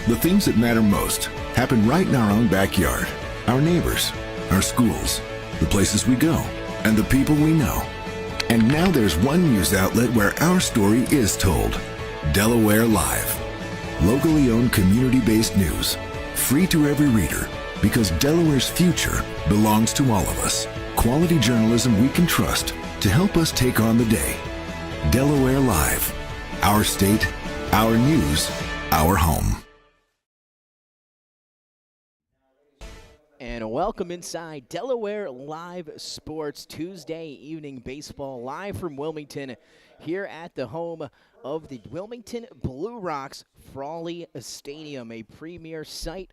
The things that matter most happen right in our own backyard. Our neighbors, our schools, the places we go, and the people we know. And now there's one news outlet where our story is told. Delaware Live. Locally owned, community-based news. Free to every reader, because Delaware's future belongs to all of us. Quality journalism we can trust to help us take on the day. Delaware Live. Our state, our news, our home. And welcome inside Delaware Live Sports Tuesday evening baseball live from Wilmington here at the home of the Wilmington Blue Rocks Frawley Stadium, a premier site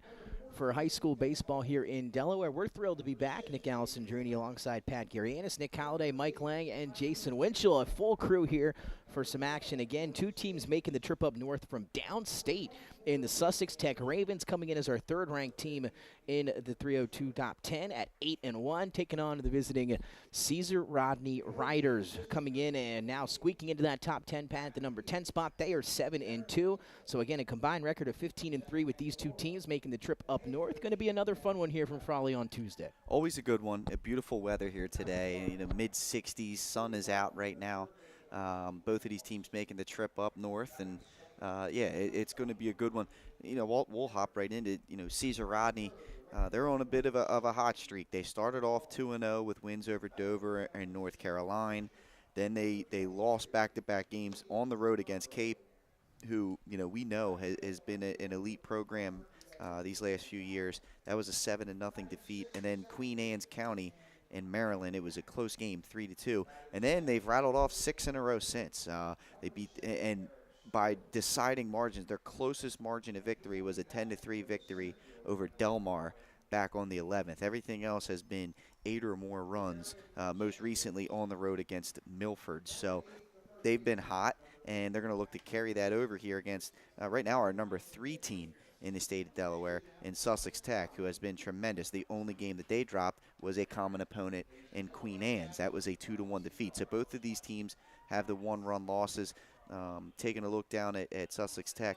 for high school baseball here in Delaware. We're thrilled to be back. Nick Allison-Drini alongside Pat Garianis, Nick Halliday, Mike Lang, and Jason Winchell. A full crew here for some action. Again, two teams making the trip up north from downstate in the Sussex Tech Ravens, coming in as our third-ranked team in the 302 top 10 at 8-1, taking on the visiting Caesar Rodney Riders, coming in and now squeaking into that top 10, Pat, at the number 10 spot. They are 7-2. So again, a combined record of 15-3 with these two teams making the trip up north. Going to be another fun one here from Frawley on Tuesday. Always a good one. A beautiful weather here today. Mid-60s. Sun is out right now. Both of these teams making the trip up north, and it's going to be a good one. We'll hop right into Caesar Rodney. They're on a bit of a hot streak. They started off 2-0 with wins over Dover and North Carolina. Then they lost back-to-back games on the road against Cape, who we know has been an elite program these last few years. That was a 7-0 defeat, and then Queen Anne's County in Maryland, it was a close game, 3-2, and then they've rattled off 6 in a row since. They beat, and by deciding margins, their closest margin of victory was a 10-3 victory over Delmar back on the 11th. Everything else has been 8 or more runs, most recently on the road against Milford. So they've been hot, and they're going to look to carry that over here against, right now, our number 3 team in the state of Delaware, in Sussex Tech, who has been tremendous. The only game that they dropped was a common opponent in Queen Anne's. That was a 2-1 defeat. So both of these teams have the 1-run losses. Taking a look down at Sussex Tech,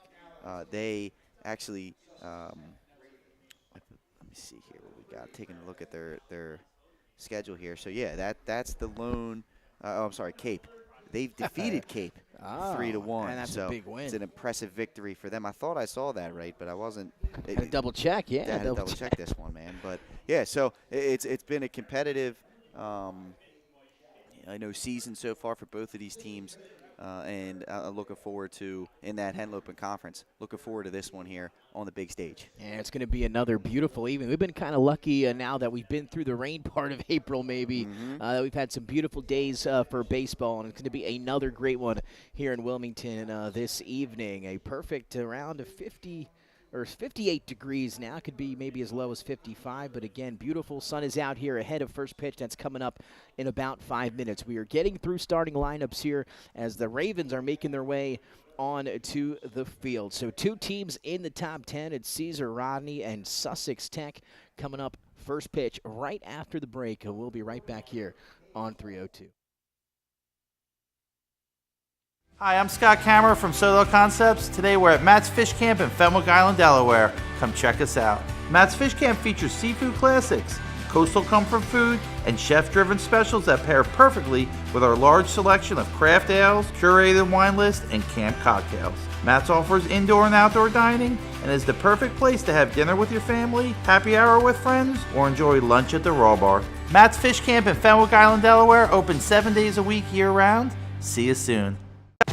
they actually, let me see here what we got. Taking a look at their schedule here. So yeah, that's the lone. Cape. They've defeated Cape 3-1. And that's a big win. It's an impressive victory for them. I thought I saw that right, but I wasn't. Had to double check, yeah. I had to double check this one, man. But yeah, so it's been a competitive, season so far for both of these teams. And I'm looking forward to, in that Henlopen Conference, looking forward to this one here on the big stage. And it's going to be another beautiful evening. We've been kind of lucky now that we've been through the rain part of April, maybe. We've had some beautiful days for baseball, and it's going to be another great one here in Wilmington this evening. A perfect around 50 or 58 degrees now. Could be maybe as low as 55, but again, beautiful. Sun is out here ahead of first pitch. That's coming up in about 5 minutes. We are getting through starting lineups here as the Ravens are making their way on to the field. So two teams in the top 10. It's Caesar Rodney and Sussex Tech coming up first pitch right after the break. And we'll be right back here on 302. Hi, I'm Scott Kammerer from Solo Concepts. Today we're at Matt's Fish Camp in Fenwick Island, Delaware. Come check us out. Matt's Fish Camp features seafood classics, coastal comfort food, and chef-driven specials that pair perfectly with our large selection of craft ales, curated wine list, and camp cocktails. Matt's offers indoor and outdoor dining and is the perfect place to have dinner with your family, happy hour with friends, or enjoy lunch at the Raw Bar. Matt's Fish Camp in Fenwick Island, Delaware, open 7 days a week year-round. See you soon.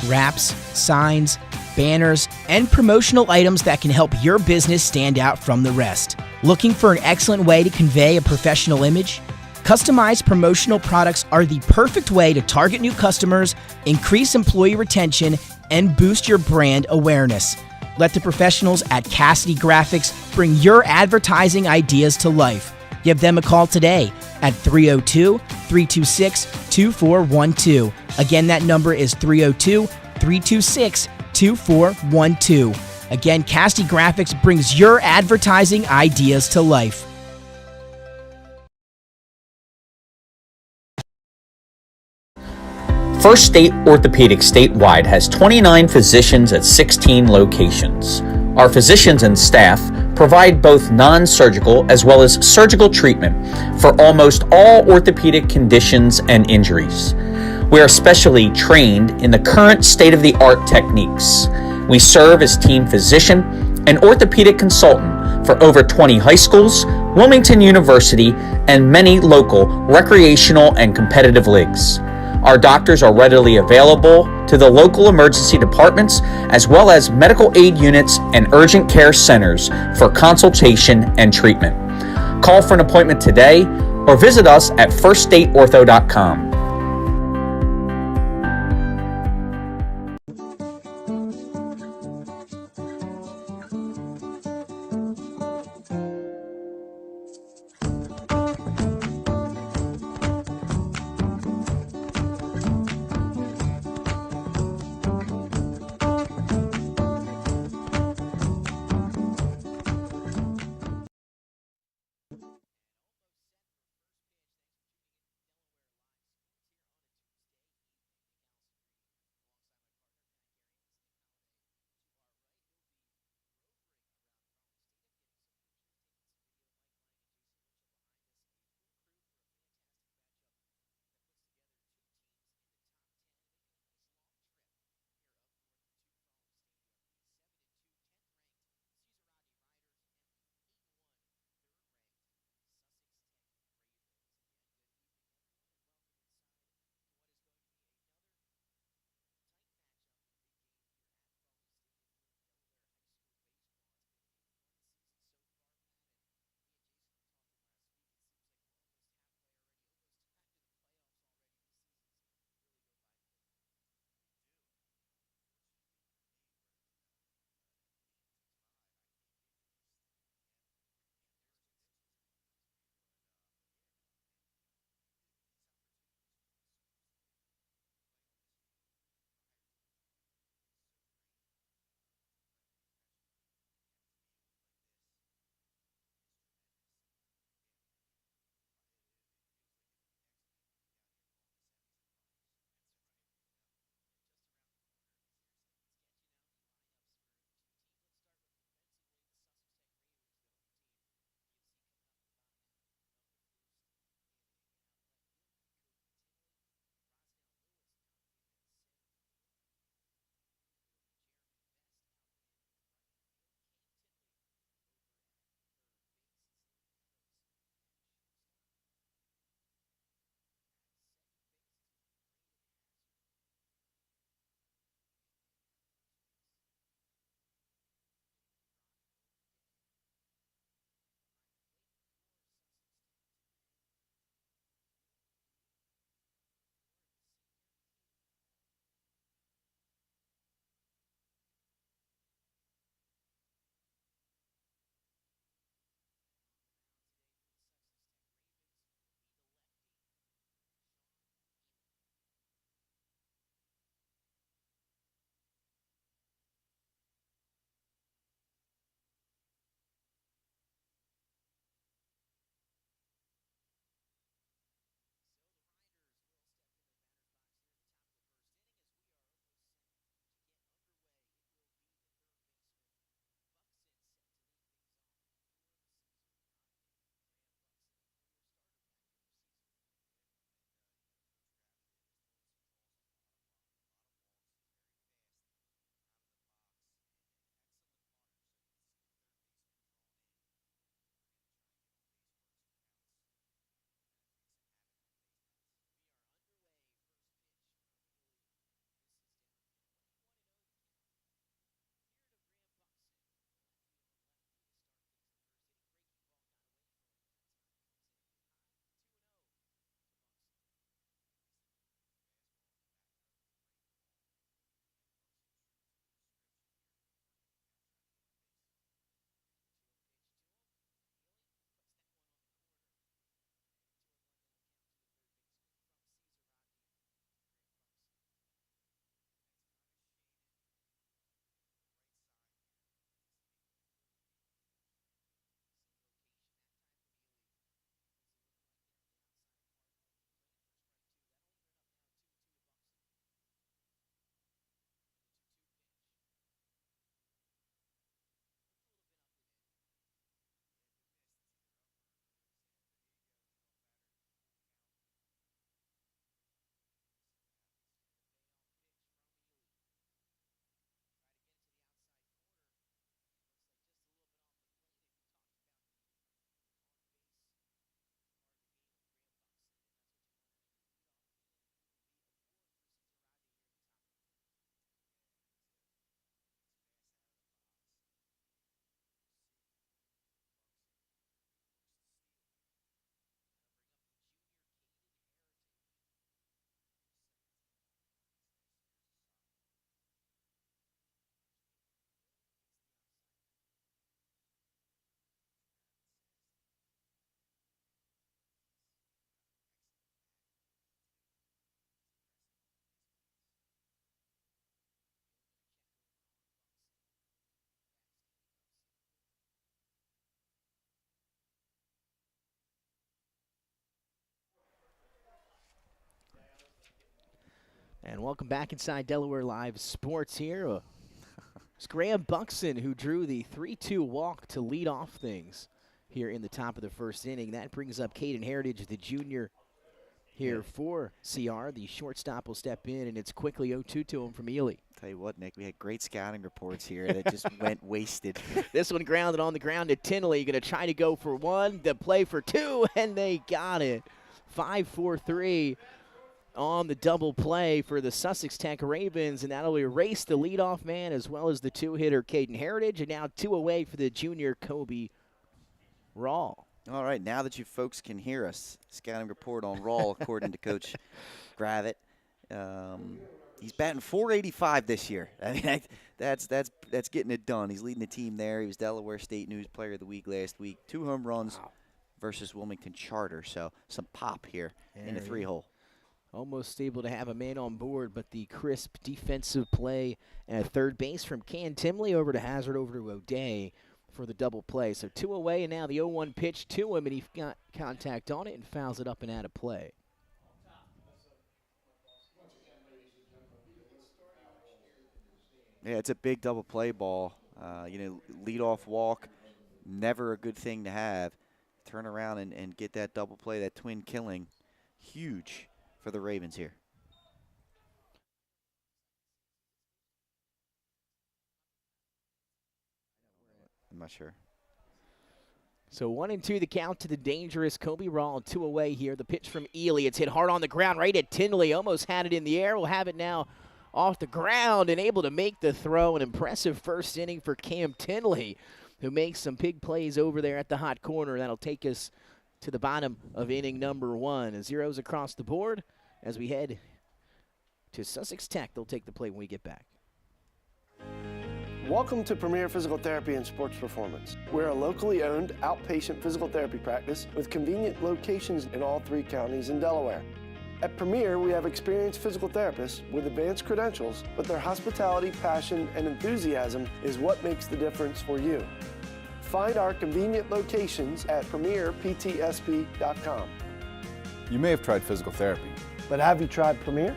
Wraps, signs, banners, and promotional items that can help your business stand out from the rest. Looking for an excellent way to convey a professional image? Customized promotional products are the perfect way to target new customers, increase employee retention, and boost your brand awareness. Let the professionals at Cassidy Graphics bring your advertising ideas to life. Give them a call today at 302-326-2412. Again, that number is 302-326-2412. Again, Cassidy Graphics brings your advertising ideas to life. First State Orthopedic statewide has 29 physicians at 16 locations. Our physicians and staff provide both non-surgical as well as surgical treatment for almost all orthopedic conditions and injuries. We are specially trained in the current state-of-the-art techniques. We serve as team physician and orthopedic consultant for over 20 high schools, Wilmington University, and many local recreational and competitive leagues. Our doctors are readily available to the local emergency departments as well as medical aid units and urgent care centers for consultation and treatment. Call for an appointment today or visit us at firststateortho.com. And welcome back inside Delaware Live Sports here. It's Graham Buxton who drew the 3-2 walk to lead off things here in the top of the first inning. That brings up Caden Heritage, the junior here for CR. The shortstop will step in, and it's quickly 0-2 to him from Ely. Tell you what, Nick, we had great scouting reports here that just went wasted. This one grounded on the ground to Tinley. Going to try to go for one, the play for two, and they got it. 5-4-3 on the double play for the Sussex Tech Ravens, and that'll erase the leadoff man as well as the two-hitter Caden Heritage, and now 2 away for the junior Kobe Rawl. All right, now that you folks can hear us, scouting report on Rawl, according to Coach Gravitt. He's batting .485 this year. I mean, that's getting it done. He's leading the team there. He was Delaware State News Player of the Week last week. 2 home runs versus Wilmington Charter, so some pop here in the 3-hole. Almost able to have a man on board, but the crisp defensive play at third base from Can Timley over to Hazard over to O'Day for the double play. So 2 away, and now the 0-1 pitch to him, and he got contact on it and fouls it up and out of play. Yeah, it's a big double play ball. Leadoff walk, never a good thing to have. Turn around and get that double play, that twin killing, huge for the Ravens here. I'm not sure. So 1-2 the count to the dangerous Kobe Rawl. 2 away here. The pitch from Ely. It's hit hard on the ground right at Tinley. Almost had it in the air. We'll have it now off the ground and able to make the throw. An impressive first inning for Cam Tinley, who makes some big plays over there at the hot corner. That'll take us to the bottom of inning number 1. Zeros across the board as we head to Sussex Tech. They'll take the play when we get back. Welcome to Premier Physical Therapy and Sports Performance. We're a locally owned outpatient physical therapy practice with convenient locations in all 3 counties in Delaware. At Premier, we have experienced physical therapists with advanced credentials, but their hospitality, passion, and enthusiasm is what makes the difference for you. Find our convenient locations at premierptsp.com. You may have tried physical therapy, But have you tried Premier?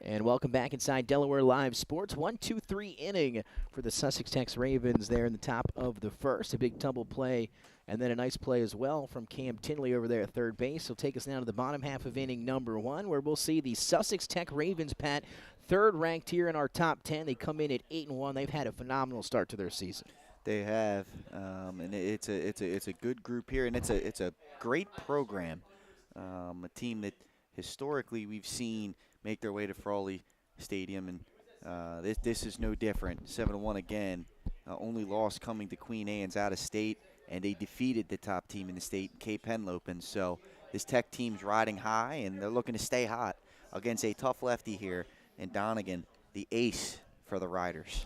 And welcome back inside Delaware Live Sports. 1-2-3 inning for the Sussex Tech Ravens there in the top of the first. A big double play and then a nice play as well from Cam Tinley over there at third base. He'll take us now to the bottom half of inning number 1, where we'll see the Sussex Tech Ravens, Pat, third ranked here in our top 10. They come in at 8-1. They've had a phenomenal start to their season. They have, and it's a good group here, and it's a great program. A team that historically we've seen make their way to Frawley Stadium, and this is no different. 7-1 again. Only loss coming to Queen Anne's out of state, and they defeated the top team in the state, Cape Henlopen. So this Tech team's riding high, and they're looking to stay hot against a tough lefty here in Donegan, the ace for the Riders.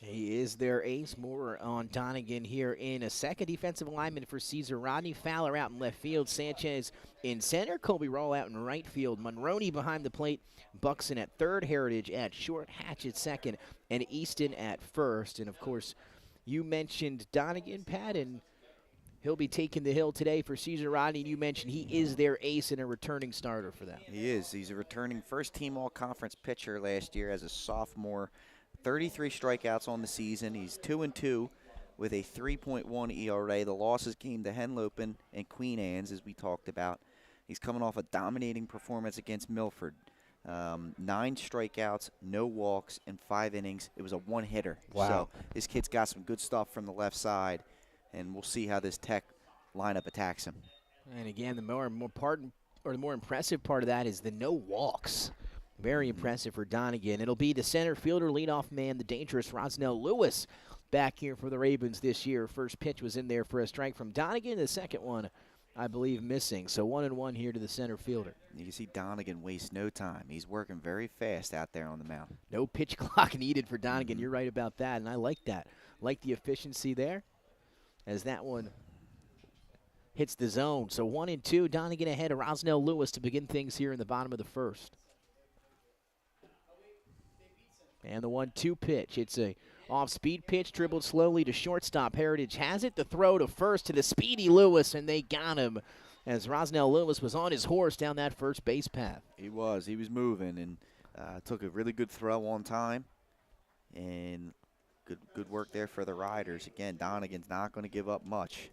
He is their ace. More on Donegan here in a second. Defensive lineman for Caesar, Rodney. Fowler out in left field. Sanchez in center. Colby Rawl out in right field. Monroney behind the plate. Buxton at third. Heritage at short. Hatch at second. And Easton at first. And, of course, you mentioned Donegan, Pat, and he'll be taking the hill today for Caesar Rodney. You mentioned he is their ace and a returning starter for them. He is. He's a returning first-team all-conference pitcher last year as a sophomore. 33 strikeouts on the season. He's 2-2 with a 3.1 ERA. The losses came to Henlopen and Queen Anne's, as we talked about. He's coming off a dominating performance against Milford. 9 strikeouts, no walks, and 5 innings. It was a one-hitter. Wow. So this kid's got some good stuff from the left side, and we'll see how this Tech lineup attacks him. And again, the more impressive part of that is the no walks. Very impressive for Donegan. It'll be the center fielder, leadoff man, the dangerous Rosnell Lewis, back here for the Ravens this year. First pitch was in there for a strike from Donegan. The second one, I believe, missing. So 1-1 here to the center fielder. You can see Donegan waste no time. He's working very fast out there on the mound. No pitch clock needed for Donegan. You're right about that, and I like that. Like the efficiency there as that one hits the zone. So 1-2, Donegan ahead of Rosnell Lewis to begin things here in the bottom of the first. And the 1-2 pitch. It's a off-speed pitch, dribbled slowly to shortstop. Heritage has it. The throw to first to the speedy Lewis, and they got him as Rosnell Loomis was on his horse down that first base path. He was moving, and took a really good throw on time, and good work there for the Riders. Again, Donegan's not going to give up much,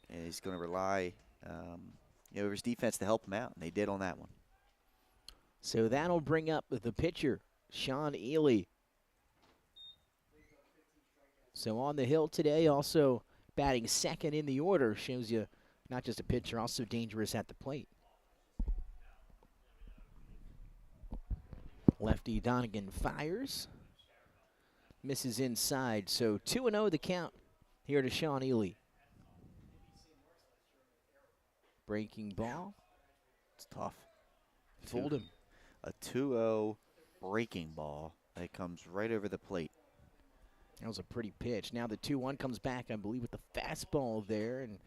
and he's going to rely over his defense to help him out, and they did on that one. So that'll bring up the pitcher, Sean Ely. So on the hill today, also batting second in the order, shows you not just a pitcher, also dangerous at the plate. Lefty Donegan fires. Misses inside, so 2-0 the count here to Sean Ely. Breaking ball. It's tough. Fooled him. A 2-0 breaking ball that comes right over the plate. That was a pretty pitch. Now the 2-1 comes back, I believe, with the fastball there, and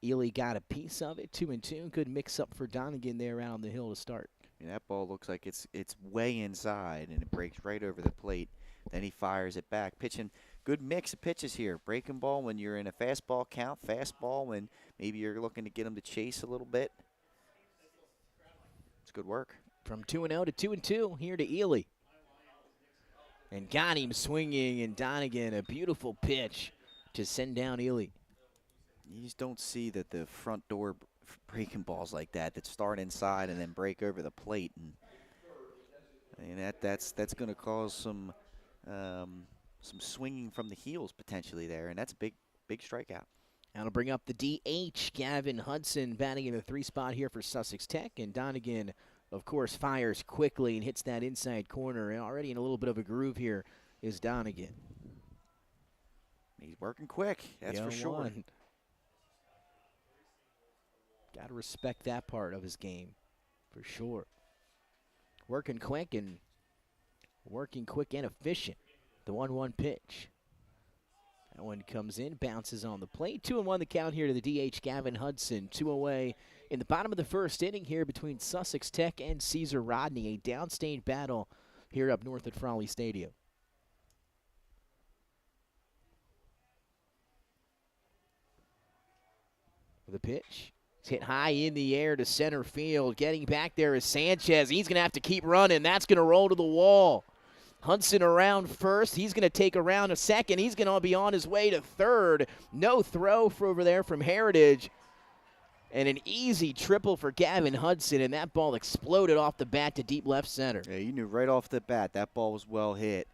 Ely got a piece of it. 2-2. Good mix-up for Donegan there out on the hill to start. And that ball looks like it's way inside, and it breaks right over the plate. Then he fires it back. Pitching, good mix of pitches here. Breaking ball when you're in a fastball count. Fastball when maybe you're looking to get him to chase a little bit. It's good work. From 2-0 to 2-2 here to Ely. And got him swinging, and Donegan, a beautiful pitch to send down Ely. You just don't see that the front door breaking balls like that start inside and then break over the plate, and that's going to cause some swinging from the heels potentially there, and that's a big strikeout. That'll bring up the DH, Gavin Hudson, batting in the 3 spot here for Sussex Tech, and Donegan, of course, fires quickly and hits that inside corner, and already in a little bit of a groove here is Donegan. He's working quick, that's for sure. Got to respect that part of his game, for sure. Working quick and efficient. The 1-1 pitch. That one comes in, bounces on the plate. 2-1 the count here to the DH, Gavin Hudson. 2 away in the bottom of the first inning here between Sussex Tech and Caesar Rodney. A downstate battle here up north at Frawley Stadium. The pitch. It's hit high in the air to center field. Getting back there is Sanchez. He's going to have to keep running. That's going to roll to the wall. Hudson around first. He's going to take around a second. He's going to be on his way to third. No throw for over there from Heritage. And an easy triple for Gavin Hudson, and that ball exploded off the bat to deep left center. Yeah, you knew right off the bat that ball was well hit.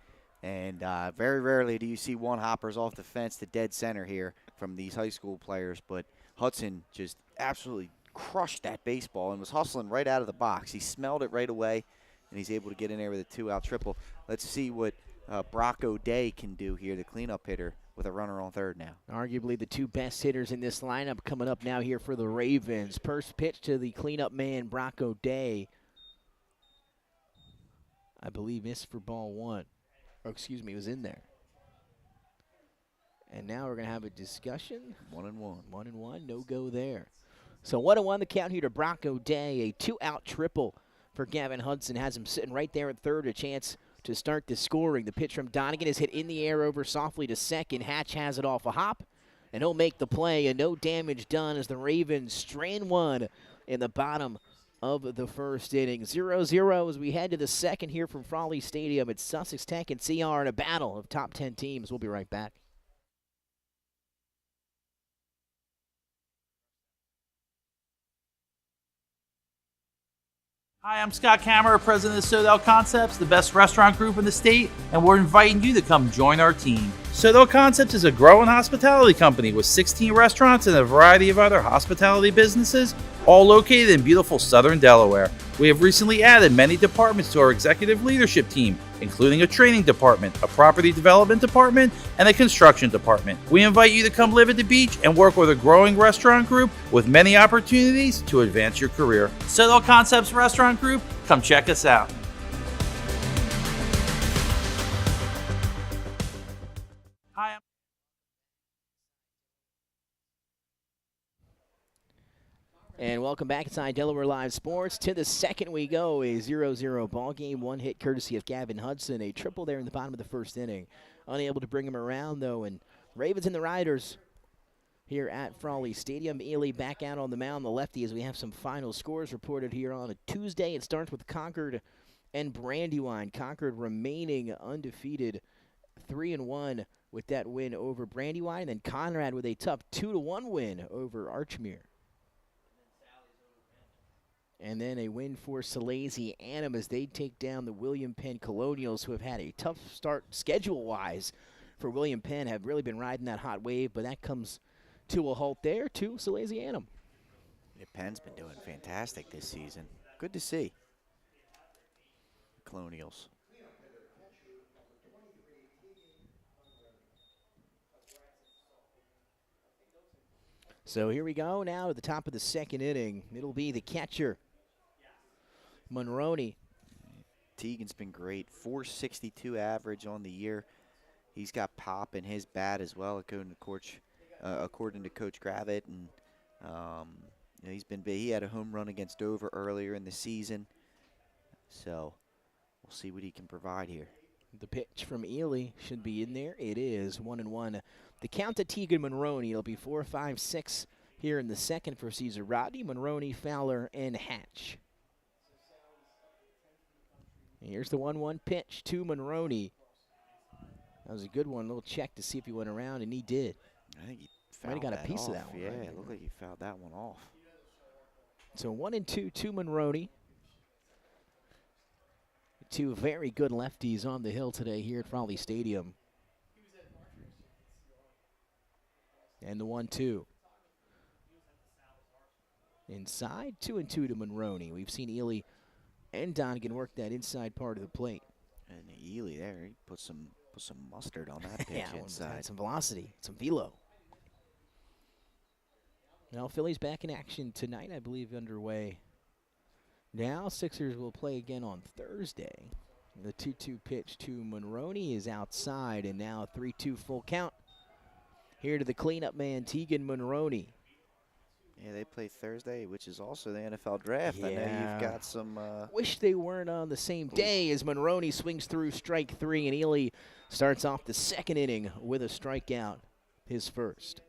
And very rarely do you see one hoppers off the fence to dead center here from these high school players. But Hudson just absolutely crushed that baseball and was hustling right out of the box. He smelled it right away, and he's able to get in there with a 2-out triple. Let's see what Brock O'Day can do here, the cleanup hitter, with a runner on third now. Arguably the 2 best hitters in this lineup coming up now here for the Ravens. First pitch to the cleanup man, Brock O'Day. I believe missed for ball 1. Or excuse me, was in there. And now we're going to have a discussion. 1-1. 1-1, no go there. So 1-1 the count here to Brock O'Day. A 2-out triple for Gavin Hudson. Has him sitting right there at third, a chance to start the scoring. The pitch from Donegan is hit in the air over softly to second. Hatch has it off a hop, and he'll make the play, and no damage done as the Ravens strain 1 in the bottom of the first inning. 0-0 as we head to the second here from Frawley Stadium. It's Sussex Tech and CR in a battle of top 10 teams. We'll be right back. Hi, I'm Scott Kammerer, president of Sodell Concepts, the best restaurant group in the state, and we're inviting you to come join our team. Sodell Concepts is a growing hospitality company with 16 restaurants and a variety of other hospitality businesses, all located in beautiful southern Delaware. We have recently added many departments to our executive leadership team, including a training department, a property development department, and a construction department. We invite you to come live at the beach and work with a growing restaurant group with many opportunities to advance your career. Sodell Concepts Restaurant Group, come check us out. Hi, And welcome back inside Delaware Live Sports. To the second we go, a 0-0 ball game. 1 hit courtesy of Gavin Hudson. A triple there in the bottom of the first inning. Unable to bring him around, though. And Ravens and the Riders here at Frawley Stadium. Ely back out on the mound, the lefty, as we have some final scores reported here on a Tuesday. It starts with Concord and Brandywine. Concord remaining undefeated, 3-1 with that win over Brandywine. And then Conrad with a tough 2-1 win over Archmere. And then a win for Salesianum Annam as they take down the William Penn Colonials, who have had a tough start schedule-wise for William Penn, have really been riding that hot wave, but that comes to a halt there to Salesianum Annam. Yeah, Penn's been doing fantastic this season. Good to see. Colonials. So here we go now at the top of the second inning. It'll be the catcher, Monroney. Teagan's been great. 462 average on the year. He's got pop in his bat as well, according to Coach Gravitt. And you know, he had a home run against Dover earlier in the season. So we'll see what he can provide here. The pitch from Ely should be in there. It is 1-1. The count to Teagan Monroney. It'll be 4, 5, 6 here in the second for Caesar Rodney, Monroney, Fowler, and Hatch. Here's the 1-1 pitch to Monroney. That was a good one. A little check to see if he went around, and he did. I think he might have got a piece off. of that one. Yeah, right? it looked like he fouled that one off. So 1-2 to Monroney. Two very good lefties on the hill today here at Frawley Stadium. And the 1-2. Inside, 2-2 to Monroney. We've seen Ely and Donegan work that inside part of the plate. And Ely there, he put some mustard on that pitch inside. Had some velocity, some velo. Now Phillies back in action tonight, I believe underway. Now Sixers will play again on Thursday. The 2-2 pitch to Monroney is outside, and now a 3-2 full count. Here to the cleanup man, Teagan Monroney. Yeah, they play Thursday, which is also the NFL draft. Yeah. I know you've got some. Wish they weren't on the same day as Monroney swings through strike 3, and Ely starts off the second inning with a strikeout, his first.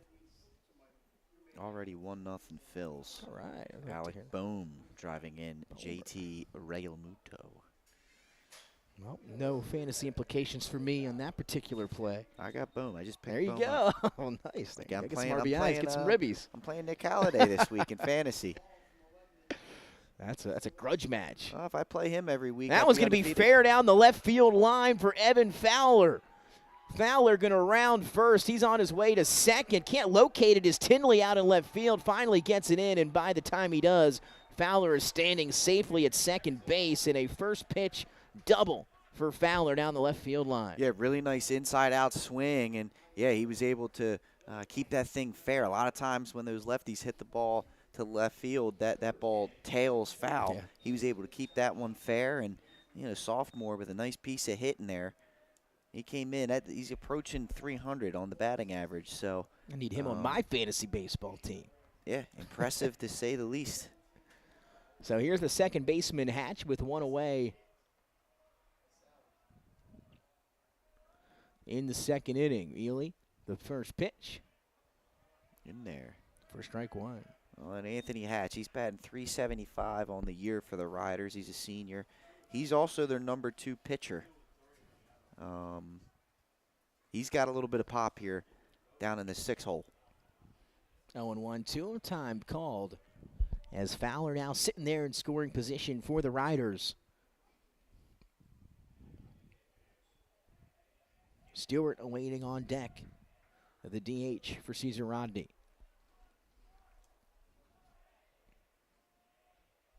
Already 1-0 Phils. All right. Alec Bohm driving in. JT Realmuto. Well, no fantasy implications for me on that particular play. I got Bohm. I just picked There you Bohm go. up. Oh, nice. Like, Get I'm some playing, RBIs, get some ribbies. I'm playing Nick Halliday this week in fantasy. That's a grudge match. Well, if I play him every week, That I'll one's going to be undefeated. fair down the left field line for Evan Fowler. Fowler going to round first. He's on his way to second. Can't locate it as Tinley out in left field. Finally gets it in, and by the time he does, Fowler is standing safely at second base in a first pitch double for Fowler down the left field line. Yeah, really nice inside-out swing, and, yeah, he was able to keep that thing fair. A lot of times when those lefties hit the ball to left field, that ball tails foul. Yeah. He was able to keep that one fair, and, you know, sophomore with a nice piece of hit in there. He came in. He's approaching 300 on the batting average. So I need him on my fantasy baseball team. Yeah, impressive to say the least. So here's the second baseman, Hatch, with one away in the second inning. Ely, the first pitch. In there. For strike one. Well, and Anthony Hatch, he's batting .375 on the year for the Riders. He's a senior. He's also their number 2 pitcher. He's got a little bit of pop here down in the 6 hole. 0-1, 2 time called as Fowler now sitting there in scoring position for the Riders. Stewart awaiting on deck. The DH for Caesar Rodney.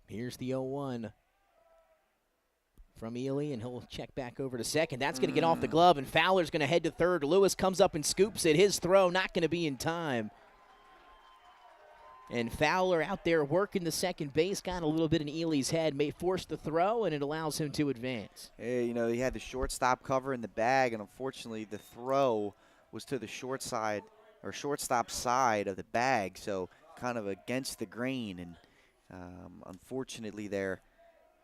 Here's the 0-1 from Ely, and he'll check back over to second. That's going to get off the glove, and Fowler's going to head to third. Lewis comes up and scoops it. His throw not going to be in time. And Fowler out there working the second base, got a little bit in Ely's head, may force the throw, and it allows him to advance. Hey, you know, he had the shortstop cover in the bag, and unfortunately the throw was to the shortstop side of the bag, so kind of against the grain. And unfortunately there,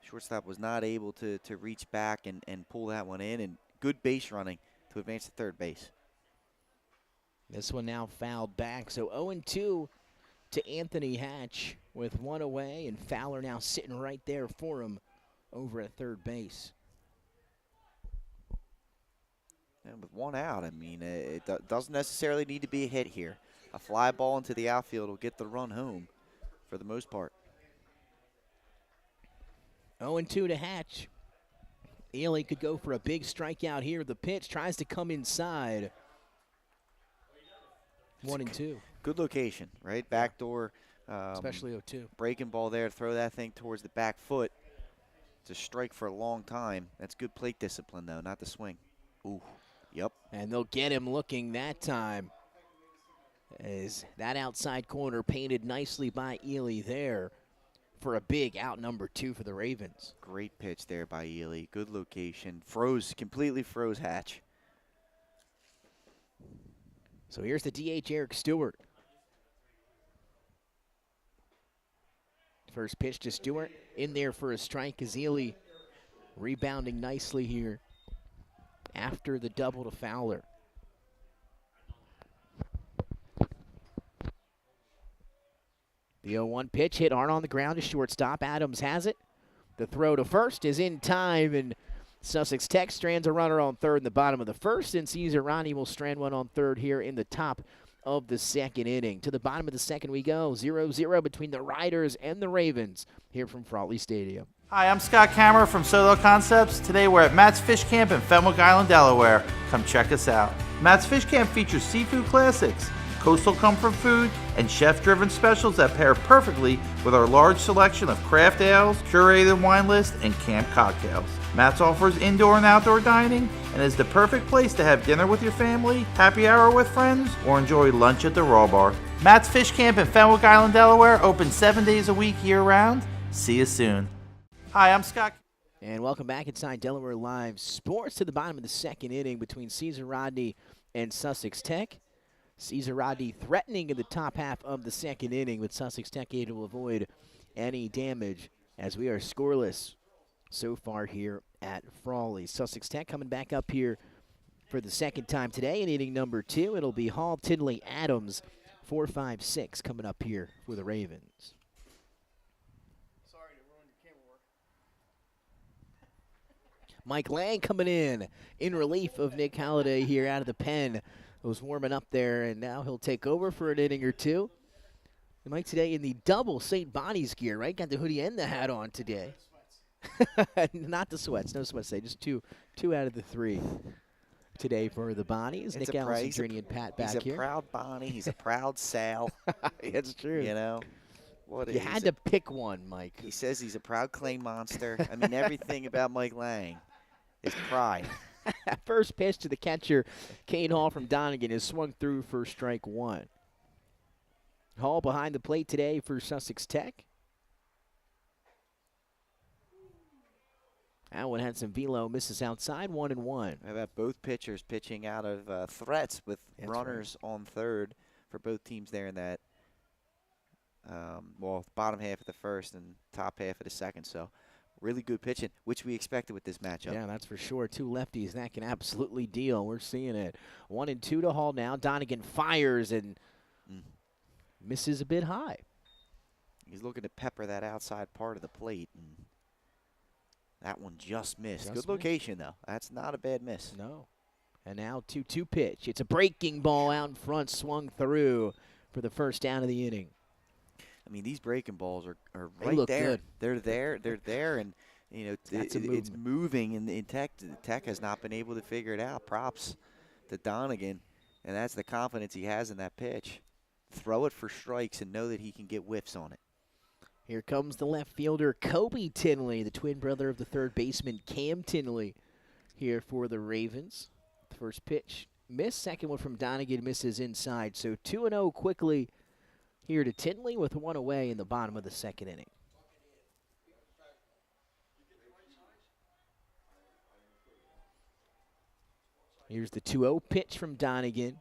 shortstop was not able to reach back and pull that one in, and good base running to advance to third base. This one now fouled back, so 0-2 to Anthony Hatch with one away, and Fowler now sitting right there for him over at third base. And with one out, I mean, it doesn't necessarily need to be a hit here. A fly ball into the outfield will get the run home for the most part. 0-2 to Hatch. Ely could go for a big strikeout here. The pitch tries to come inside. 1-2. Good location, right? Backdoor. Especially 0-2. Breaking ball there, throw that thing towards the back foot. It's a strike for a long time. That's good plate discipline, though, not the swing. Ooh, yep. And they'll get him looking that time. As that outside corner painted nicely by Ely there for a big out number 2 for the Ravens. Great pitch there by Ely. Good location. Completely froze Hatch. So here's the DH, Eric Stewart. First pitch to Stewart. In there for a strike as Ely rebounding nicely here after the double to Fowler. The 0-1 pitch hit hard on the ground to shortstop. Adams has it. The throw to first is in time, and Sussex Tech strands a runner on third in the bottom of the first, and Caesar Rodney will strand one on third here in the top of the second inning. To the bottom of the second we go. 0-0 between the Riders and the Ravens here from Frawley Stadium. Hi, I'm Scott Kammerer from Solo Concepts. Today we're at Matt's Fish Camp in Fenwick Island, Delaware. Come check us out. Matt's Fish Camp features seafood classics, coastal comfort food, and chef-driven specials that pair perfectly with our large selection of craft ales, curated wine list, and camp cocktails. Matt's offers indoor and outdoor dining and is the perfect place to have dinner with your family, happy hour with friends, or enjoy lunch at the Raw Bar. Matt's Fish Camp in Fenwick Island, Delaware, open 7 days a week year-round. See you soon. Hi, I'm Scott. And welcome back inside Delaware Live Sports to the bottom of the second inning between Caesar Rodney and Sussex Tech. Caesar Rodney threatening in the top half of the second inning, with Sussex Tech able to avoid any damage as we are scoreless so far here at Frawley. Sussex Tech coming back up here for the second time today in inning number 2. It'll be Hall, Tinley, Adams, 4, 5, 6 coming up here for the Ravens. Mike Lang coming in relief of Nick Halliday here out of the pen. Was warming up there, and now he'll take over for an inning or two. And Mike today in the double St. Bonnie's gear, right? Got the hoodie and the hat on today. Not the sweats, no sweats today. Just two out of the 3 today for the Bonnies. Nick Allison, Trini, and Pat back here. He's a proud Bonnie. He's a proud Sal. It's true. You know? You had to pick one, Mike. He says he's a proud clay monster. I mean, everything about Mike Lang is pride. First pitch to the catcher, Kane Hall from Donegan, is swung through for strike 1. Hall behind the plate today for Sussex Tech. That one had some velo, misses outside, 1-1. How about both pitchers pitching out of threats with runners on third for both teams there in that, bottom half of the first and top half of the second. So really good pitching, which we expected with this matchup. Yeah, that's for sure. 2 lefties, that can absolutely deal. We're seeing it. 1-2 to Hall now. Donegan fires and misses a bit high. He's looking to pepper that outside part of the plate, and that one just missed. Good location, though. That's not a bad miss. No. And now 2-2 pitch. It's a breaking ball out in front, swung through for the first down of the inning. I mean, these breaking balls are They right look there. good. They're there, and you know it's moving. And Tech has not been able to figure it out. Props to Donegan, and that's the confidence he has in that pitch. Throw it for strikes and know that he can get whiffs on it. Here comes the left fielder, Kobe Tinley, the twin brother of the third baseman, Cam Tinley, here for the Ravens. First pitch, miss. Second one from Donegan, misses inside. So 2-0 quickly here to Tinley with 1 away in the bottom of the second inning. Here's the 2-0 pitch from Donegan.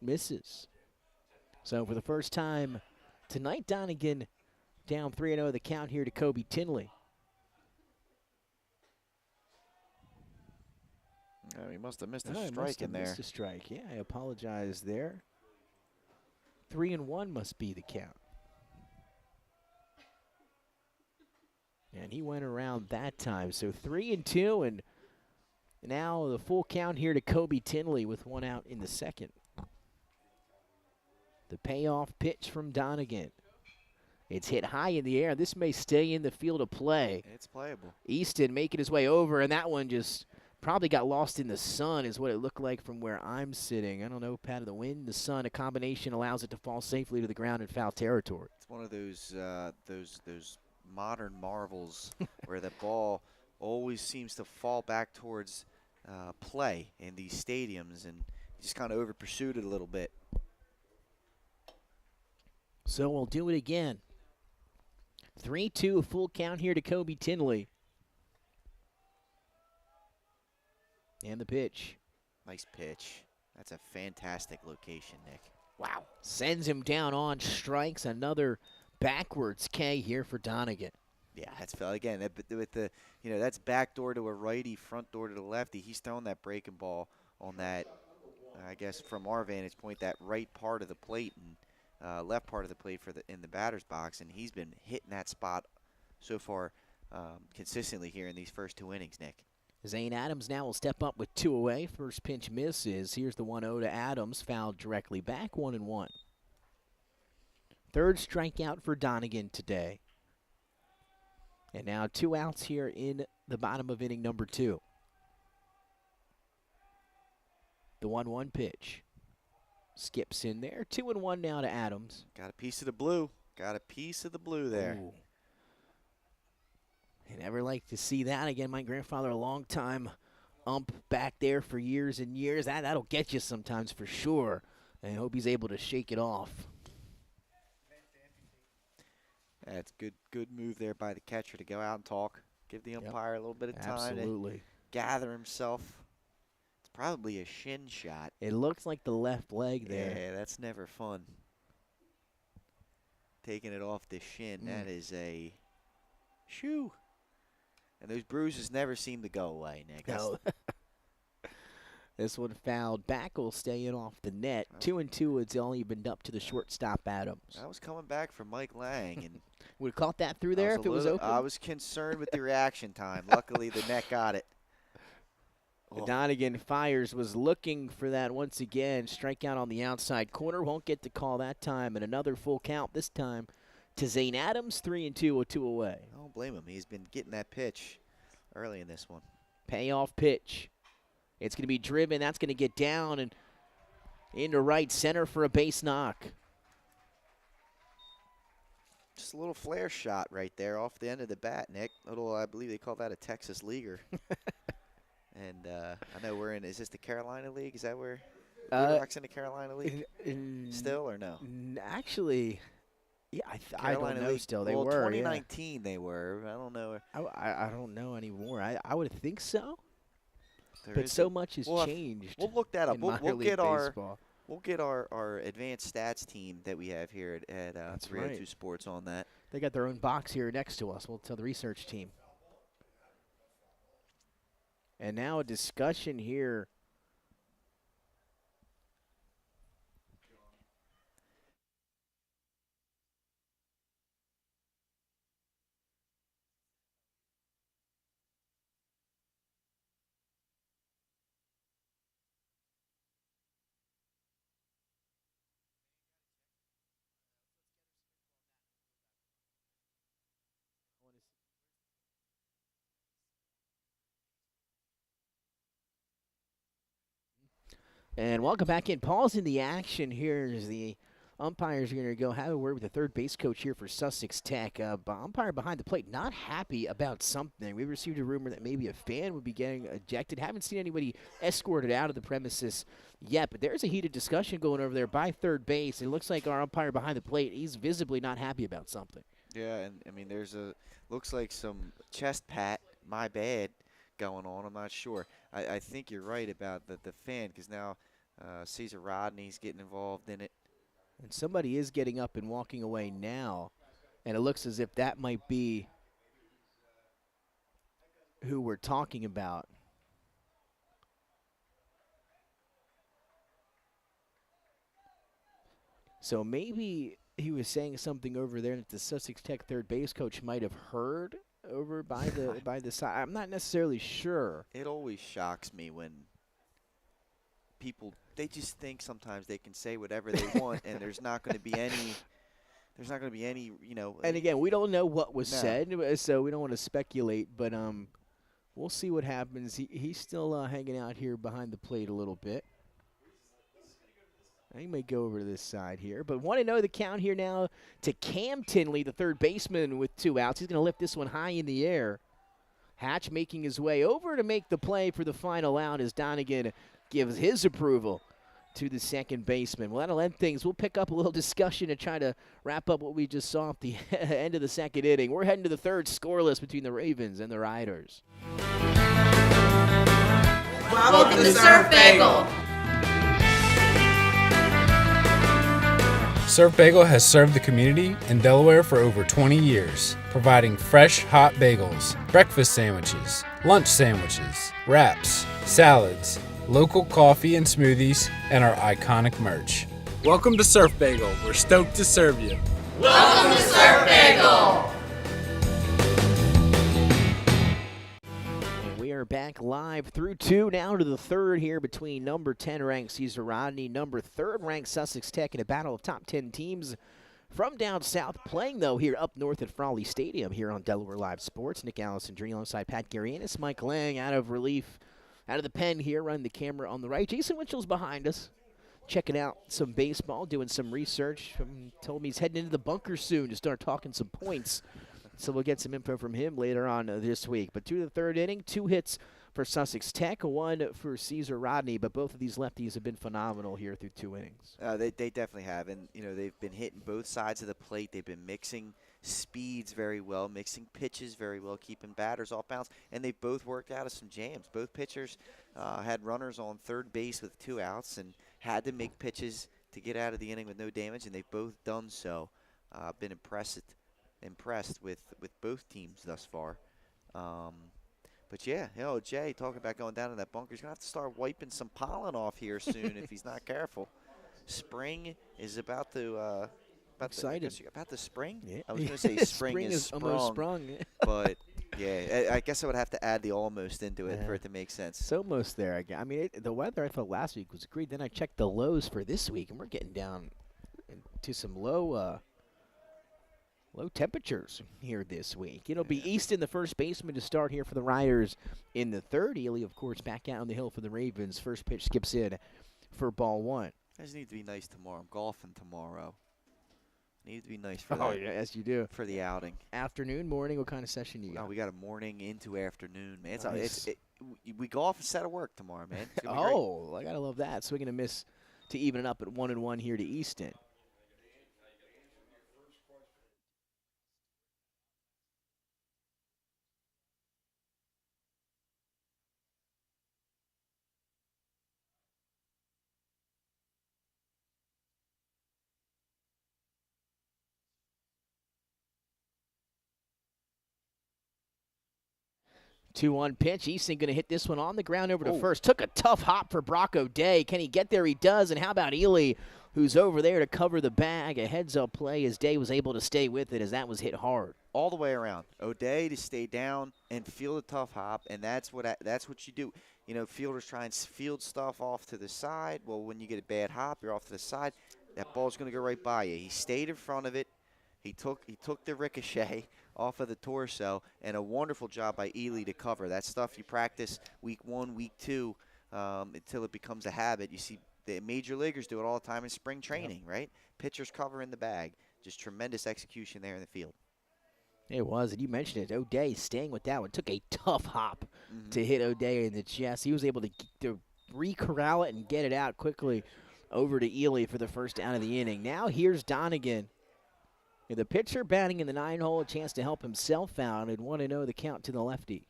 Misses. So for the first time tonight, Donegan down 3-0 the count here to Kobe Tinley. Oh, he must have missed a Oh, he strike must have in there. missed a strike. Yeah, I apologize there. 3-1 must be the count. And he went around that time. So 3-2, and now the full count here to Kobe Tinley with one out in the second. The payoff pitch from Donegan. It's hit high in the air. This may stay in the field of play. It's playable. Easton making his way over, and that one just probably got lost in the sun is what it looked like from where I'm sitting. I don't know, Pat, of the wind, the sun, a combination allows it to fall safely to the ground in foul territory. It's one of those modern marvels where the ball always seems to fall back towards play in these stadiums, and you just kind of over pursued it a little bit. So we'll do it again. 3-2, a full count here to Kobe Tinley. And the pitch. Nice pitch. That's a fantastic location, Nick. Wow. Sends him down on strikes. Another backwards K here for Donegan. Yeah, that's again with the that's back door to a righty, front door to the lefty. He's throwing that breaking ball on that. I guess from our vantage point, that right part of the plate and left part of the plate in the batter's box, and he's been hitting that spot so far consistently here in these first 2 innings, Nick. Zane Adams now will step up with 2 away. First pitch misses. Here's the 1-0 to Adams. Fouled directly back, 1-1. Third strikeout for Donegan today. And now 2 outs here in the bottom of inning number 2. The 1-1 pitch. Skips in there. 2-1 now to Adams. Got a piece of the blue. Got a piece of the blue there. Ooh. I never like to see that again. My grandfather, a long-time ump back there for years and years. That'll get you sometimes for sure. And I hope he's able to shake it off. That's good move there by the catcher to go out and talk. Give the umpire a little bit of time to gather himself. It's probably a shin shot. It looks like the left leg there. Yeah, that's never fun. Taking it off the shin, that is a shoo. And those bruises never seem to go away, Nick. No. This one fouled back, will stay in off the net. 2-2, it's only been up to the shortstop, Adams. I was coming back from Mike Lang, and would have caught that through there if it was open. I was concerned with the reaction time. Luckily, the net got it. Oh. Donegan fires, was looking for that once again. Strikeout on the outside corner, won't get the call that time, and another full count this time to Zane Adams. 3-2, a 2 away. I don't blame him. He's been getting that pitch early in this one. Payoff pitch. It's going to be driven. That's going to get down and into right center for a base knock. Just a little flare shot right there off the end of the bat, Nick. I believe they call that a Texas leaguer. And I know we're in, is this the Carolina League? Is that where Blue Rock's in the Carolina League? Still or no? Actually, yeah, I don't know League, still. They well, were. 2019 they were. I don't know. I don't know anymore. I would think so. But so much has changed. We'll look that up. We'll get baseball. We'll get our advanced stats team that we have here at 302 Sports on that. They got their own box here next to us. We'll tell the research team. And now a discussion here. And welcome back in. Paul's in the action here as the umpires are going to go have a word with the third base coach here for Sussex Tech. Umpire behind the plate not happy about something. We received a rumor that maybe a fan would be getting ejected. Haven't seen anybody escorted out of the premises yet, but there's a heated discussion going over there by third base. It looks like our umpire behind the plate, he's visibly not happy about something. Yeah, and I mean looks like some chest pat, my bad, going on. I'm not sure. I think you're right about the fan, because now Caesar Rodney's getting involved in it. And somebody is getting up and walking away now, and it looks as if that might be who we're talking about. So maybe he was saying something over there that the Sussex Tech third base coach might have heard over by the side. I'm not necessarily sure. It always shocks me when people, they just think sometimes they can say whatever they want, and there's not going to be any. There's not going to be any, And again, we don't know what was No. said, so we don't want to speculate. But we'll see what happens. He's still hanging out here behind the plate a little bit. He may go over to this side here, but want to know the count here now to Cam Tinley, the third baseman with 2 outs. He's going to lift this one high in the air. Hatch making his way over to make the play for the final out as Donegan gives his approval to the second baseman. Well, that'll end things. We'll pick up a little discussion and try to wrap up what we just saw at the end of the second inning. We're heading to the third scoreless between the Ravens and the Riders. Welcome to Surf Bagel. Surf Bagel has served the community in Delaware for over 20 years, providing fresh, hot bagels, breakfast sandwiches, lunch sandwiches, wraps, salads, local coffee and smoothies, and our iconic merch. Welcome to Surf Bagel. We're stoked to serve you. Welcome to Surf Bagel. We are back live through 2 now to the third here between number 10 ranked Caesar Rodney, number 3rd ranked Sussex Tech in a battle of top 10 teams from down south, playing though here up north at Frawley Stadium here on Delaware Live Sports. Nick Allison Dream alongside Pat Garianis, Mike Lang out of relief, out of the pen here, running the camera on the right. Jason Winchell's behind us, checking out some baseball, doing some research. Told me he's heading into the bunker soon to start talking some points. So we'll get some info from him later on this week. But to the third inning, 2 hits for Sussex Tech, 1 for Caesar Rodney. But both of these lefties have been phenomenal here through 2 innings. They definitely have. And, they've been hitting both sides of the plate. They've been mixing speeds very well, mixing pitches very well, keeping batters off balance. And they've both worked out of some jams. Both pitchers had runners on third base with 2 outs and had to make pitches to get out of the inning with no damage, and they've both done so. Been impressed with both teams thus far. But yeah, Jay, talking about going down in that bunker, he's going to have to start wiping some pollen off here soon if he's not careful. Spring is about to Excited. About to spring? Yeah. I was going to say spring is almost sprung. But yeah, I guess I would have to add the almost into it for it to make sense. It's almost there. I mean, the weather I felt last week was great. Then I checked the lows for this week, and we're getting down to some low temperatures here this week. It'll be Easton, the first baseman, to start here for the Riders in the third. Ely, of course, back out on the hill for the Ravens. First pitch skips in for ball 1. I just need to be nice tomorrow. I'm golfing tomorrow. Need to be nice for Oh, that. yeah, as you do. For the outing. Afternoon, morning, what kind of session you got? Oh, we got a morning into afternoon, man. Nice. We go off instead of work tomorrow, man. It's gonna be I gotta love that. So we're gonna miss to even it up at 1-1 here to Easton. Great. 2-1 pitch. Easton going to hit this one on the ground over to first. Took a tough hop for Brock O'Day. Can he get there? He does. And how about Ely, who's over there to cover the bag? A heads-up play as Day was able to stay with it as that was hit hard. all the way around. O'Day to stay down and field a tough hop, and that's what you do. You know, fielders try and field stuff off to the side. Well, when you get a bad hop, you're off to the side. That ball's going to go right by you. He stayed in front of it. He took the ricochet off of the torso, and a wonderful job by Ely to cover. That stuff you practice week 1, week 2, until it becomes a habit. You see the major leaguers do it all the time in spring training, right? Pitchers cover in the bag. Just tremendous execution there in the field. It was, and you mentioned it. O'Day staying with that one. Took a tough hop to hit O'Day in the chest. He was able to re-corral it and get it out quickly over to Ely for the first out of the inning. Now here's Donegan. The pitcher batting in the 9-hole, a chance to help himself out, and 1-0 the count to the lefty.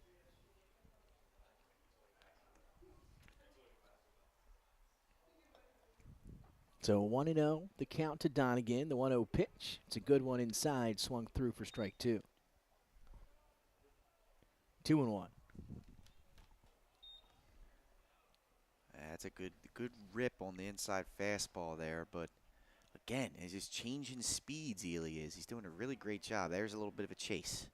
So 1-0 the count to Donegan. The 1-0 pitch. It's a good one inside, swung through for strike 2. 2-1. That's a good rip on the inside fastball there, but Again, he's just changing speeds, Ely is. He's doing a really great job. There's a little bit of a chase.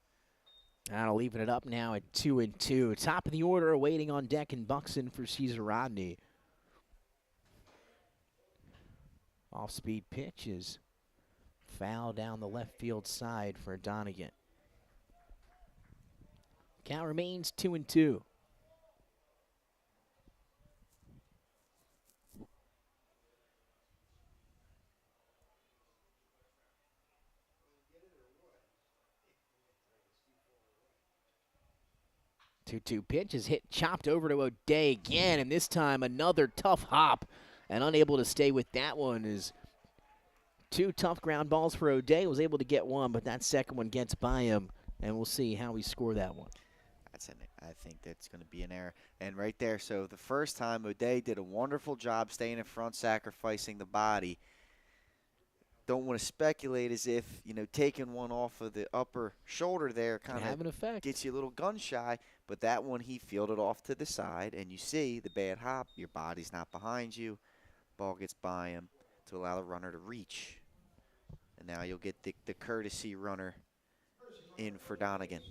That'll even it up now at 2-2. Top of the order, waiting on deck in Buxton for Caesar Rodney. Off-speed pitch is foul down the left field side for Donegan. Count remains 2-2. Two pitch is hit, chopped over to O'Day again, and this time another tough hop, and unable to stay with that one is two tough ground balls for O'Day. Was able to get one, but that second one gets by him, and we'll see how he scored that one. I think that's going to be an error. And right there, so the first time O'Day did a wonderful job staying in front, sacrificing the body. Don't want to speculate as if, taking one off of the upper shoulder there kind of gets you a little gun shy. But that one, he fielded off to the side, and you see the bad hop. Your body's not behind you. Ball gets by him to allow the runner to reach. And now you'll get the courtesy runner in for Donegan.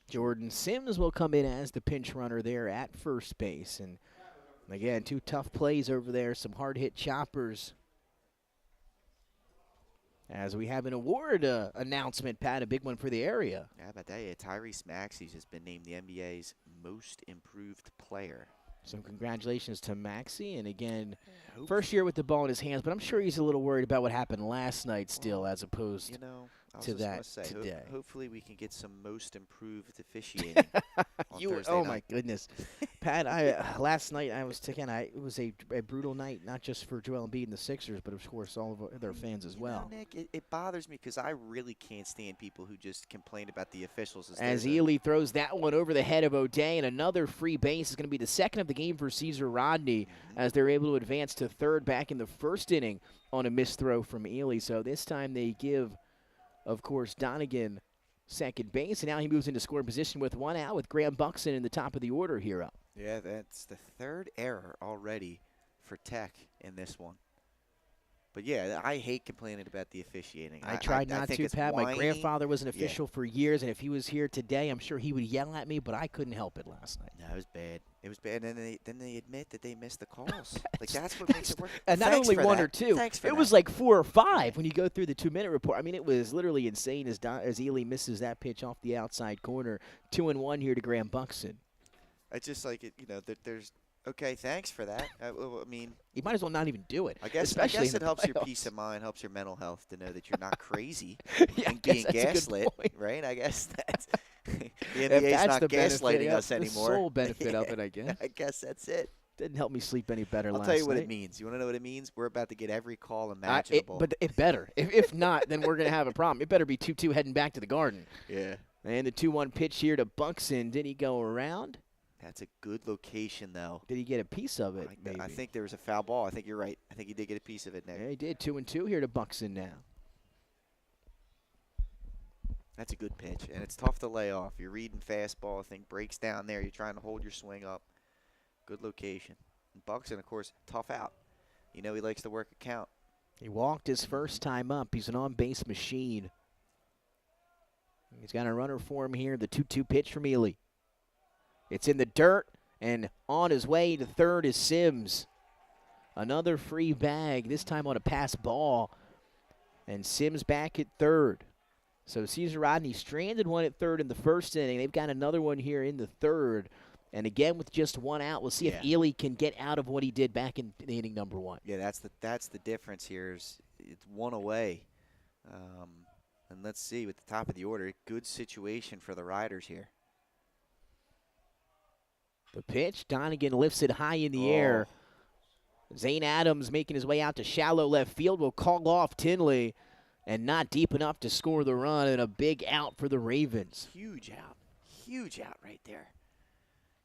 Jordan Sims will come in as the pinch runner there at first base. And again, two tough plays over there, some hard-hit choppers. As we have an award announcement, Pat, a big one for the area. Yeah, but Tyrese Maxey's has been named the NBA's most improved player. So congratulations to Maxey. And again, first year with the ball in his hands, but I'm sure he's a little worried about what happened last night still, as opposed to that today. Hopefully we can get some most improved officiating on Thursday oh, night. my goodness. Pat, last night I was it was a brutal night, not just for Joel Embiid and the Sixers, but of course all of their fans as well. Nick, it bothers me because I really can't stand people who just complain about the officials. As Ely throws that one over the head of O'Day, and another free base is going to be the second of the game for Caesar Rodney, as they're able to advance to third back in the first inning on a missed throw from Ely. So this time they give, of course, Donegan second base, and now he moves into scoring position with one out with Graham Buxton in the top of the order here up. Yeah, that's the third error already for Tech in this one. But, yeah, I hate complaining about the officiating. I tried not to, Pat. My grandfather was an official for years, and if he was here today, I'm sure he would yell at me, but I couldn't help it last night. No, it was bad. It was bad, and then they admit that they missed the calls. That's what makes it work. And not only one or two. It was like 4 or 5 when you go through the 2-minute report. I mean, it was literally insane as Ely misses that pitch off the outside corner. 2-1 here to Graham Buxton. I just like it, there's okay, thanks for that. I mean, you might as well not even do it. I guess it helps your peace of mind, helps your mental health to know that you're not crazy and being gaslit, right? I guess that's the NBA's not gaslighting us anymore. The sole benefit of it, I guess. I guess that's it. Didn't help me sleep any better last night. I'll tell you what it means. You want to know what it means? We're about to get every call imaginable. But it better. If not, then we're going to have a problem. It better be 2-2 heading back to the Garden. Yeah. And the 2-1 pitch here to Buxton. Did he go around? That's a good location, though. Did he get a piece of it, maybe? I think there was a foul ball. I think you're right. I think he did get a piece of it, Nick. Yeah, he did. 2-2 here to Buxton now. That's a good pitch, and it's tough to lay off. You're reading fastball. I think breaks down there. You're trying to hold your swing up. Good location. And Buxton, of course, tough out. He likes to work a count. He walked his first time up. He's an on-base machine. He's got a runner for him here. The 2-2 pitch from Ely. It's in the dirt, and on his way to third is Sims. Another free bag, this time on a pass ball. And Sims back at third. So Caesar Rodney stranded one at third in the first inning. They've got another one here in the third. And again, with just one out, we'll see if Ely can get out of what he did back in inning number 1. Yeah, that's the difference here. It's one away. And let's see, with the top of the order, good situation for the Riders here. The pitch, Donegan lifts it high in the air. Zane Adams making his way out to shallow left field will call off Tinley, and not deep enough to score the run, and a big out for the Ravens. Huge out right there.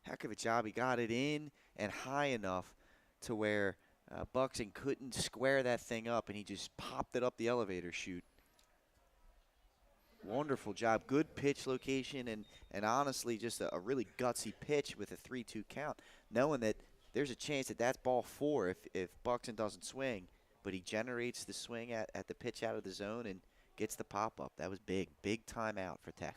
Heck of a job. He got it in and high enough to where Buxton couldn't square that thing up, and he just popped it up the elevator chute. Wonderful job. Good pitch location, and honestly just a really gutsy pitch with a 3-2 count, knowing that there's a chance that that's ball 4 if Buxton doesn't swing, but he generates the swing at the pitch out of the zone and gets the pop-up. That was big timeout for Tech.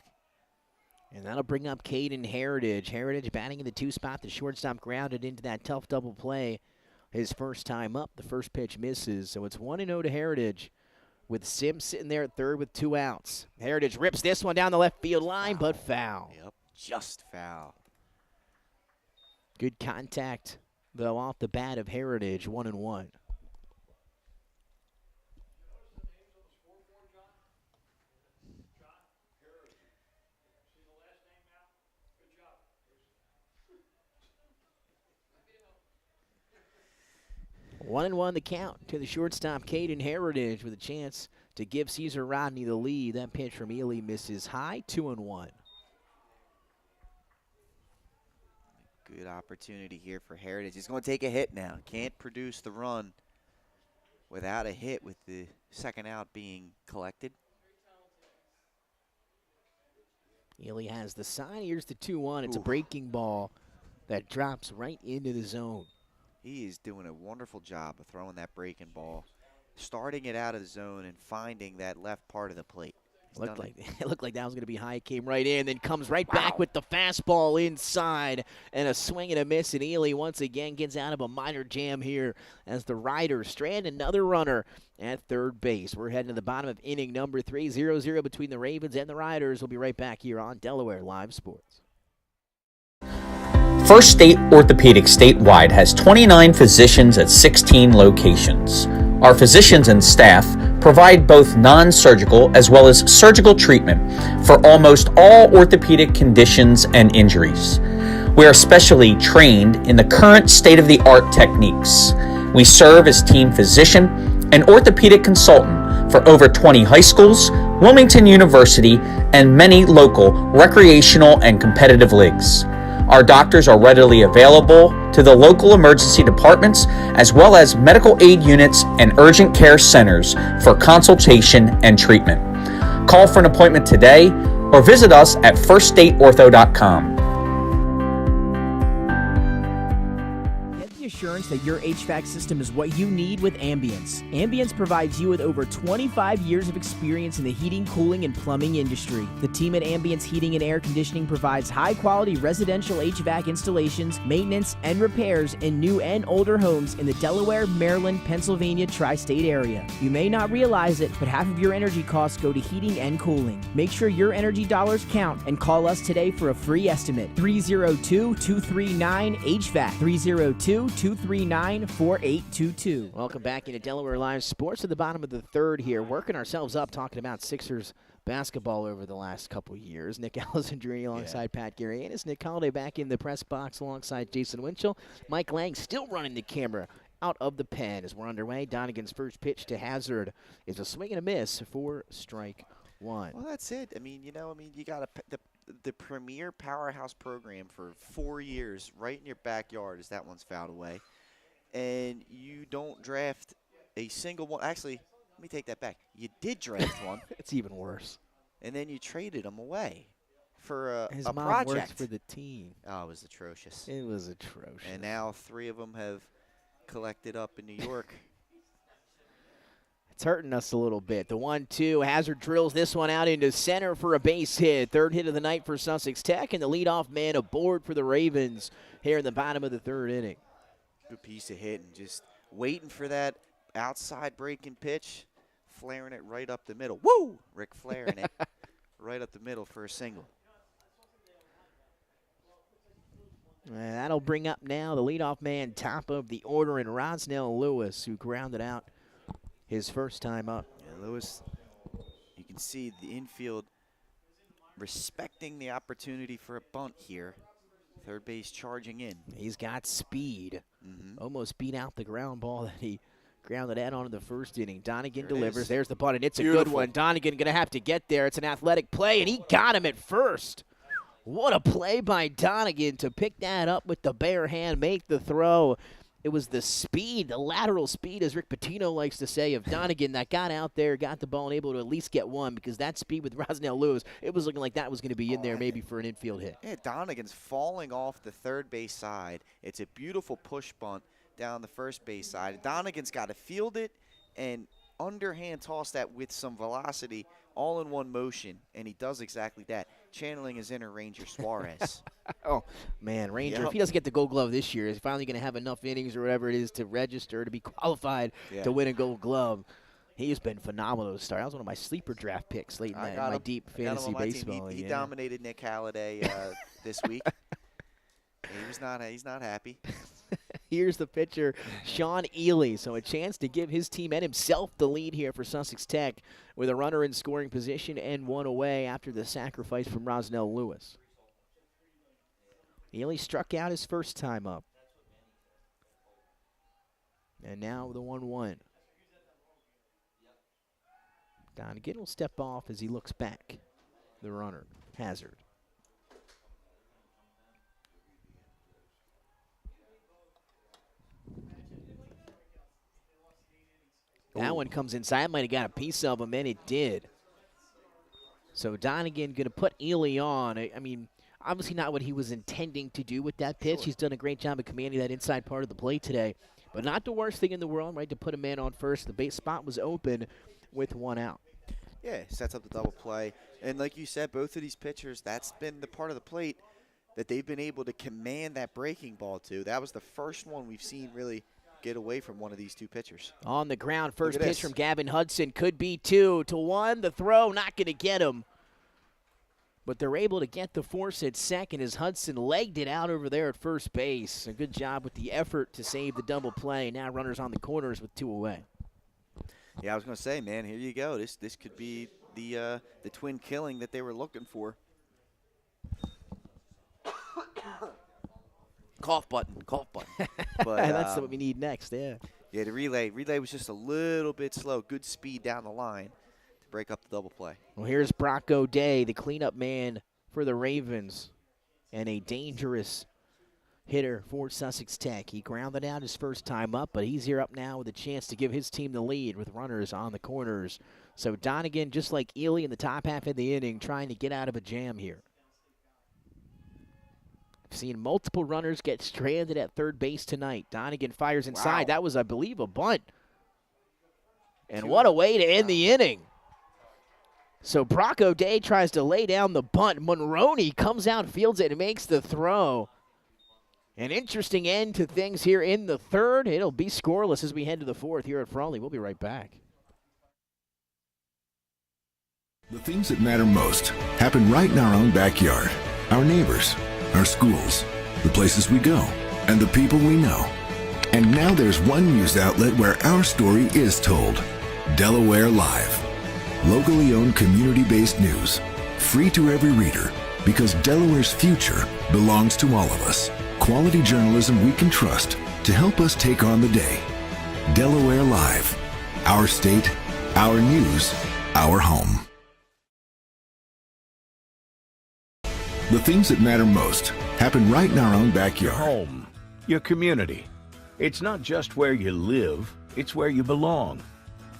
And that'll bring up Caden Heritage. Heritage batting in the 2 spot. The shortstop grounded into that tough double play. His first time up, the first pitch misses. So it's 1-0 to Heritage with Sims sitting there at third with 2 outs. Heritage rips this one down the left field line, but foul. Yep, just foul. Good contact, though, off the bat of Heritage, 1-1. One and one the count to the shortstop, Caden Heritage, with a chance to give Caesar Rodney the lead. That pitch from Ely misses high, 2-1. Good opportunity here for Heritage. He's going to take a hit now. Can't produce the run without a hit with the second out being collected. Ely has the sign. Here's the 2-1. It's a breaking ball that drops right into the zone. He is doing a wonderful job of throwing that breaking ball, starting it out of the zone and finding that left part of the plate. It looked like that was going to be high. It came right in, then comes right back with the fastball inside, and a swing and a miss. And Ely once again gets out of a minor jam here as the Riders strand another runner at third base. We're heading to the bottom of inning number 3, 0-0 between the Ravens and the Riders. We'll be right back here on Delaware Live Sports. First State Orthopedic statewide has 29 physicians at 16 locations. Our physicians and staff provide both non-surgical as well as surgical treatment for almost all orthopedic conditions and injuries. We are specially trained in the current state-of-the-art techniques. We serve as team physician and orthopedic consultant for over 20 high schools, Wilmington University, and many local recreational and competitive leagues. Our doctors are readily available to the local emergency departments as well as medical aid units and urgent care centers for consultation and treatment. Call for an appointment today or visit us at firststateortho.com. Assurance that your HVAC system is what you need with Ambience. Ambience provides you with over 25 years of experience in the heating, cooling, and plumbing industry. The team at Ambience Heating and Air Conditioning provides high-quality residential HVAC installations, maintenance, and repairs in new and older homes in the Delaware, Maryland, Pennsylvania tri-state area. You may not realize it, but half of your energy costs go to heating and cooling. Make sure your energy dollars count and call us today for a free estimate. 302-239-HVAC. 302-239-4822. Welcome back into Delaware Live Sports at the bottom of the third here. Working ourselves up talking about Sixers basketball over the last couple years. Nick Alessandrini alongside Pat Garianis. Nick Holliday back in the press box alongside Jason Winchell. Mike Lang still running the camera out of the pen as we're underway. Donegan's first pitch to Hazard is a swing and a miss for strike one. Well, that's it. You got the premier powerhouse program for 4 years right in your backyard as that one's fouled away. And you don't draft a single one. Actually, let me take that back. You did draft one. It's even worse. And then you traded him away for His a mom project. works for the team. Oh, it was atrocious. It was atrocious. And now 3 of them have collected up in New York. It's hurting us a little bit. The 1-2, Hazard drills this one out into center for a base hit. Third hit of the night for Sussex Tech, and the leadoff man aboard for the Ravens here in the bottom of the third inning. Good piece of hitting, just waiting for that outside breaking pitch, flaring it right up the middle. Woo! Rick flaring it right up the middle for a single. And that'll bring up now the leadoff man, top of the order, in Rosnell Lewis, who grounded out his first time up. Yeah, Lewis, you can see the infield respecting the opportunity for a bunt here. Third base charging in. He's got speed. Almost beat out the ground ball that he grounded out onto the first inning. Donegan delivers. There's the bunt, and it's a good one. Donegan going to have to get there. It's an athletic play, and he got him at first. What a play by Donegan to pick that up with the bare hand, make the throw. It was the speed, the lateral speed, as Rick Pitino likes to say, of Donegan that got out there, got the ball, and able to at least get one, because that speed with Rosnell Lewis, it was looking like that was going to be in there maybe for an infield hit. Yeah, Donegan's falling off the third base side. It's a beautiful push bunt down the first base side. Donegan's got to field it and underhand toss that with some velocity all in one motion, and he does exactly that, channeling his inner Ranger Suarez. Oh, man, Ranger, if he doesn't get the Gold Glove this year, is he finally going to have enough innings or whatever it is to register, to be qualified to win a Gold Glove. He's been phenomenal to start. That was one of my sleeper draft picks late in my deep fantasy baseball. He dominated Nick Halliday this week. He's not happy. Here's the pitcher, Sean Ely. So a chance to give his team and himself the lead here for Sussex Tech with a runner in scoring position and one away after the sacrifice from Rosnell Lewis. Ely struck out his first time up. And now the 1-1. Donegan will step off as he looks back. The runner, Hazard. That one comes inside. Might have got a piece of him, and it did. So Donegan going to put Ely on. I mean, obviously not what he was intending to do with that pitch. He's done a great job of commanding that inside part of the plate today. But not the worst thing in the world, right, to put a man on first. The base spot was open with one out. Yeah, sets up the double play. And like you said, both of these pitchers, that's been the part of the plate that they've been able to command that breaking ball to. That was the first one we've seen really get away from one of these two pitchers. On the ground, first pitch from Gavin Hudson. Could be 2-1. The throw, not going to get him. But they're able to get the force at second as Hudson legged it out over there at first base. A good job with the effort to save the double play. Now runners on the corners with two away. Yeah, I was going to say, man, here you go. This could be the twin killing that they were looking for. Cough button. But that's what we need next, yeah. Yeah, the relay was just a little bit slow. Good speed down the line to break up the double play. Well, here's Brock O'Day, the cleanup man for the Ravens, and a dangerous hitter for Sussex Tech. He grounded out his first time up, but he's here up now with a chance to give his team the lead with runners on the corners. So Donegan, just like Ely in the top half of the inning, trying to get out of a jam here. I've seen multiple runners get stranded at third base tonight. Donegan fires inside. Wow. That was, I believe, a bunt. And what a way to end the inning. So Brock O'Day tries to lay down the bunt. Monroney comes out, fields it, and makes the throw. An interesting end to things here in the third. It'll be scoreless as we head to the fourth here at Frawley. We'll be right back. The things that matter most happen right in our own backyard. Our neighbors, our schools, the places we go, and the people we know. And now there's one news outlet where our story is told. Delaware Live. Locally owned, community-based news. Free to every reader, because Delaware's future belongs to all of us. Quality journalism we can trust to help us take on the day. Delaware Live. Our state, our news, our home. The things that matter most happen right in our own backyard. Home, your community. It's not just where you live, it's where you belong.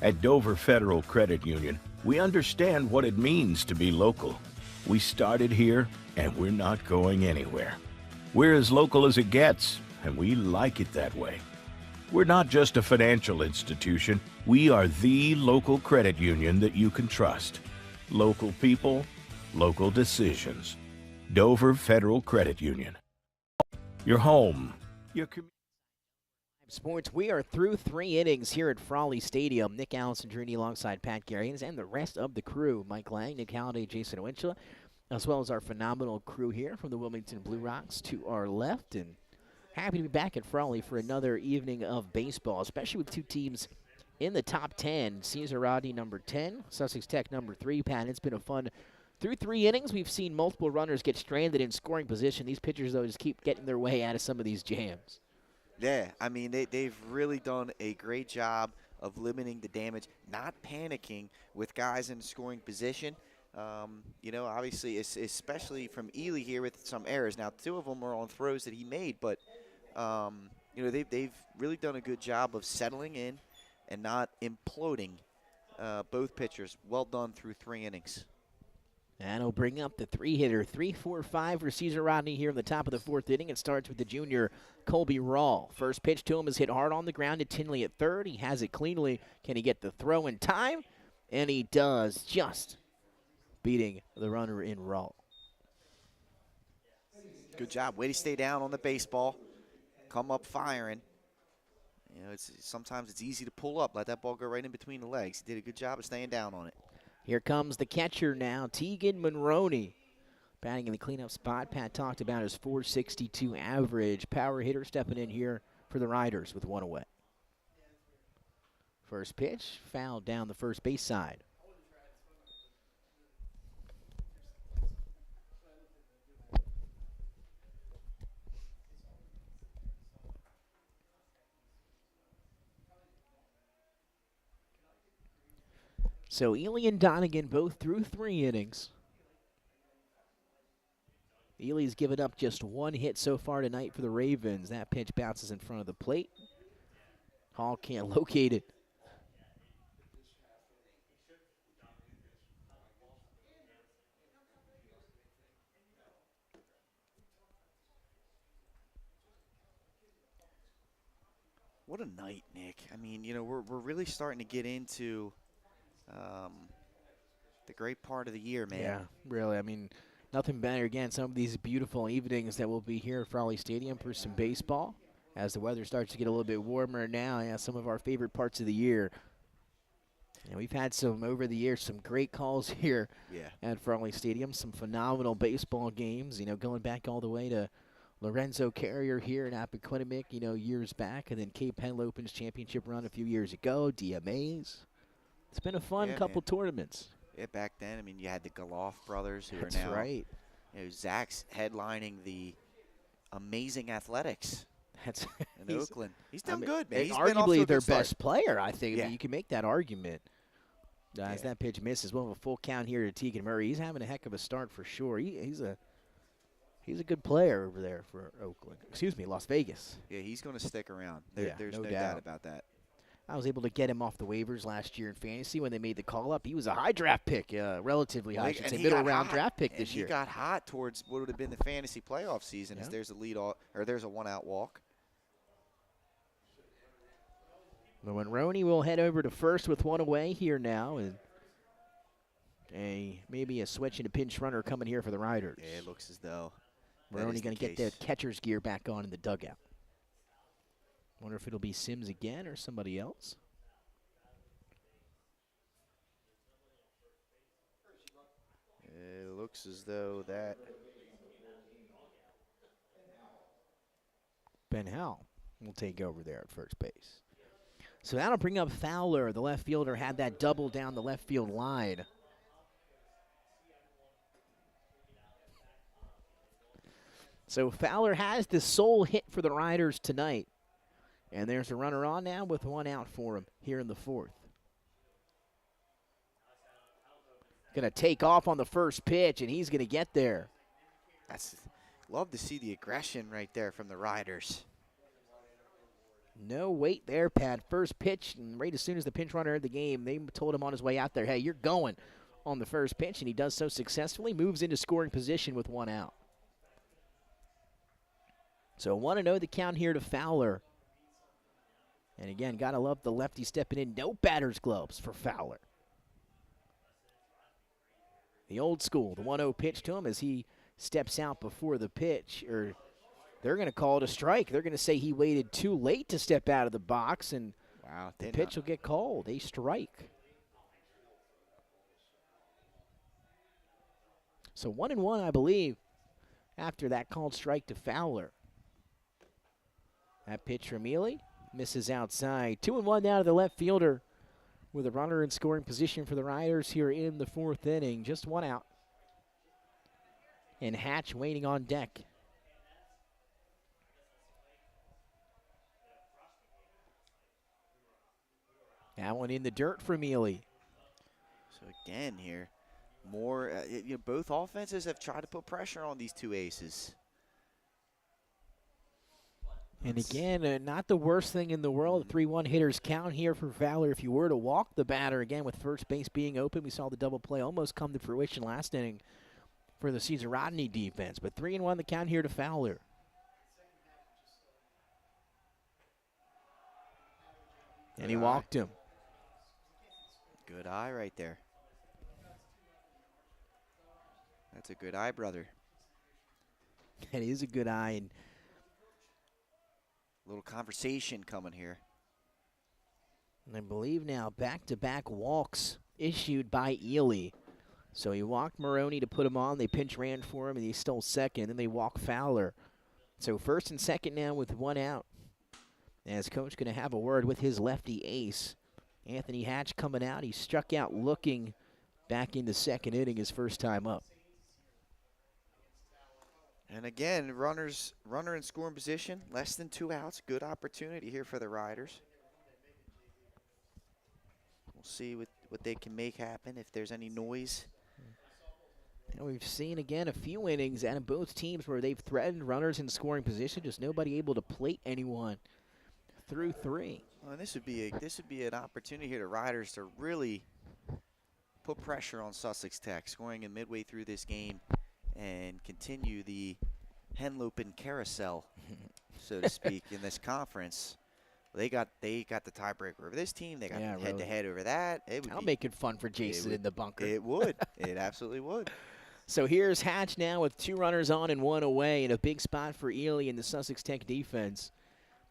At Dover Federal Credit Union, we understand what it means to be local. We started here, and we're not going anywhere. We're as local as it gets, and we like it that way. We're not just a financial institution. We are the local credit union that you can trust. Local people, local decisions. Dover Federal Credit Union. Your home, your community. Sports, we are through 3 innings here at Frawley Stadium. Nick Allison-Drini alongside Pat Garians and the rest of the crew. Mike Lang, Nick Halliday, Jason Winchell, as well as our phenomenal crew here from the Wilmington Blue Rocks to our left. And happy to be back at Frawley for another evening of baseball, especially with two teams in the top 10. Caesar Rodney, number 10, Sussex Tech, number 3. Pat, it's been a fun through 3 innings. We've seen multiple runners get stranded in scoring position. These pitchers, though, just keep getting their way out of some of these jams. Yeah, I mean, they've really done a great job of limiting the damage, not panicking with guys in scoring position. You know, obviously, especially from Ely here with some errors. Now, 2 of them were on throws that he made, but, you know, they've really done a good job of settling in and not imploding both pitchers. Well done through 3 innings. And he'll bring up the 3-hitter, 3-4-5 for Caesar Rodney here in the top of the 4th inning. It starts with the junior, Colby Rawl. First pitch to him is hit hard on the ground to Tinley at third. He has it cleanly. Can he get the throw in time? And he does, just beating the runner in Rawl. Good job. Way to stay down on the baseball. Come up firing. You know, sometimes it's easy to pull up. Let that ball go right in between the legs. He did a good job of staying down on it. Here comes the catcher now, Tegan Monroney. Batting in the cleanup spot. Pat talked about his .462 average. Power hitter stepping in here for the Riders with 1 away. First pitch, fouled down the first base side. So Ely and Donegan both threw 3 innings. Ely's given up just 1 hit so far tonight for the Ravens. That pitch bounces in front of the plate. Hall can't locate it. What a night, Nick. I mean, you know, we're really starting to get into the great part of the year, man. Yeah, really. I mean, nothing better. Again, some of these beautiful evenings that will be here at Frawley Stadium for some baseball. As the weather starts to get a little bit warmer now, yeah, some of our favorite parts of the year. And we've had some, over the years, some great calls here at Frawley Stadium. Some phenomenal baseball games, you know, going back all the way to Lorenzo Carrier here in Appoquinimink, you know, years back. And then Cape Henlopen's championship run a few years ago, DMAs. It's been a fun couple tournaments. Yeah, back then, I mean, you had the Galoff brothers who That's are now. right. You know, Zach's headlining the Amazing Athletics in Oakland. He's done good, man. He's been off to arguably a their good start. best player, I think. I Yeah. mean, you can make that argument. As that pitch misses, we'll have a full count here to Tegan Murray. He's having a heck of a start for sure. He's a good player over there for Oakland. Excuse me, Las Vegas. Yeah, he's going to stick around. There's no doubt doubt about that. I was able to get him off the waivers last year in fantasy when they made the call up. He was a high draft pick, relatively high. It's a middle round draft pick this year. He got hot towards what would have been the fantasy playoff season. As there's a there's a 1-out walk. Monroney will head over to first with 1 away here now, and maybe a switch and a pinch runner coming here for the Riders. Yeah, it looks as though Monroney going to get the catcher's gear back on in the dugout. Wonder if it'll be Sims again or somebody else. It looks as though that Ben Howell will take over there at first base. So that'll bring up Fowler. The left fielder had that double down the left field line. So Fowler has the sole hit for the Riders tonight. And there's a runner on now with 1 out for him here in the 4th. Going to take off on the first pitch, and he's going to get there. Love to see the aggression right there from the Riders. No wait there, Pat. First pitch, and right as soon as the pinch runner entered the game, they told him on his way out there, hey, you're going on the first pitch, and he does so successfully, moves into scoring position with 1 out. So 1-0 the count here to Fowler. And again, got to love the lefty stepping in. No batter's gloves for Fowler. The old school, the 1-0 pitch to him as he steps out before the pitch. Or they're going to call it a strike. They're going to say he waited too late to step out of the box, and the pitch will get called. A strike. So 1-1, I believe, after that called strike to Fowler. That pitch from Ely. Misses outside. 2-1 now to the left fielder with a runner in scoring position for the Riders here in the 4th inning. Just 1 out. And Hatch waiting on deck. That one in the dirt from Ely. So again here, more both offenses have tried to put pressure on these two aces. And again, not the worst thing in the world. 3-1 hitters count here for Fowler. If you were to walk the batter again with first base being open, we saw the double play almost come to fruition last inning for the Caesar Rodney defense. But 3-1 the count here to Fowler. And he walked him. Good eye right there. That's a good eye, brother. That is a good eye. And little conversation coming here. And I believe now back-to-back walks issued by Ely. So he walked Maroney to put him on. They pinch ran for him, and he stole second. And then they walk Fowler. So first and second now with one out. As coach going to have a word with his lefty ace. Anthony Hatch coming out. He struck out looking back in the second inning his first time up. And again, runner in scoring position, less than 2 outs. Good opportunity here for the Riders. We'll see what they can make happen if there's any noise. And we've seen, again, a few innings out of both teams where they've threatened runners in scoring position, just nobody able to plate anyone through 3. Well, this would be an opportunity here to Riders to really put pressure on Sussex Tech, scoring in midway through this game and continue the Henlopen carousel, so to speak, in this conference. They got the tiebreaker over this team. They got head-to-head over that. That'll make it fun for Jason in the bunker. It would. It absolutely would. So here's Hatch now with 2 runners on and 1 away, and a big spot for Ely in the Sussex Tech defense.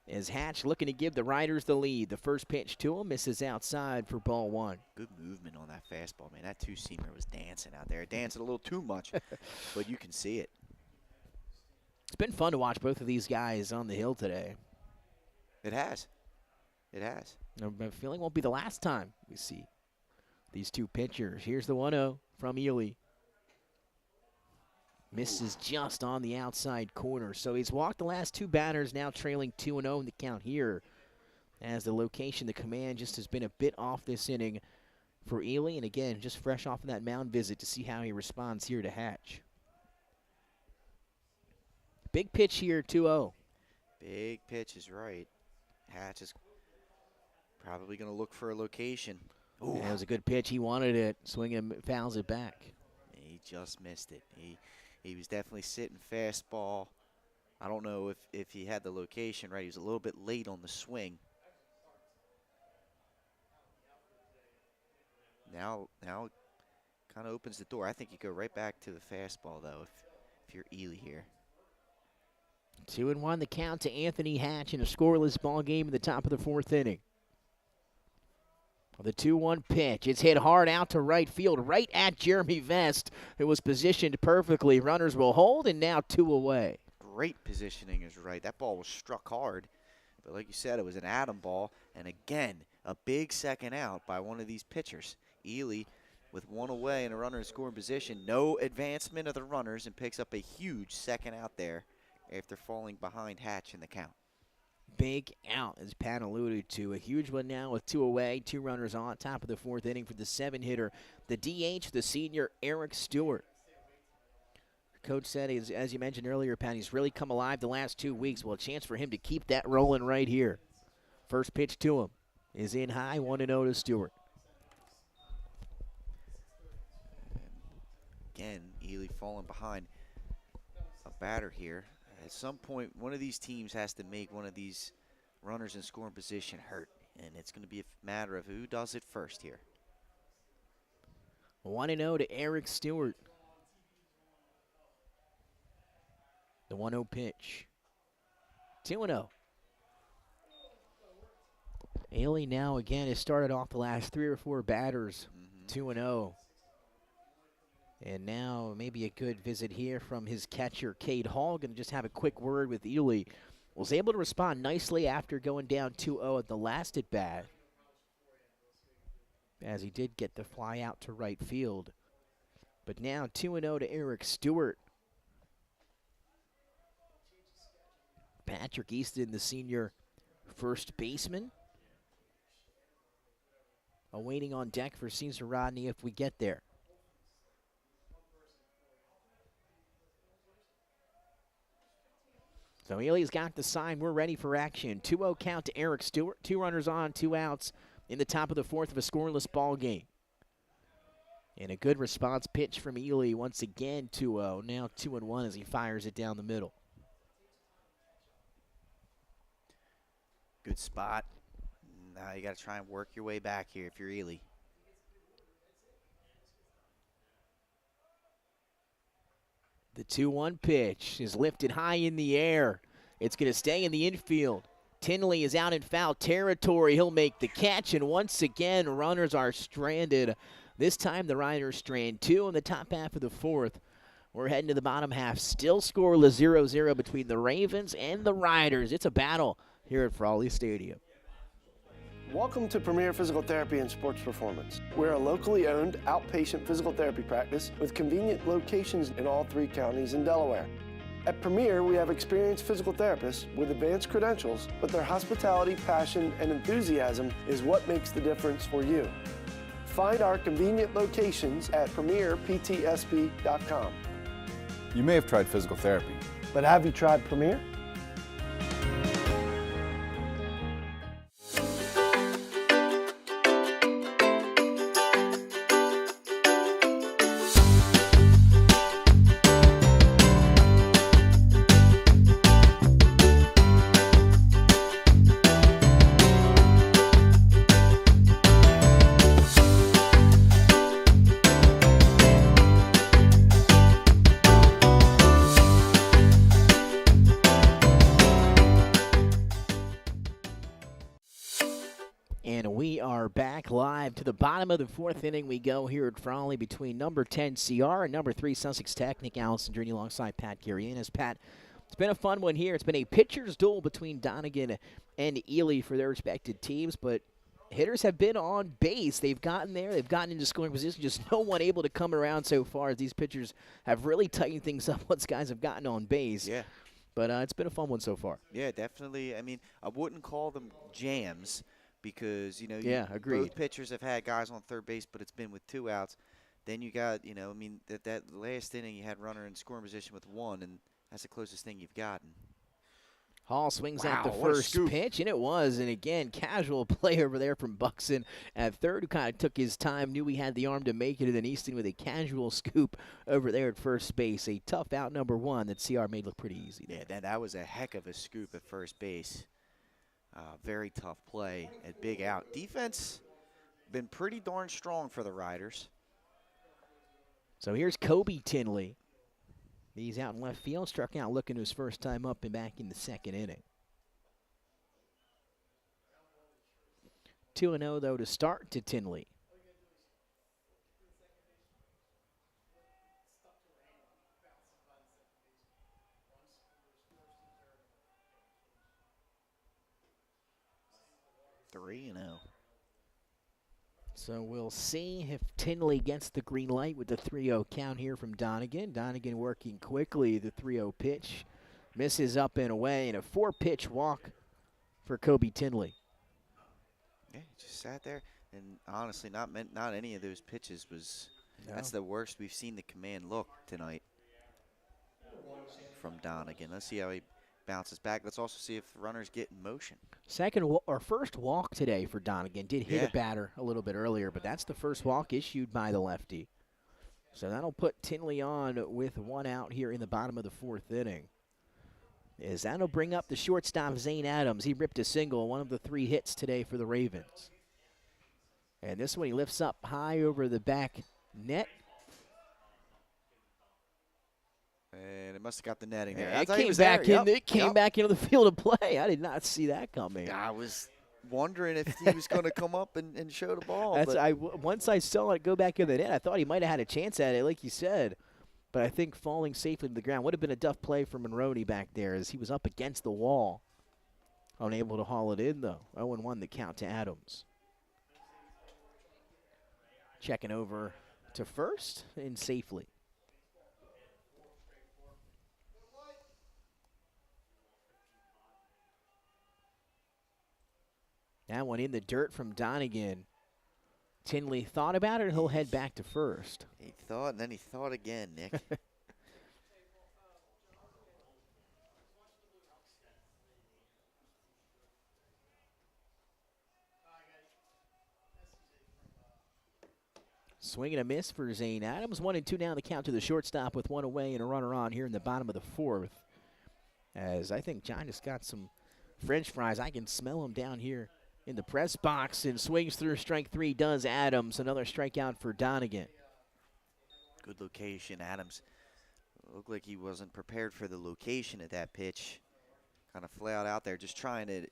As Hatch looking to give the Riders the lead. The first pitch to him misses outside for ball 1. Good movement on that fastball, man. That two-seamer was dancing out there. Dancing a little too much, but you can see it. It's been fun to watch both of these guys on the hill today. It has. It has. I'm feeling won't be the last time we see these two pitchers. Here's the 1-0 from Ely. Misses just on the outside corner. So he's walked the last 2 batters, now trailing 2-0 in the count here. As the location, the command just has been a bit off this inning for Ely. And again, just fresh off of that mound visit to see how he responds here to Hatch. Big pitch here, 2-0. Big pitch is right. Hatch is probably going to look for a location. Ooh. That was a good pitch. He wanted it. Swinging and fouls it back. He just missed it. He was definitely sitting fastball. I don't know if he had the location right. He was a little bit late on the swing. Now kind of opens the door. I think you go right back to the fastball, though, if you're Ely here. 2-1 the count to Anthony Hatch in a scoreless ball game in the top of the 4th inning. The 2-1 pitch. It's hit hard out to right field, right at Jeremy Vest. It was positioned perfectly. Runners will hold, and now 2 away. Great positioning is right. That ball was struck hard. But like you said, it was an atom ball. And again, a big second out by one of these pitchers. Ely with 1 away and a runner in scoring position. No advancement of the runners, and picks up a huge second out there after falling behind Hatch in the count. Big out, as Pat alluded to. A huge one now with 2 away, 2 runners on. Top of the 4th inning for the 7-hitter. The DH, the senior, Eric Stewart. Coach said, as you mentioned earlier, Pat, he's really come alive the last 2 weeks. Well, a chance for him to keep that rolling right here. First pitch to him is in high, 1-0 to Stewart. Again, Ely falling behind a batter here. At some point, one of these teams has to make one of these runners in scoring position hurt, and it's going to be a matter of who does it first here. 1-0 to Eric Stewart. The 1-0 pitch. 2-0. Ailey now again has started off the last 3 or 4 batters. 2-0. And now maybe a good visit here from his catcher, Cade Hall. Going to just have a quick word with Ely. Was able to respond nicely after going down 2-0 at the last at bat, as he did get the fly out to right field. But now 2-0 to Eric Stewart. Patrick Easton, the senior first baseman, awaiting on deck for Caesar Rodney if we get there. So Ely's got the sign. We're ready for action. 2-0 count to Eric Stewart. 2 runners on, 2 outs in the top of the fourth of a scoreless ball game. And a good response pitch from Ely once again, 2-0. Now 2-1 as he fires it down the middle. Good spot. Now you got to try and work your way back here if you're Ely. The 2-1 pitch is lifted high in the air. It's going to stay in the infield. Tinley is out in foul territory. He'll make the catch, and once again, runners are stranded. This time, the Riders strand 2 in the top half of the fourth. We're heading to the bottom half. Still scoreless 0-0 between the Ravens and the Riders. It's a battle here at Frawley Stadium. Welcome to Premier Physical Therapy and Sports Performance. We're a locally owned outpatient physical therapy practice with convenient locations in all 3 counties in Delaware. At Premier, we have experienced physical therapists with advanced credentials, but their hospitality, passion, and enthusiasm is what makes the difference for you. Find our convenient locations at premierptsp.com. You may have tried physical therapy. But have you tried Premier? Back live to the bottom of the fourth inning we go here at Frawley between number 10 CR and number 3 Sussex Tech. Nick Allison journey alongside Pat Garianis. Pat, it's been a fun one here. It's been a pitcher's duel between Donegan and Ely for their respective teams, but hitters have been on base. They've gotten there. They've gotten into scoring position. Just no one able to come around so far as these pitchers have really tightened things up once guys have gotten on base. Yeah. But it's been a fun one so far. Yeah, definitely. I mean, I wouldn't call them jams, because, agreed. Both pitchers have had guys on third base, but it's been with 2 outs. Then you got, that last inning you had runner in scoring position with 1, and that's the closest thing you've gotten. Hall swings at the first pitch, and it was. And again, casual play over there from Buxton at third, who kind of took his time, knew he had the arm to make it, and then Easton with a casual scoop over there at first base. A tough out number 1 that CR made look pretty easy. Yeah, that was a heck of a scoop at first base. Very tough play at big out. Defense been pretty darn strong for the Riders. So here's Kobe Tinley. He's out in left field, struck out looking his first time up and back in the second inning. 2-0 though to start to Tinley. So we'll see if Tinley gets the green light with the 3-0 count here from Donegan. Donegan working quickly. The 3-0 pitch misses up and away, and a 4-pitch walk for Kobe Tinley. Yeah, just sat there, and honestly, not any of those pitches was. No. That's the worst we've seen the command look tonight from Donegan. Let's see how he bounces back. Let's also see if the runners get in motion. First walk today for Donegan. Did hit a batter a little bit earlier, but that's the first walk issued by the lefty. So that'll put Tinley on with 1 out here in the bottom of the fourth inning. As that'll bring up the shortstop, Zane Adams. He ripped a single, one of the 3 hits today for the Ravens. And this one he lifts up high over the back net. And it must have got the netting there. It came back into the field of play. I did not see that coming. I was wondering if he was going to come up and show the ball. Once I saw it go back in the net, I thought he might have had a chance at it, like you said. But I think falling safely to the ground would have been a tough play for Monroney back there as he was up against the wall. Unable to haul it in, though. 0-1 the count to Adams. Checking over to first and safely. That one in the dirt from Donegan. Tinley thought about it, and he'll head back to first. He thought, and then he thought again, Nick. Swing and a miss for Zane Adams. 1-2 now the count to the shortstop with one away and a runner on here in the bottom of the fourth. As I think John just got some French fries. I can smell them down here in the press box, and swings through strike three does Adams. Another strikeout for Donegan. Good location. Adams looked like he wasn't prepared for the location of that pitch. Kind of flailed out there, just trying to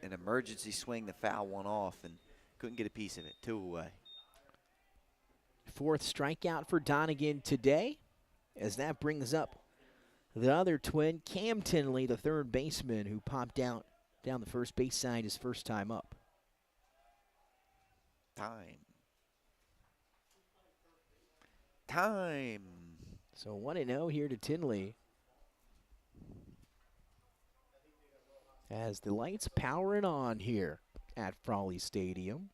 an emergency swing to foul one off, and couldn't get a piece of it. 2 away. Fourth strikeout for Donegan today, as that brings up the other twin, Cam Tinley, the third baseman, who popped out down the first base side his first time up. Time. So 1-0 here to Tinley. As the lights powering on here at Frawley Stadium.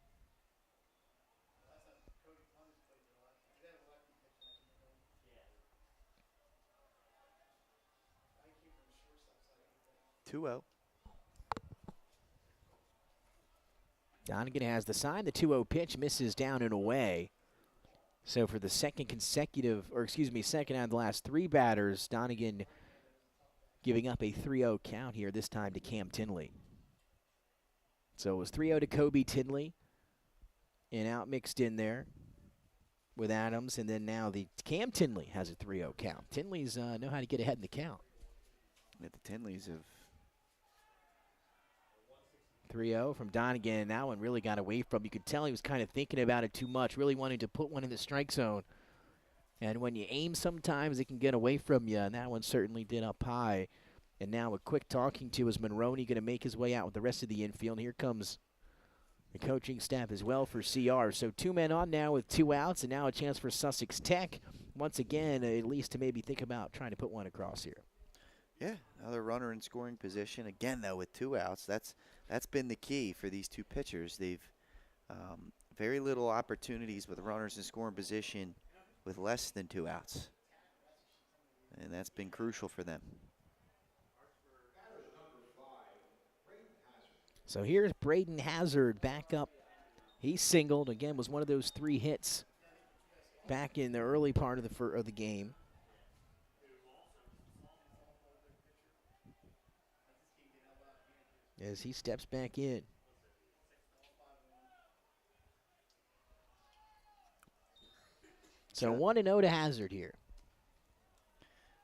Two-0. Donegan has the sign. The 2-0 pitch misses down and away. So for the second out of the last three batters, Donegan giving up a 3-0 count here, this time to Cam Tinley. So it was 3-0 to Kobe Tinley, and out mixed in there with Adams, and then now the Cam Tinley has a 3-0 count. Tinley's know how to get ahead in the count. Yeah, the Tinleys have 3-0 from Donegan, and that one really got away from. You could tell he was kind of thinking about it too much, really wanting to put one in the strike zone. And when you aim sometimes, it can get away from you, and that one certainly did up high. And now a quick talking to is Monroney going to make his way out with the rest of the infield. And here comes the coaching staff as well for CR. So 2 men on now with 2 outs, and now a chance for Sussex Tech once again, at least to maybe think about trying to put one across here. Yeah, another runner in scoring position. Again, though, with 2 outs, that's been the key for these two pitchers. They've very little opportunities with runners in scoring position with less than 2 outs. And that's been crucial for them. So here's Braden Hazard back up. He singled. Again, was one of those 3 hits back in the early part of the game. As he steps back in. So 1-0 to Hazard here.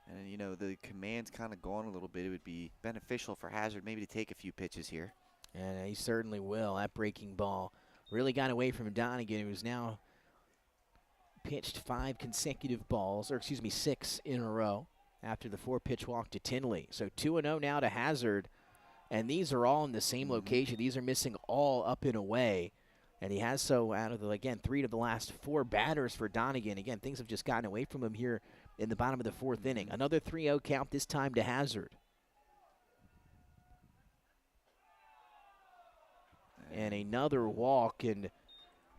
And, you know, the command's kind of gone a little bit. It would be beneficial for Hazard maybe to take a few pitches here. And he certainly will. That breaking ball really got away from Donegan, who's now pitched 5 consecutive balls, or 6 in a row after the 4-pitch walk to Tinley. So 2-0 now to Hazard. And these are all in the same location. These are missing all up and away. And he has so out of, 3 of the last 4 batters for Donegan. Again, things have just gotten away from him here in the bottom of the 4th inning. Another 3-0 count, this time to Hazard. And another walk, and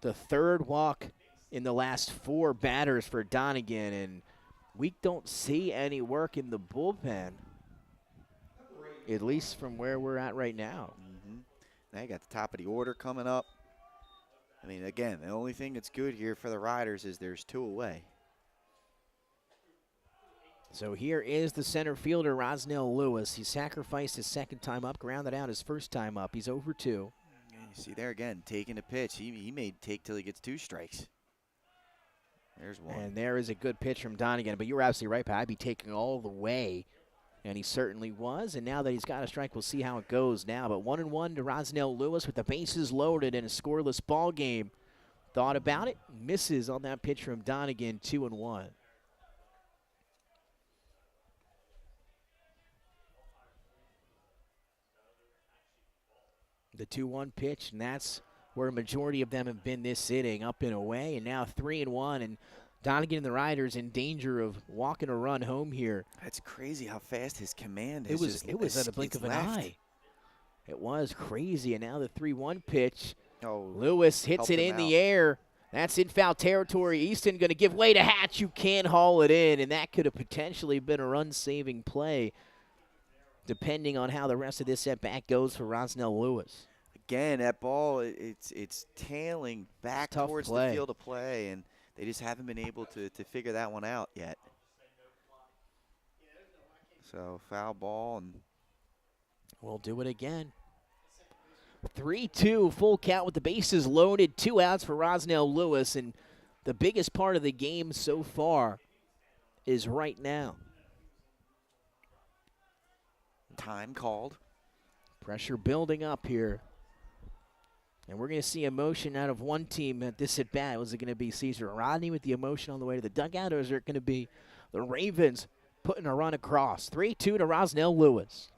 the 3rd walk in the last 4 batters for Donegan. And we don't see any work in the bullpen, at least from where we're at right now. Now you got the top of the order coming up. I mean, again, the only thing that's good here for the Riders is there's 2 away. So here is the center fielder, Rosnell Lewis. He sacrificed his 2nd time up, grounded out his 1st time up. He's over 2. You see there again, taking a pitch. He may take till he gets 2 strikes. There's one. And there is a good pitch from Donegan. But you were absolutely right, Pat. I'd be taking all the way. And he certainly was. And now that he's got a strike, we'll see how it goes now. But 1-1 to Rosnell Lewis with the bases loaded in a scoreless ball game. Thought about it. Misses on that pitch from Donegan, 2-1. The 2-1 pitch, and that's where a majority of them have been this inning, up and away. And now 3-1, and Donegan and the Riders in danger of walking a run home here. That's crazy how fast his command is. It was at a blink of an eye. It was crazy, and now the 3-1 pitch. Oh, Lewis hits it in the air. That's in foul territory. Easton going to give way to Hatch. You can't haul it in, and that could have potentially been a run-saving play, depending on how the rest of this at-bat goes for Rosnell Lewis. Again, that ball, it's tailing back towards the field of play, and they just haven't been able to figure that one out yet. So foul ball, and we'll do it again. 3-2 full count with the bases loaded, 2 outs for Rosnell Lewis, and the biggest part of the game so far is right now. Time called. Pressure building up here. And we're going to see emotion out of one team at this at-bat. Was it going to be Caesar Rodney with the emotion on the way to the dugout, or is it going to be the Ravens putting a run across? 3-2 to Rosnell Lewis.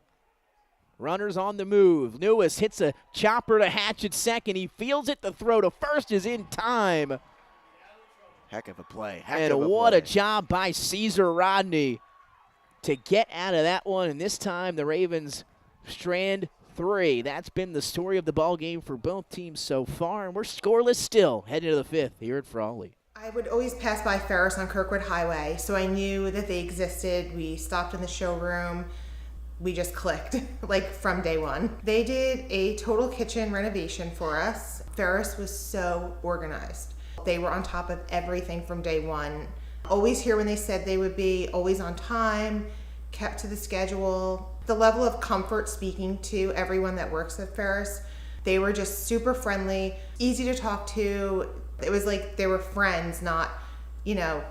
Runners on the move. Lewis hits a chopper to Hatch at second. He fields it. The throw to first is in time. Heck of a play. And what a job by Caesar Rodney to get out of that one. And this time the Ravens strand 3. That's been the story of the ball game for both teams so far, and we're scoreless still heading to the 5th here at Frawley. I would always pass by Ferris on Kirkwood Highway, so I knew that they existed. We stopped in the showroom. We just clicked, like from day one. They did a total kitchen renovation for us. Ferris was so organized. They were on top of everything from day one. Always here when they said they would be, always on time, kept to the schedule. The level of comfort speaking to everyone that works at Ferris, they were just super friendly, easy to talk to. It was like they were friends, not,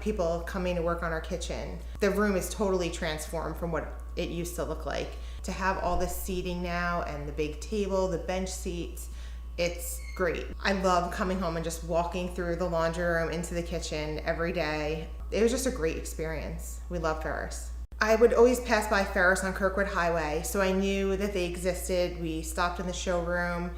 people coming to work on our kitchen. The room is totally transformed from what it used to look like. To have all this seating now and the big table, the bench seats, it's great. I love coming home and just walking through the laundry room into the kitchen every day. It was just a great experience. We love Ferris. I would always pass by Ferris on Kirkwood Highway, so I knew that they existed. We stopped in the showroom.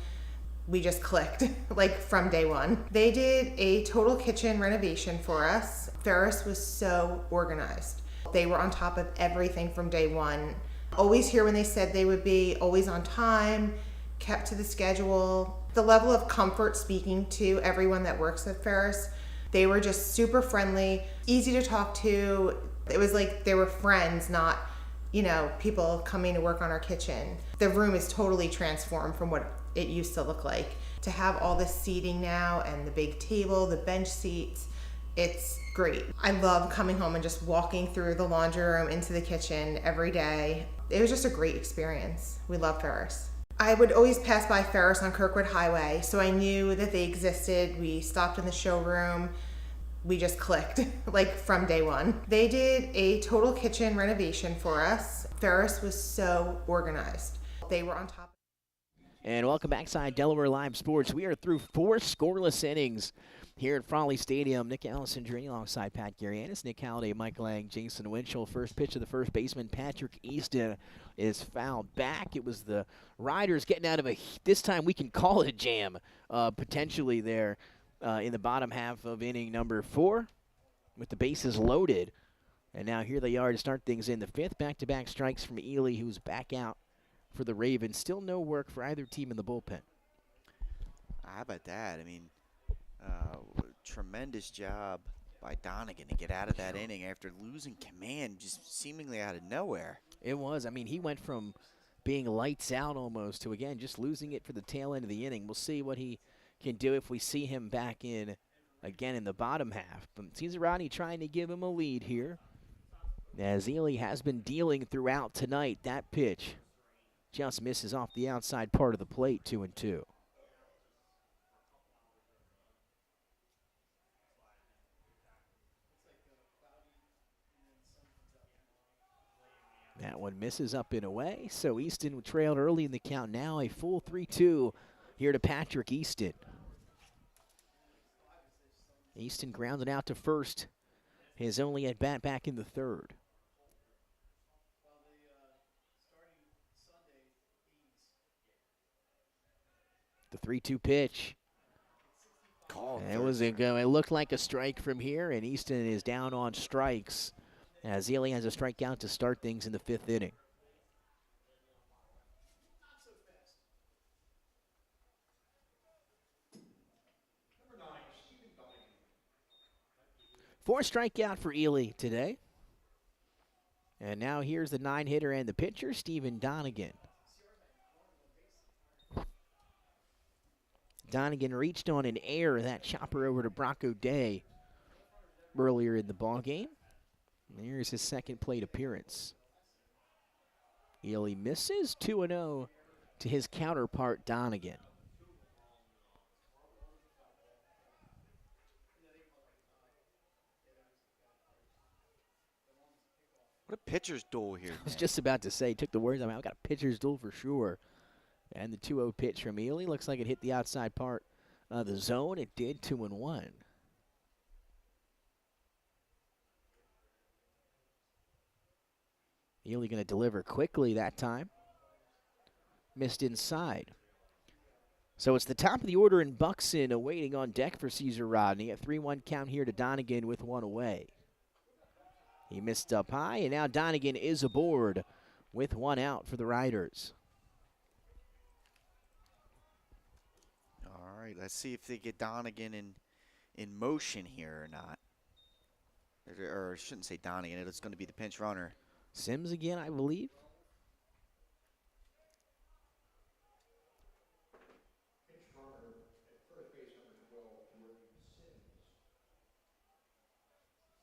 We just clicked, like from day one. They did a total kitchen renovation for us. Ferris was so organized. They were on top of everything from day one. Always here when they said they would be, always on time, kept to the schedule. The level of comfort speaking to everyone that works at Ferris, they were just super friendly, easy to talk to. It was like they were friends, not, people coming to work on our kitchen. The room is totally transformed from what it used to look like. To have all this seating now and the big table, the bench seats, it's great. I love coming home and just walking through the laundry room into the kitchen every day. It was just a great experience. We love Ferris. I would always pass by Ferris on Kirkwood Highway, so I knew that they existed. We stopped in the showroom. We just clicked, like from day one. They did a total kitchen renovation for us. Ferris was so organized. They were on top. And welcome backside Delaware Live Sports. We are through 4 scoreless innings here at Frawley Stadium. Nick Allison journey alongside Pat Garianis, Nick Halliday, Mike Lang, Jason Winchell. First pitch of the first baseman, Patrick Easton, is fouled back. It was the Riders getting out of this time we can call it a jam, potentially there in the bottom half of inning number 4 with the bases loaded. And now here they are to start things in the 5th. Back-to-back strikes from Ely, who's back out for the Ravens. Still no work for either team in the bullpen. How about that? I mean, tremendous job by Donegan to get out of that inning after losing command just seemingly out of nowhere. It was. I mean, he went from being lights out almost to, again, just losing it for the tail end of the inning. We'll see what he can do if we see him back in again in the bottom half. But Caesar Rodney trying to give him a lead here, as Ely has been dealing throughout tonight. That pitch just misses off the outside part of the plate, 2-2. That one misses up and away, so Easton trailed early in the count. Now a full 3-2 here to Patrick Easton. Easton grounded out to first, his only at-bat back in the 3rd. The 3-2 pitch. It looked like a strike from here, and Easton is down on strikes as Ely has a strikeout to start things in the 5th inning. Fourth strikeout for Ely today. And now here's the 9-hitter and the pitcher, Stephen Donegan. Donegan reached on an error, that chopper over to Brock O'Day. earlier in the ball game. And here's his second plate appearance. Ely misses 2-0 to his counterpart, Donegan. What a pitcher's duel here. I was just about to say, took the words out of my mouth. Got a pitcher's duel for sure. And the 2-0 pitch from Ely looks like it hit the outside part of the zone. It did, 2-1. Ely going to deliver quickly that time. Missed inside. So it's the top of the order in Buxton awaiting on deck for Caesar Rodney. A 3-1 count here to Donegan with one away. He missed up high, and now Donegan is aboard with one out for the Riders. All right, let's see if they get Donegan in motion here or not. Or I shouldn't say Donegan, it's going to be the pinch runner. Sims again, I believe.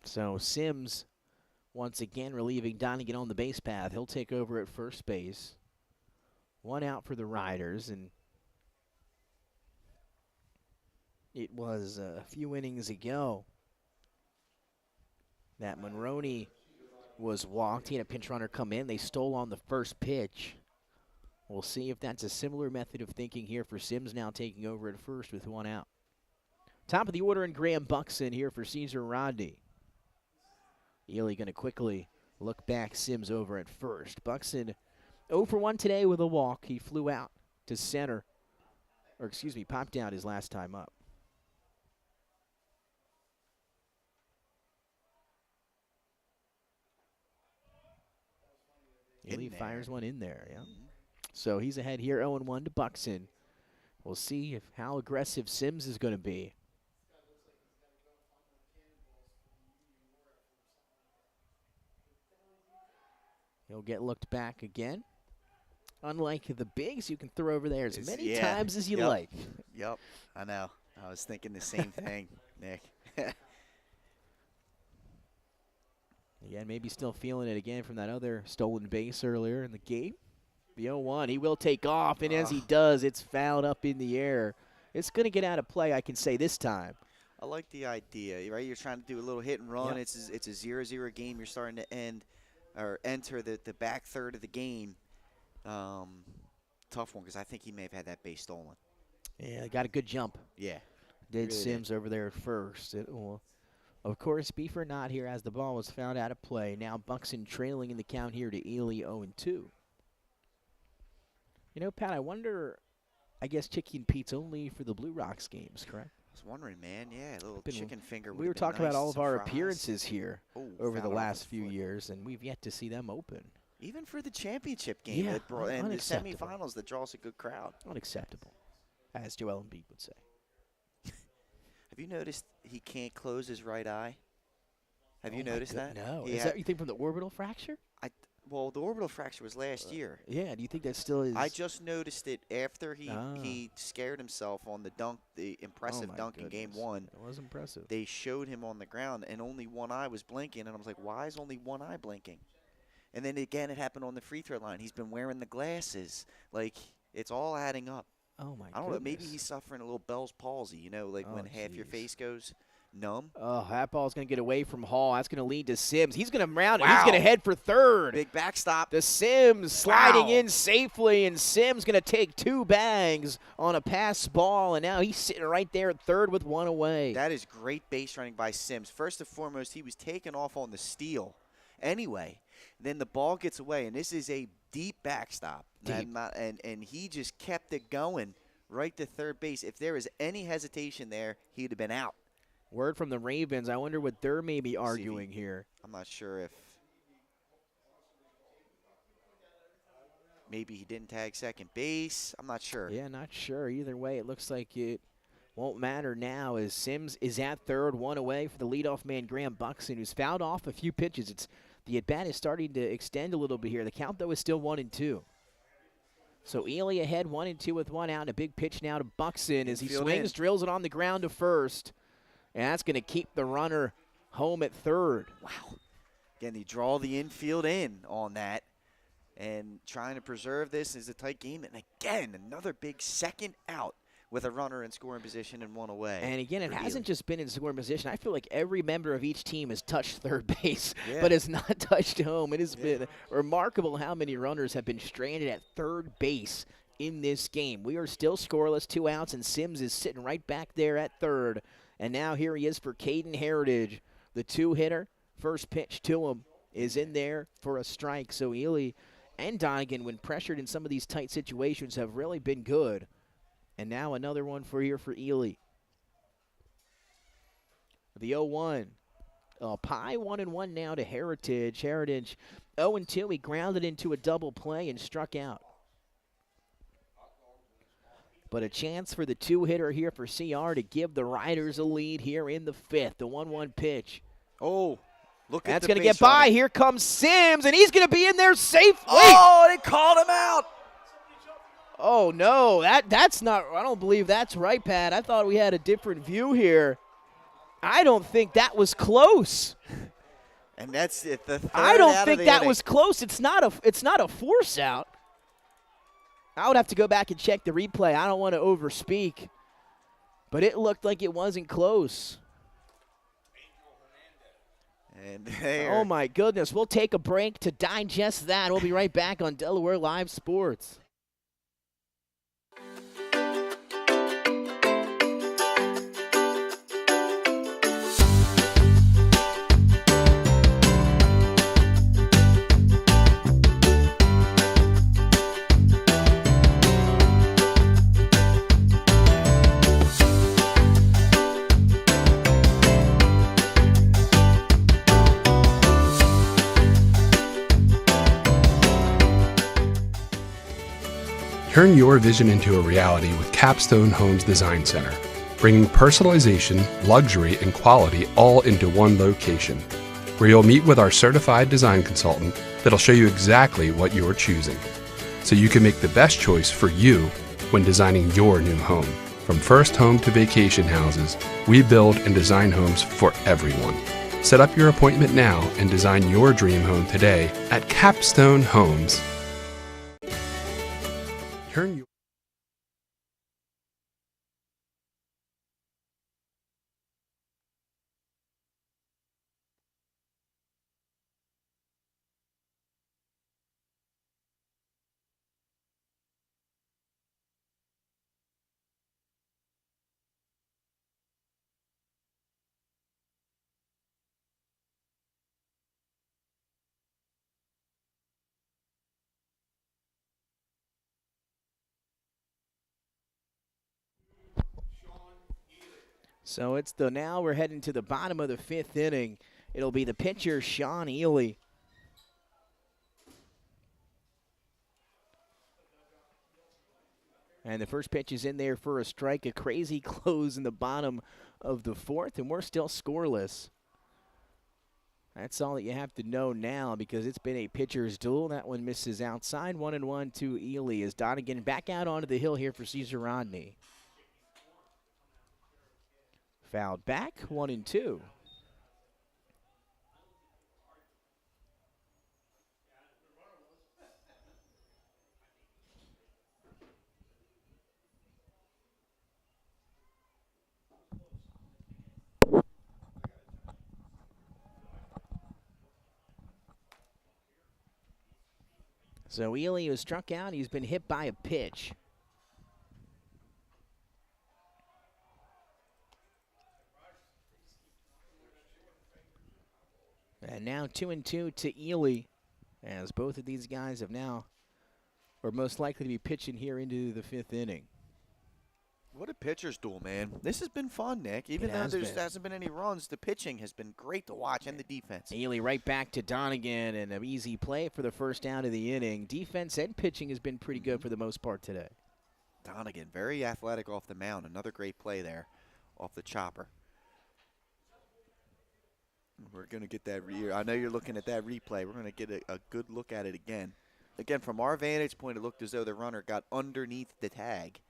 So Sims once again relieving Donegan on the base path. He'll take over at first base. One out for the Riders, and it was a few innings ago that Monroney was walked. He had a pinch runner come in. They stole on the first pitch. We'll see if that's a similar method of thinking here for Sims, now taking over at first with one out. Top of the order in Graham Buxton here for Caesar Rodney. Ely going to quickly look back Sims over at first. Buxton 0 for 1 today with a walk. He flew out to center, or excuse me, popped out his last time up. Ely fires one in there, yeah. So he's ahead here, 0-1 to Buxton. We'll see how aggressive Sims is going to be. He'll get looked back again. Unlike the bigs, you can throw over there as many times as you like. Yep, I know. I was thinking the same thing, Nick. Again, maybe still feeling it again from that other stolen base earlier in the game. The 0-1, he will take off, and as he does, it's fouled up in the air. It's going to get out of play, I can say, this time. I like the idea, right? You're trying to do a little hit and run. Yep. It's a 0-0 game. You're starting to enter the back third of the game. Tough one, because I think he may have had that base stolen. Yeah, got a good jump. Yeah. Did really Sims over there at first. It will, of course, be for naught here as the ball was found out of play. Now Buxton trailing in the count here to Ely 0-2. You know, Pat, I wonder, I guess Chicky and Pete's only for the Blue Rocks games, correct? I was wondering, man. Yeah, a little chicken finger. We were talking about all of our appearances here over the last few years, and we've yet to see them open. Even for the championship game and the semifinals that draws a good crowd. Unacceptable, as Joel Embiid would say. Have you noticed he can't close his right eye? Have you noticed that? No. Is that you think from the orbital fracture? Well, the orbital fracture was last year. Yeah, do you think that still is? I just noticed it after he scared himself on the impressive dunk in game 1. It was impressive. They showed him on the ground, and only one eye was blinking, and I was like, why is only one eye blinking? And then again, it happened on the free throw line. He's been wearing the glasses. Like, it's all adding up. Oh, my I don't know, maybe he's suffering a little Bell's palsy, you know, like when half your face goes numb. Oh, that ball's going to get away from Hall. That's going to lead to Sims. He's going to round it. He's going to head for third. Big backstop. The Sims sliding in safely, and Sims going to take 2 bags on a pass ball, and now he's sitting right there at third with one away. That is great base running by Sims. First and foremost, he was taken off on the steal anyway. Then the ball gets away, and this is a deep backstop. And he just kept it going right to third base. If there was any hesitation there, he'd have been out. Word from the Ravens. I wonder what they're maybe arguing here. I'm not sure if maybe he didn't tag second base. I'm not sure. Yeah, not sure. Either way, it looks like it won't matter now as Sims is at third, one away for the leadoff man, Graham Buxton, who's fouled off a few pitches. The at-bat is starting to extend a little bit here. The count, though, is still 1-2. So Ely ahead 1-2 with one out. A big pitch now to Buxton as he swings, drills it on the ground to first. And that's going to keep the runner home at third. Wow. Again, they draw the infield in on that. And trying to preserve this is a tight game. And again, another big second out with a runner in scoring position and one away. And again, it hasn't just been in scoring position. I feel like every member of each team has touched third base, but has not touched home. It has been remarkable how many runners have been stranded at third base in this game. We are still scoreless, 2 outs, and Sims is sitting right back there at third. And now here he is for Caden Heritage, the 2-hitter. First pitch to him is in there for a strike. So Ely and Donegan, when pressured in some of these tight situations, have really been good. And now another one for Ely. The 0-1. Pie 1-1 now to Heritage. Heritage 0-2. He grounded into a double play and struck out. But a chance for the 2-hitter here for CR to give the Riders a lead here in the 5th. The 1-1 pitch. Oh, look at that's the going to base get by. running. Here comes Sims, and he's going to be in there safe. Oh, they called him out. Oh, no, that's not – I don't believe that's right, Pat. I thought we had a different view here. I don't think that was close. And that's it. The third I don't out think of the that inning. was close. It's not a force out. I would have to go back and check the replay. I don't want to overspeak. But it looked like it wasn't close. And oh, my goodness. We'll take a break to digest that. We'll be right back on Delaware Live Sports. Turn your vision into a reality with Capstone Homes Design Center, bringing personalization, luxury, and quality all into one location, where you'll meet with our certified design consultant that'll show you exactly what you're choosing, so you can make the best choice for you when designing your new home. From first home to vacation houses, we build and design homes for everyone. Set up your appointment now and design your dream home today at Capstone Homes. Turn your So now we're heading to the bottom of the 5th inning. It'll be the pitcher, Sean Ely. And the first pitch is in there for a strike, a crazy close in the bottom of the 4th, and we're still scoreless. That's all that you have to know now because it's been a pitcher's duel. That one misses outside. 1-1 to Ely as Donegan back out onto the hill here for Cesar Rodney. Fouled back, 1-2. So Ely was struck out. He's been hit by a pitch. And now 2-2 to Ely, as both of these guys have now, or most likely to be pitching here into the 5th inning. What a pitcher's duel, man. This has been fun, Nick. Even though there hasn't been any runs, the pitching has been great to watch and the defense. Ely right back to Donegan, and an easy play for the first out of the inning. Defense and pitching has been pretty good for the most part today. Donegan, very athletic off the mound. Another great play there off the chopper. We're going to get that. I know you're looking at that replay. We're going to get a good look at it again. Again, from our vantage point, it looked as though the runner got underneath the tag.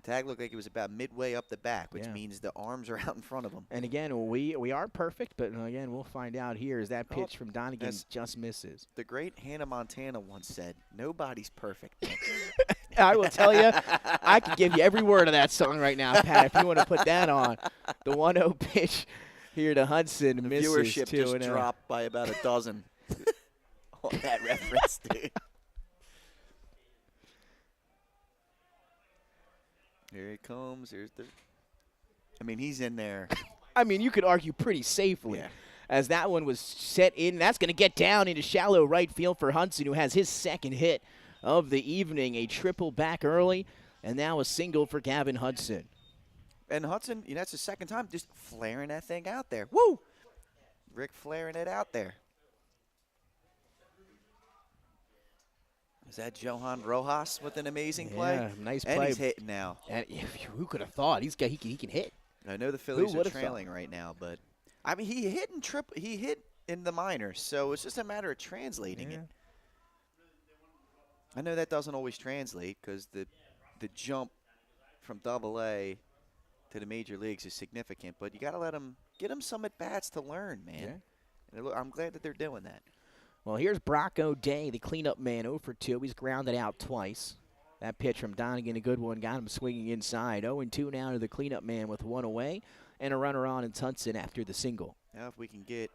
The tag looked like it was about midway up the back, which means the arms are out in front of him. And again, we are perfect, but again, we'll find out here as that pitch from Donegan just misses. The great Hannah Montana once said, "Nobody's perfect." I will tell you, I can give you every word of that song right now, Pat, if you want to put that on. The 1-0 pitch here to Hudson the misses. Viewership just dropped by about a dozen on that reference, dude. Here he comes. Here's the. I mean, he's in there. I mean, you could argue pretty safely. As that one was set in. That's going to get down into shallow right field for Hudson, who has his second hit of the evening. A triple back early, and now a single for Gavin Hudson. And Hudson, that's the second time just flaring that thing out there. Woo! Rick flaring it out there. Is that Johan Rojas with an amazing play? Yeah, nice play. And he's hitting now. And who could have thought? He can hit. I know the Phillies are trailing right now, but I mean he hit in the minors, so it's just a matter of translating it. I know that doesn't always translate because the jump from AA to the major leagues is significant, but you got to get him some at bats to learn, man. And I'm glad that they're doing that. Well, here's Brock O'Day, the cleanup man, 0 for 2. He's grounded out twice. That pitch from Donegan, a good one, got him swinging inside. 0-2 now to the cleanup man with one away, and a runner on in Hudson after the single. Now if we can get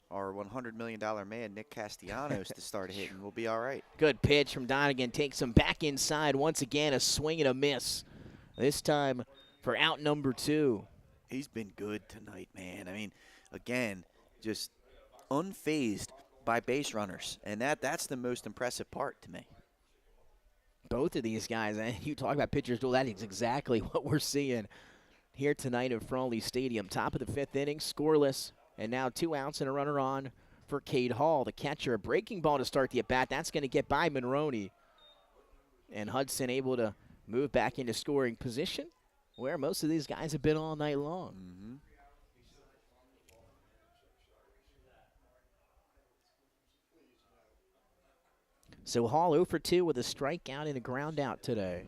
our $100 million man, Nick Castellanos, to start hitting, we'll be all right. Good pitch from Donegan. Takes him back inside. Once again, a swing and a miss. This time for out number 2. He's been good tonight, man. I mean, again, just unfazed by base runners, and that's the most impressive part to me. Both of these guys, and you talk about pitchers duel, that is exactly what we're seeing here tonight at Frawley Stadium. Top of the 5th inning, scoreless, and now 2 outs and a runner on for Cade Hall, the catcher. A breaking ball to start the at-bat. That's going to get by Monroney. And Hudson able to move back into scoring position, where most of these guys have been all night long. Mm-hmm. So Hall 0 for 2 with a strikeout and a ground out today.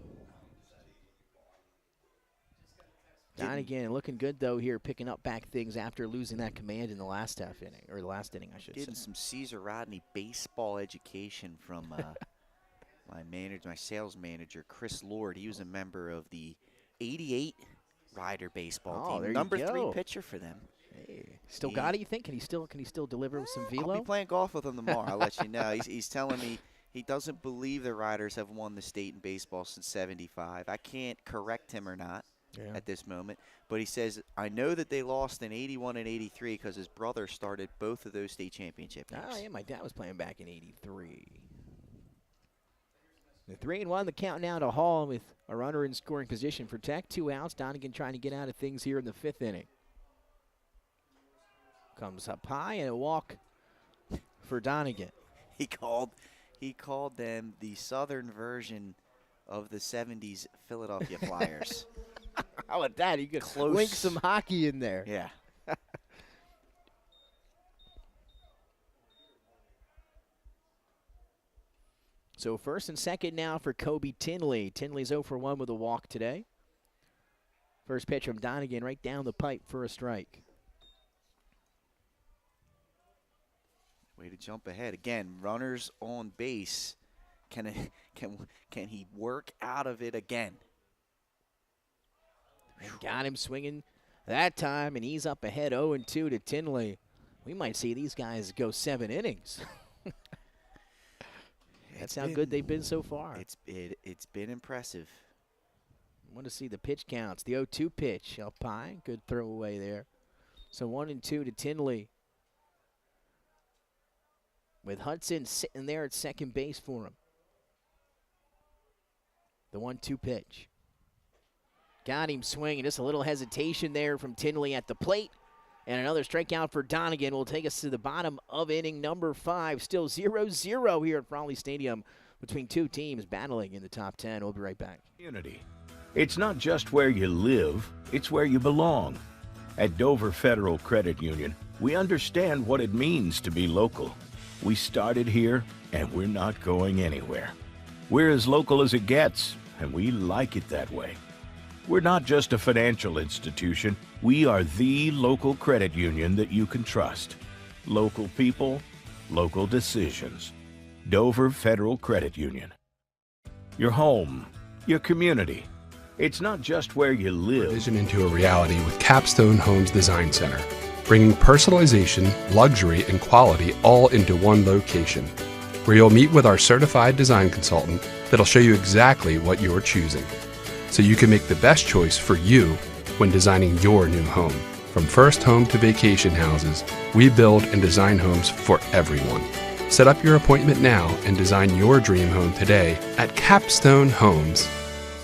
Donegan looking good, though, here, picking up back things after losing that command in the last half inning, or the last inning, I should say. Getting some Caesar Rodney baseball education from my sales manager, Chris Lord. He was a member of the 88 Rider baseball team. Number 3 pitcher for them. Hey, still got it, you think? Can he still deliver with some velo? I'll be playing golf with him tomorrow. I'll let you know. He's telling me he doesn't believe the Riders have won the state in baseball since '75. I can't correct him or not at this moment, but he says, I know that they lost in '81 and '83 because his brother started both of those state championship games. Oh, yeah, my dad was playing back in '83. The 3-1, the count now to Hall with a runner in scoring position for Tech. 2 outs. Donegan trying to get out of things here in the 5th inning. Comes up high and a walk for Donegan. He called them the southern version of the '70s Philadelphia Flyers. How about that? You could link some hockey in there. Yeah. So first and second now for Kobe Tinley. Tinley's 0 for 1 with a walk today. First pitch from Donegan right down the pipe for a strike. Way to jump ahead. Again, runners on base. Can he work out of it again? And got him swinging that time, and he's up ahead 0-2 to Tinley. We might see these guys go 7 innings. That's how good they've been so far. It's been impressive. I want to see the pitch counts. The 0-2 pitch up high. Good throw away there. So 1-2 to Tinley, with Hudson sitting there at second base for him. The 1-2 pitch. Got him swinging. Just a little hesitation there from Tinley at the plate. And another strikeout for Donegan will take us to the bottom of inning number 5. Still 0-0 here at Frawley Stadium between 2 teams battling in the top 10. We'll be right back. Community. It's not just where you live, it's where you belong. At Dover Federal Credit Union, we understand what it means to be local. We started here, and we're not going anywhere. We're as local as it gets, and we like it that way. We're not just a financial institution, we are the local credit union that you can trust. Local people, local decisions. Dover Federal Credit Union. Your home, your community. It's not just where you live. Vision into a reality with Capstone Homes Design Center, bringing personalization, luxury, and quality all into one location, where you'll meet with our certified design consultant that'll show you exactly what you're choosing, so you can make the best choice for you when designing your new home. From first home to vacation houses, we build and design homes for everyone. Set up your appointment now and design your dream home today at Capstone Homes.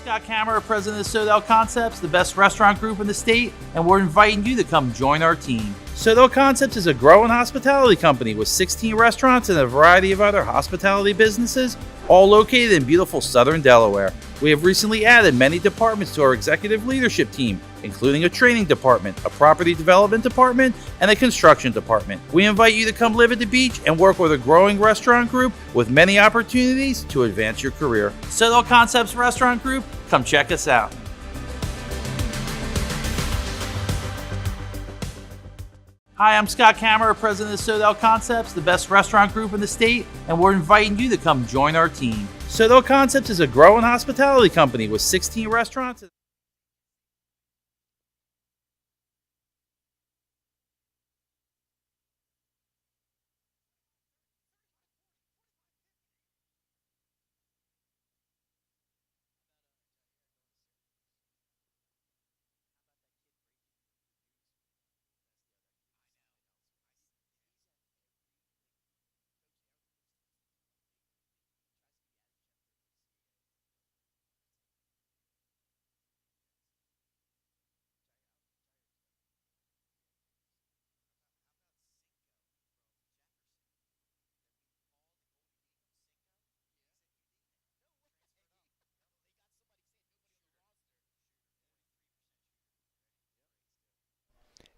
Scott Kammerer, president of Sodell Concepts, the best restaurant group in the state, and we're inviting you to come join our team. Sodell Concepts is a growing hospitality company with 16 restaurants and a variety of other hospitality businesses, all located in beautiful southern Delaware. We have recently added many departments to our executive leadership team, including a training department, a property development department, and a construction department. We invite you to come live at the beach and work with a growing restaurant group with many opportunities to advance your career. Sodell Concepts Restaurant Group, come check us out. Hi, I'm Scott Kammerer, president of Sodell Concepts, the best restaurant group in the state, and we're inviting you to come join our team. Sodell Concepts is a growing hospitality company with 16 restaurants.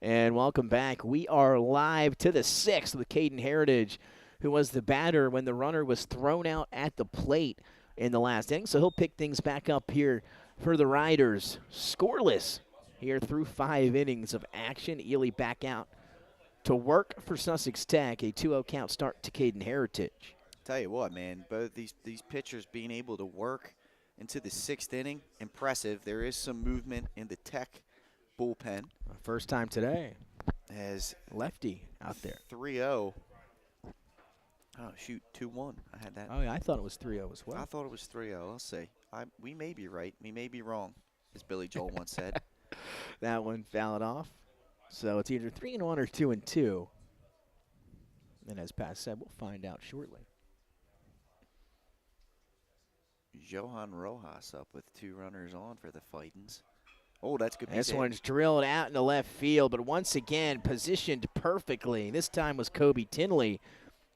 And welcome back. We are live to the sixth with Caden Heritage, who was the batter when the runner was thrown out at the plate in the last inning. So he'll pick things back up here for the Riders. Scoreless here through 5 innings of action. Ely back out to work for Sussex Tech. A 2-0 count start to Caden Heritage. Tell you what, man, both these pitchers being able to work into the 6th inning, impressive. There is some movement in the Tech bullpen. First time today. As lefty out there. 3-0. Oh, shoot, 2-1. I had that. Oh, yeah, I thought it was 3-0 as well. I thought it was 3-0. Let's see. We may be right. We may be wrong, as Billy Joel once said. That one fouled off. So it's either 3-1 or 2-2. And as Pat said, we'll find out shortly. Johan Rojas up with 2 runners on for the Fightins. Oh, that's good. This one's drilled out into left field, but once again positioned perfectly. This time was Kobe Tinley.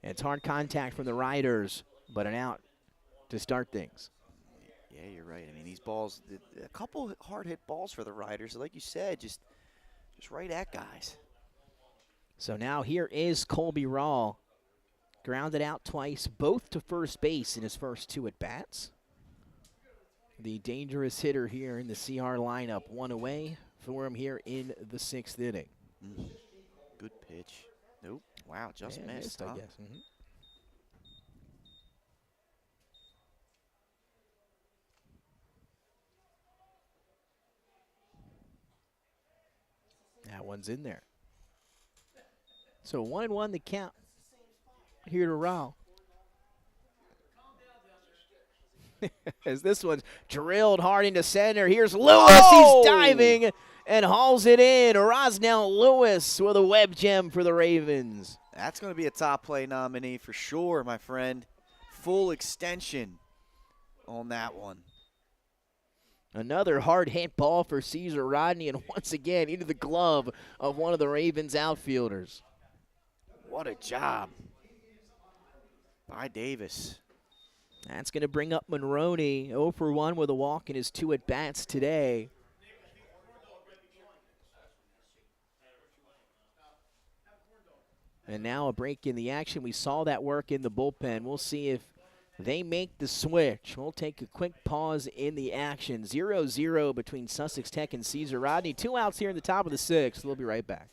And it's hard contact from the Riders, but an out to start things. Yeah, you're right. I mean, these balls, a couple hard-hit balls for the Riders. Like you said, just right at guys. So now here is Colby Rawl. Grounded out twice, both to first base in his first 2 at-bats. The dangerous hitter here in the CR lineup. 1 away for him here in the 6th inning. Good pitch. Nope. Wow, just missed, I huh? guess. That one's in there. So 1-1 the count here to Rawl. As this one's drilled hard into center. Here's Lewis. Oh! He's diving and hauls it in. Rosnell Lewis with a web gem for the Ravens. That's going to be a top play nominee for sure, my friend. Full extension on that one. Another hard hit ball for Caesar Rodney, and once again into the glove of one of the Ravens outfielders. What a job by Davis. That's going to bring up Monroney, 0 for 1 with a walk in his 2 at-bats today. And now a break in the action. We saw that work in the bullpen. We'll see if They make the switch. We'll take a quick pause in the action. 0-0 between Sussex Tech and Caesar Rodney. 2 outs here in the top of the 6th. We'll be right back.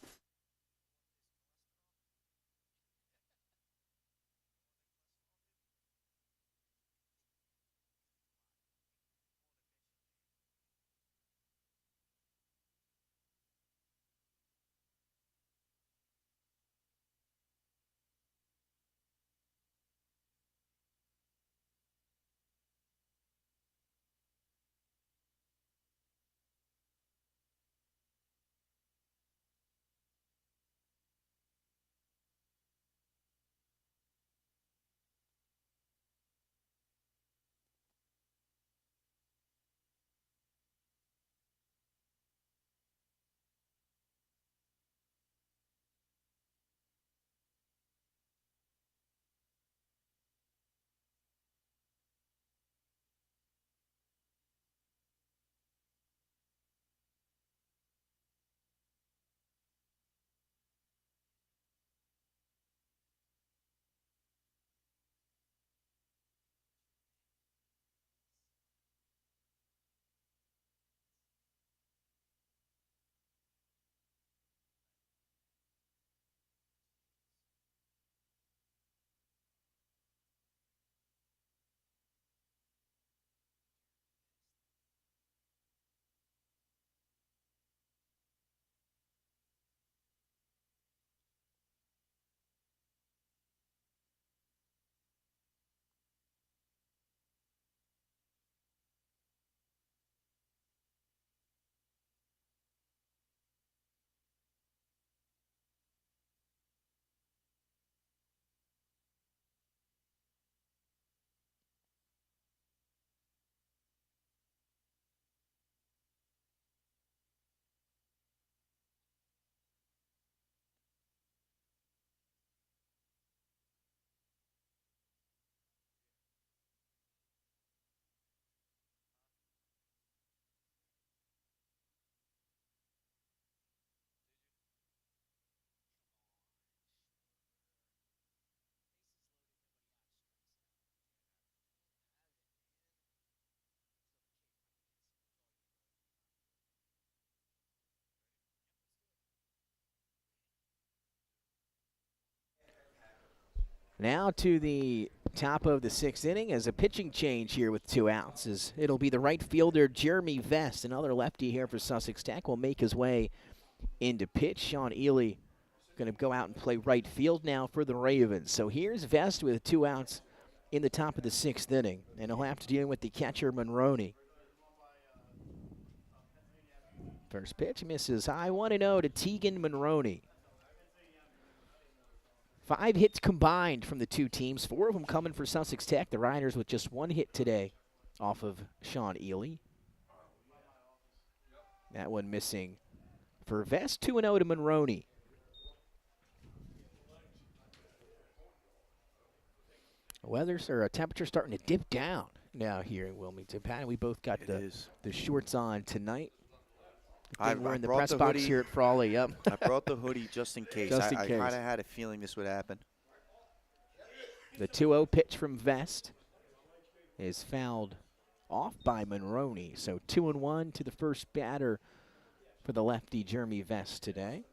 Now to the top of the 6th inning as a pitching change here with 2 outs. As it'll be the right fielder Jeremy Vest, another lefty here for Sussex Tech, will make his way into pitch. Sean Ely going to go out and play right field now for the Ravens. So here's Vest with 2 outs in the top of the 6th inning, and he'll have to deal with the catcher Monroney. First pitch misses high, 1-0 to Tegan Monroney. 5 hits combined from the 2 teams, 4 of them coming for Sussex Tech. The Riders with just 1 hit today off of Sean Ely. That one missing for Vest, 2-0 to Monroney. Temperature starting to dip down now here in Wilmington. Pat and we both got the shorts on tonight. We're in the press box here at Frawley. Yep. I brought the hoodie just in case. I kind of had a feeling this would happen. The 2-0 pitch from Vest is fouled off by Monroney. So 2-1 to the first batter for the lefty Jeremy Vest today.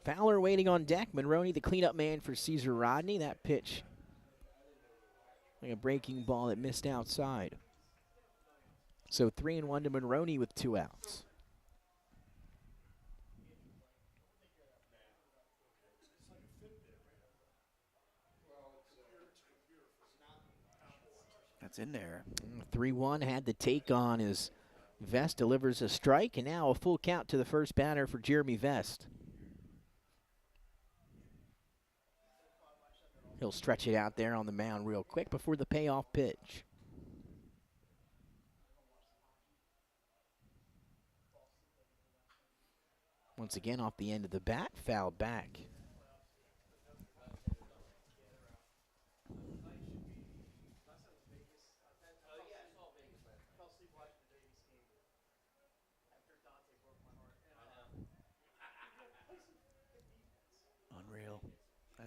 Fowler waiting on deck. Monroney, the cleanup man for Caesar Rodney. That pitch, like a breaking ball that missed outside. So 3-1 to Monroney with 2 outs. That's in there. 3-1 had the take on as Vest delivers a strike, and now a full count to the first batter for Jeremy Vest. He'll stretch it out there on the mound real quick before the payoff pitch. Once again off the end of the bat, fouled back.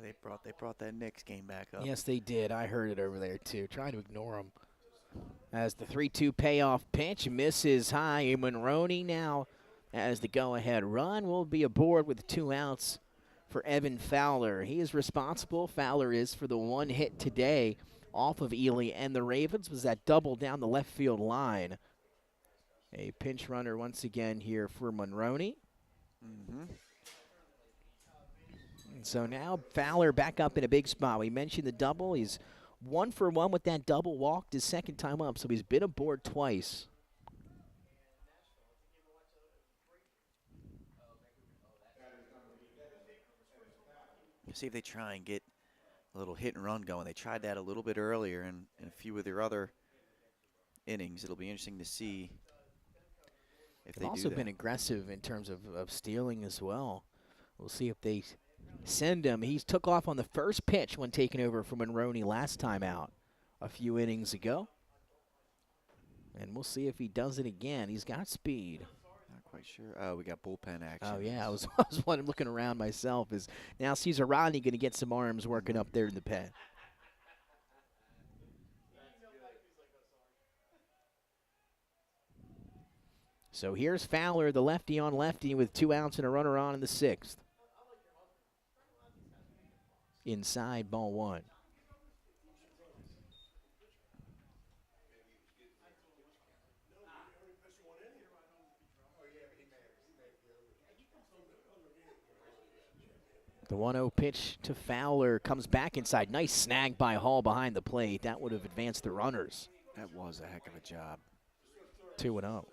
They brought that Knicks game back up. Yes, they did. I heard it over there, too. Trying to ignore them. As the 3-2 payoff pitch misses high, and Monroney now as the go-ahead run will be aboard with 2 outs for Evan Fowler. He is responsible, Fowler is, for the 1 hit today off of Ely and the Ravens. Was that double down the left field line. A pinch runner once again here for Monroney. And so now Fowler back up in a big spot. We mentioned the double. He's 1 for 1 with that double, walked his second time up, so he's been aboard twice. See if they try and get a little hit and run going. They tried that a little bit earlier in a few of their other innings. It'll be interesting to see if They've they also do been that. aggressive in terms of stealing as well. We'll see if they send him. He took off on the first pitch when taking over from Monroney last time out a few innings ago. And we'll see if he does it again. He's got speed. Not quite sure. Oh, we got bullpen action. Oh, yeah. I was looking around myself. Is now Cesar Rodney going to get some arms working up there in the pen. So here's Fowler, the lefty on lefty, with 2 outs and a runner on in the 6th. Inside, ball 1. The 1-0 pitch to Fowler comes back inside. Nice snag by Hall behind the plate. That would have advanced the runners. That was a heck of a job. 2-0.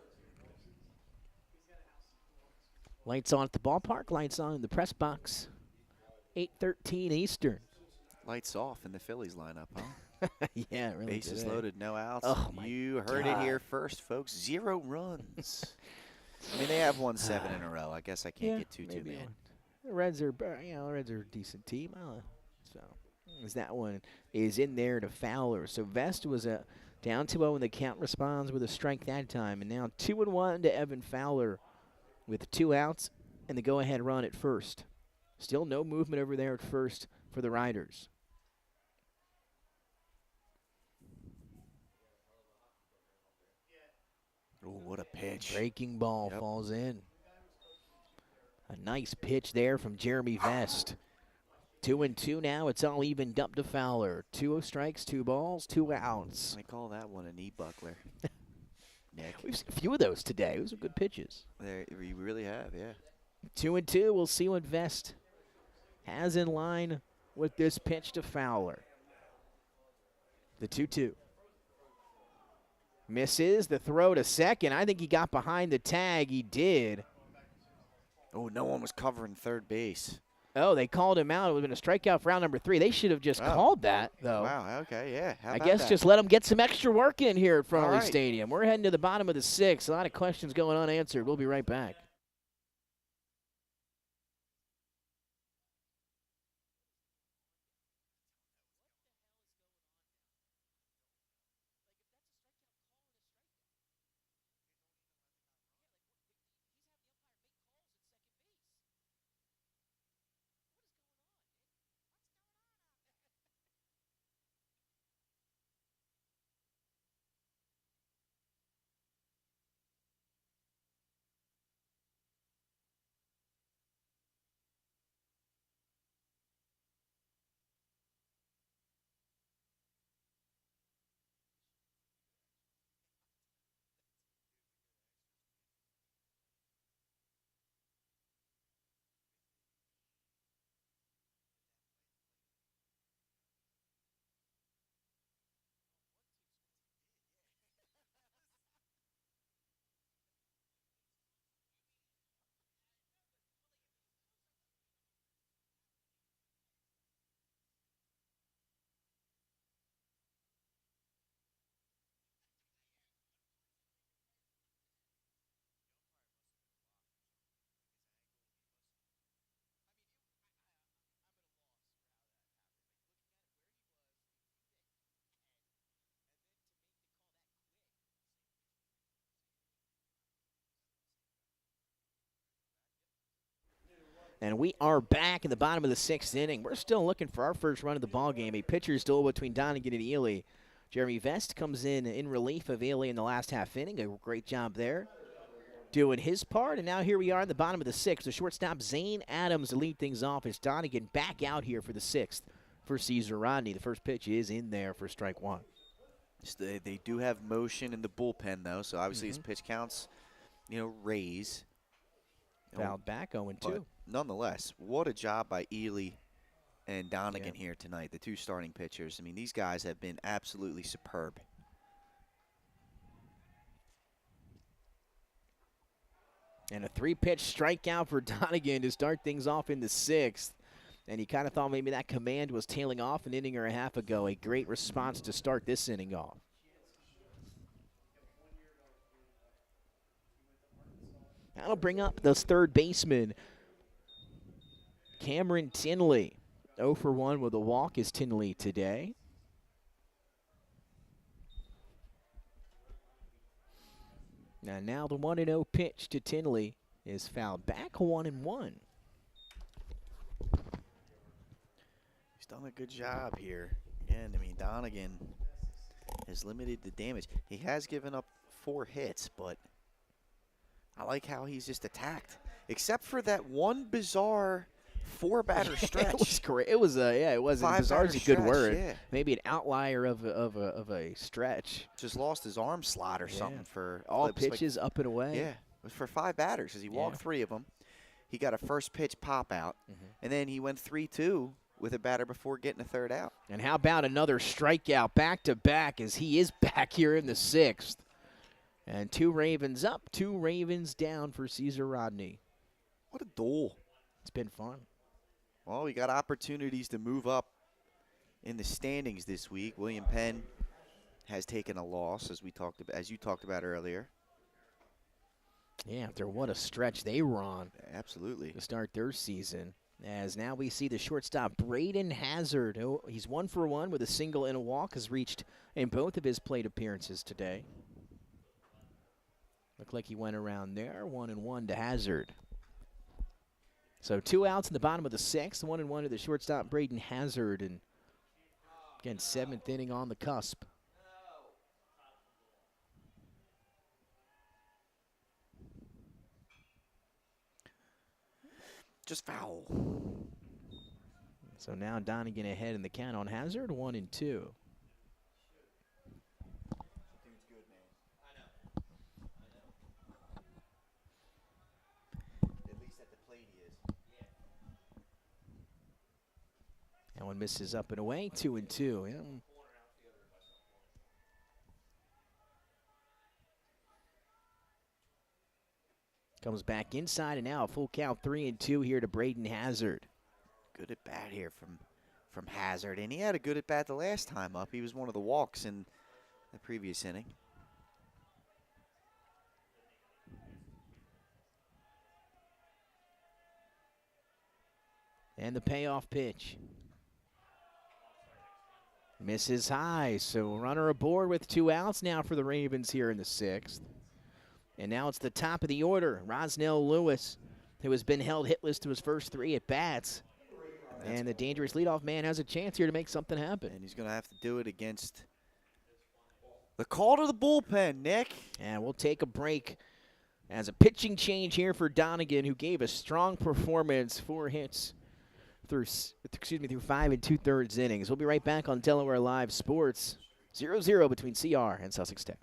Lights on at the ballpark. Lights on in the press box. 8:13 Eastern. Lights off in the Phillies lineup, huh? Yeah, really. Bases today. loaded, no outs. Oh, you heard it here first, folks. 0 runs. I mean, they have won 7 in a row. I guess I can't get too mad. The Reds are, Reds are a decent team. So as that one is in there to Fowler. So Vest was down 2-0 and the count responds with a strike that time. And now 2-1 to Evan Fowler with 2 outs and the go-ahead run at first. Still no movement over there at first for the Riders. Oh, what a pitch. Breaking ball falls in. A nice pitch there from Jeremy Vest. 2-2 now. It's all evened up to Fowler. 2 strikes, 2 balls, 2 outs. I call that one a knee buckler. Nick. We've seen a few of those today. Those are good pitches. We really have, yeah. 2-2. We'll see what Vest has in line with this pitch to Fowler. The 2-2. Misses the throw to second. I think he got behind the tag. He did. Oh, no one was covering third base. Oh, they called him out. It would have been a strikeout for round number 3. They should have just called that, though. Wow, okay, yeah. How I about guess that? just let him get some extra work in here at Frawley right. Stadium. We're heading to the bottom of the 6th. A lot of questions going unanswered. We'll be right back. And we are back in the bottom of the 6th inning. We're still looking for our first run of the ball game. A pitcher's duel between Donegan and Ely. Jeremy Vest comes in relief of Ely in the last half inning. A great job there, doing his part. And now here we are in the bottom of the 6th. The shortstop, Zane Adams, to lead things off as Donegan back out here for the 6th for Caesar Rodney. The first pitch is in there for strike one. They do have motion in the bullpen, though, so obviously his pitch counts, raise. Fouled back, 0-2. Nonetheless, what a job by Ely and Donegan here tonight, the two starting pitchers. I mean, these guys have been absolutely superb. And a 3-pitch strikeout for Donegan to start things off in the 6th. And you kind of thought maybe that command was tailing off an inning or a half ago. A great response to start this inning off. That'll bring up the third baseman, Cameron Tinley. 0 for 1 with a walk is Tinley today. And now the 1-0 pitch to Tinley is fouled back, 1-1. He's done a good job here. Again, I mean, Donegan has limited the damage. He has given up 4 hits, but I like how he's just attacked, except for that one bizarre 4-batter stretch. It was great. It was it wasn't bizarre is a good word. Yeah. Maybe an outlier of a stretch. Just lost his arm slot or something for all pitches up and away. Yeah, it was for 5 batters because he walked 3 of them. He got a first pitch pop out, and then he went 3-2 with a batter before getting a third out. And how about another strikeout back to back as he is back here in the 6th. And 2 Ravens up, 2 Ravens down for Caesar Rodney. What a duel. It's been fun. Well, we got opportunities to move up in the standings this week. William Penn has taken a loss, as you talked about earlier. Yeah, after what a stretch they were on. Absolutely. To start their season. As now we see the shortstop, Braden Hazard. Oh, he's 1 for 1 with a single and a walk, has reached in both of his plate appearances today. Looked like he went around there, 1-1 to Hazard. So 2 outs in the bottom of the 6th, 1-1 to the shortstop, Braden Hazard. And again, 7th inning on the cusp. Just foul. So now Donegan ahead in the count on Hazard, 1-2. That one misses up and away, 2-2. Yeah. Comes back inside and now a full count, 3-2 here to Braden Hazard. Good at bat here from Hazard, and he had a good at bat the last time up. He was one of the walks in the previous inning. And the payoff pitch. Misses high, so runner aboard with 2 outs now for the Ravens here in the 6th. And now it's the top of the order, Rosnell Lewis, who has been held hitless to his first 3 at-bats. And the dangerous leadoff man has a chance here to make something happen. And he's going to have to do it against the call to the bullpen, Nick. And we'll take a break as a pitching change here for Donegan, who gave a strong performance, 4 hits through 5 2/3 innings. We'll be right back on Delaware Live Sports. 0-0 between CR and Sussex Tech.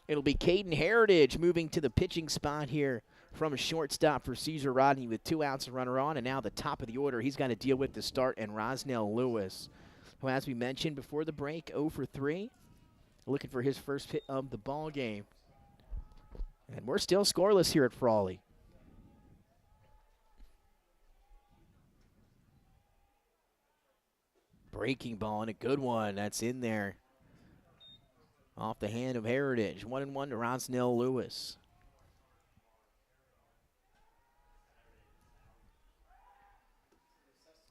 It'll be Caden Heritage moving to the pitching spot here from a shortstop for Caesar Rodney with 2 outs and runner on. And now the top of the order he's got to deal with to start, and Rosnell Lewis, who, as we mentioned before the break, 0 for 3, looking for his first hit of the ball game. And we're still scoreless here at Frawley. Breaking ball, and a good one. That's in there. Off the hand of Heritage. 1-1 to Rosnell Lewis.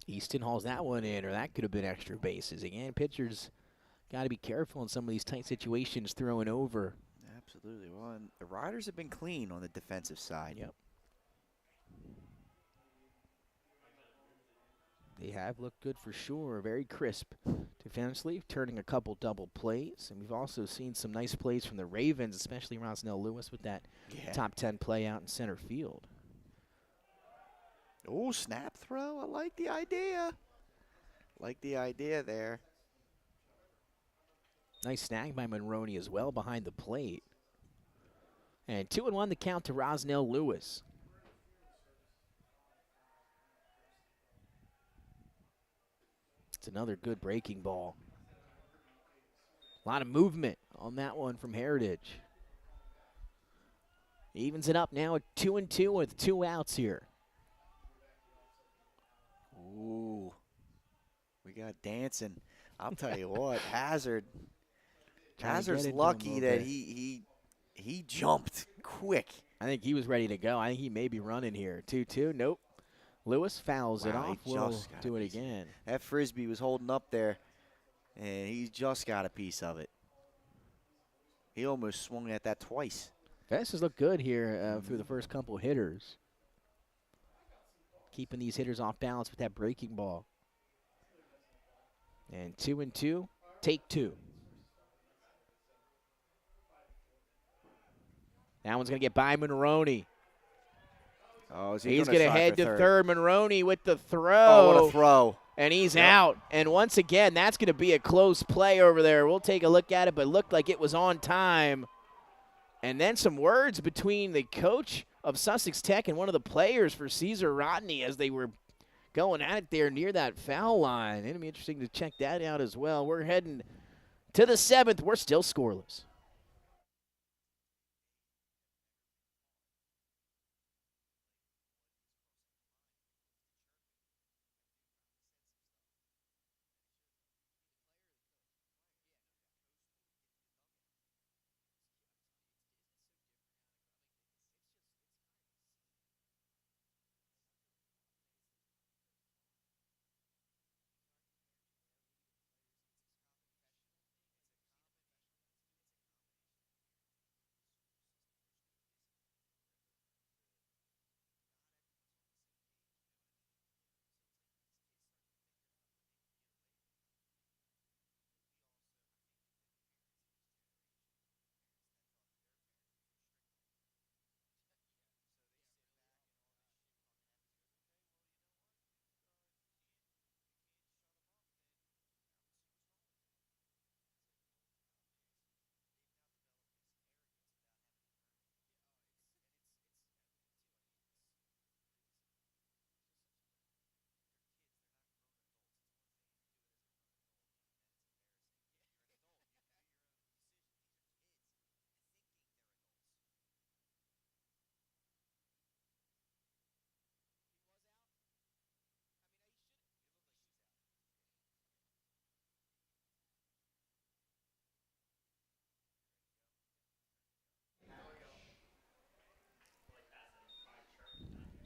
Easton hauls that one in, or that could have been extra bases. Again, pitchers got to be careful in some of these tight situations throwing over. Absolutely. Well, and the Riders have been clean on the defensive side. Yep. They have looked good for sure. Very crisp defensively, turning a couple double plays. And we've also seen some nice plays from the Ravens, especially Rosnell Lewis with that top 10 play out in center field. Oh, snap throw. I like the idea. Like the idea there. Nice snag by Monroney as well behind the plate. And 2-1 the count to Rosnell Lewis. It's another good breaking ball. A lot of movement on that one from Heritage. Evens it up now at 2-2 with 2 outs here. Ooh, we got dancing. I'll tell you what, Hazard's lucky that he jumped quick. I think he was ready to go. I think he may be running here. 2-2, nope. Lewis fouls it off. We'll do it again. That Frisbee was holding up there, and he just got a piece of it. He almost swung at that twice. Vest has looked good here through the first couple hitters. Keeping these hitters off balance with that breaking ball. And 2-2, take 2. That one's going to get by Monroney. Oh, he's going to head to third. Monroney with the throw. Oh, what a throw. And he's out. And once again, that's going to be a close play over there. We'll take a look at it, but it looked like it was on time. And then some words between the coach of Sussex Tech and one of the players for Caesar Rodney as they were going at it there near that foul line. It'll be interesting to check that out as well. We're heading to the 7th. We're still scoreless.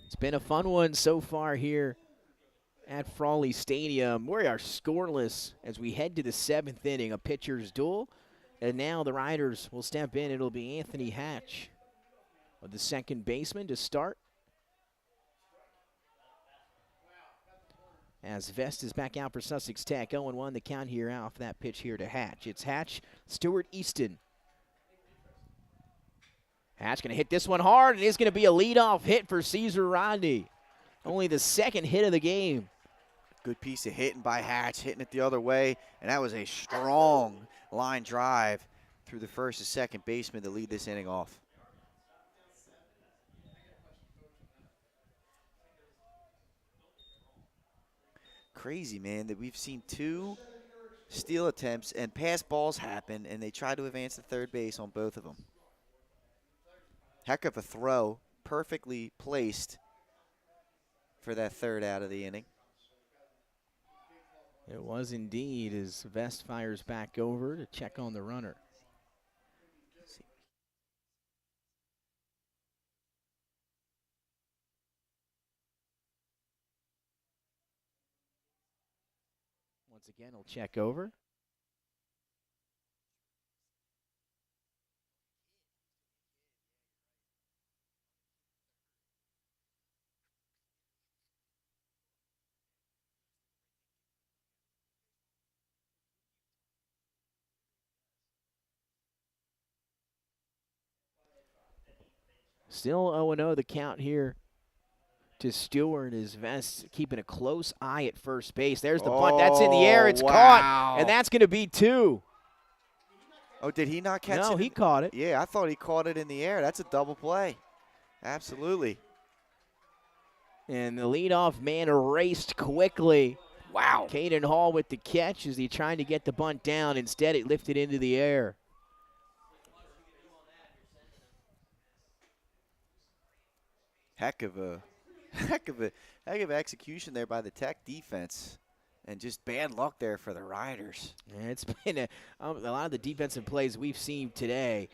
It's been a fun one so far here at Frawley Stadium. We are scoreless as we head to the 7th inning, a pitcher's duel. And now the Riders will step in. It'll be Anthony Hatch, the second baseman, to start. As Vest is back out for Sussex Tech. 0-1 the count here off that pitch here to Hatch. It's Hatch, Stewart, Easton. Hatch going to hit this one hard, and it's going to be a leadoff hit for Caesar Rodney. Only the second hit of the game. Good piece of hitting by Hatch, hitting it the other way, and that was a strong line drive through the first and second baseman to lead this inning off. Crazy, man, that we've seen 2 steal attempts and pass balls happen, and they try to advance to third base on both of them. Heck of a throw, perfectly placed for that third out of the inning. It was indeed, as Vest fires back over to check on the runner. Once again, he'll check over. Still 0-0 the count here to Stewart, as Vest keeping a close eye at first base. There's the bunt. That's in the air. It's caught, and that's going to be 2. Oh, did he not catch it? No, he caught it. Yeah, I thought he caught it in the air. That's a double play. Absolutely. And the leadoff man erased quickly. Wow. Caden Hall with the catch as he tried to get the bunt down. Instead, it lifted into the air. Heck of execution there by the Tech defense, and just bad luck there for the Riders. And it's been a lot of the defensive plays we've seen today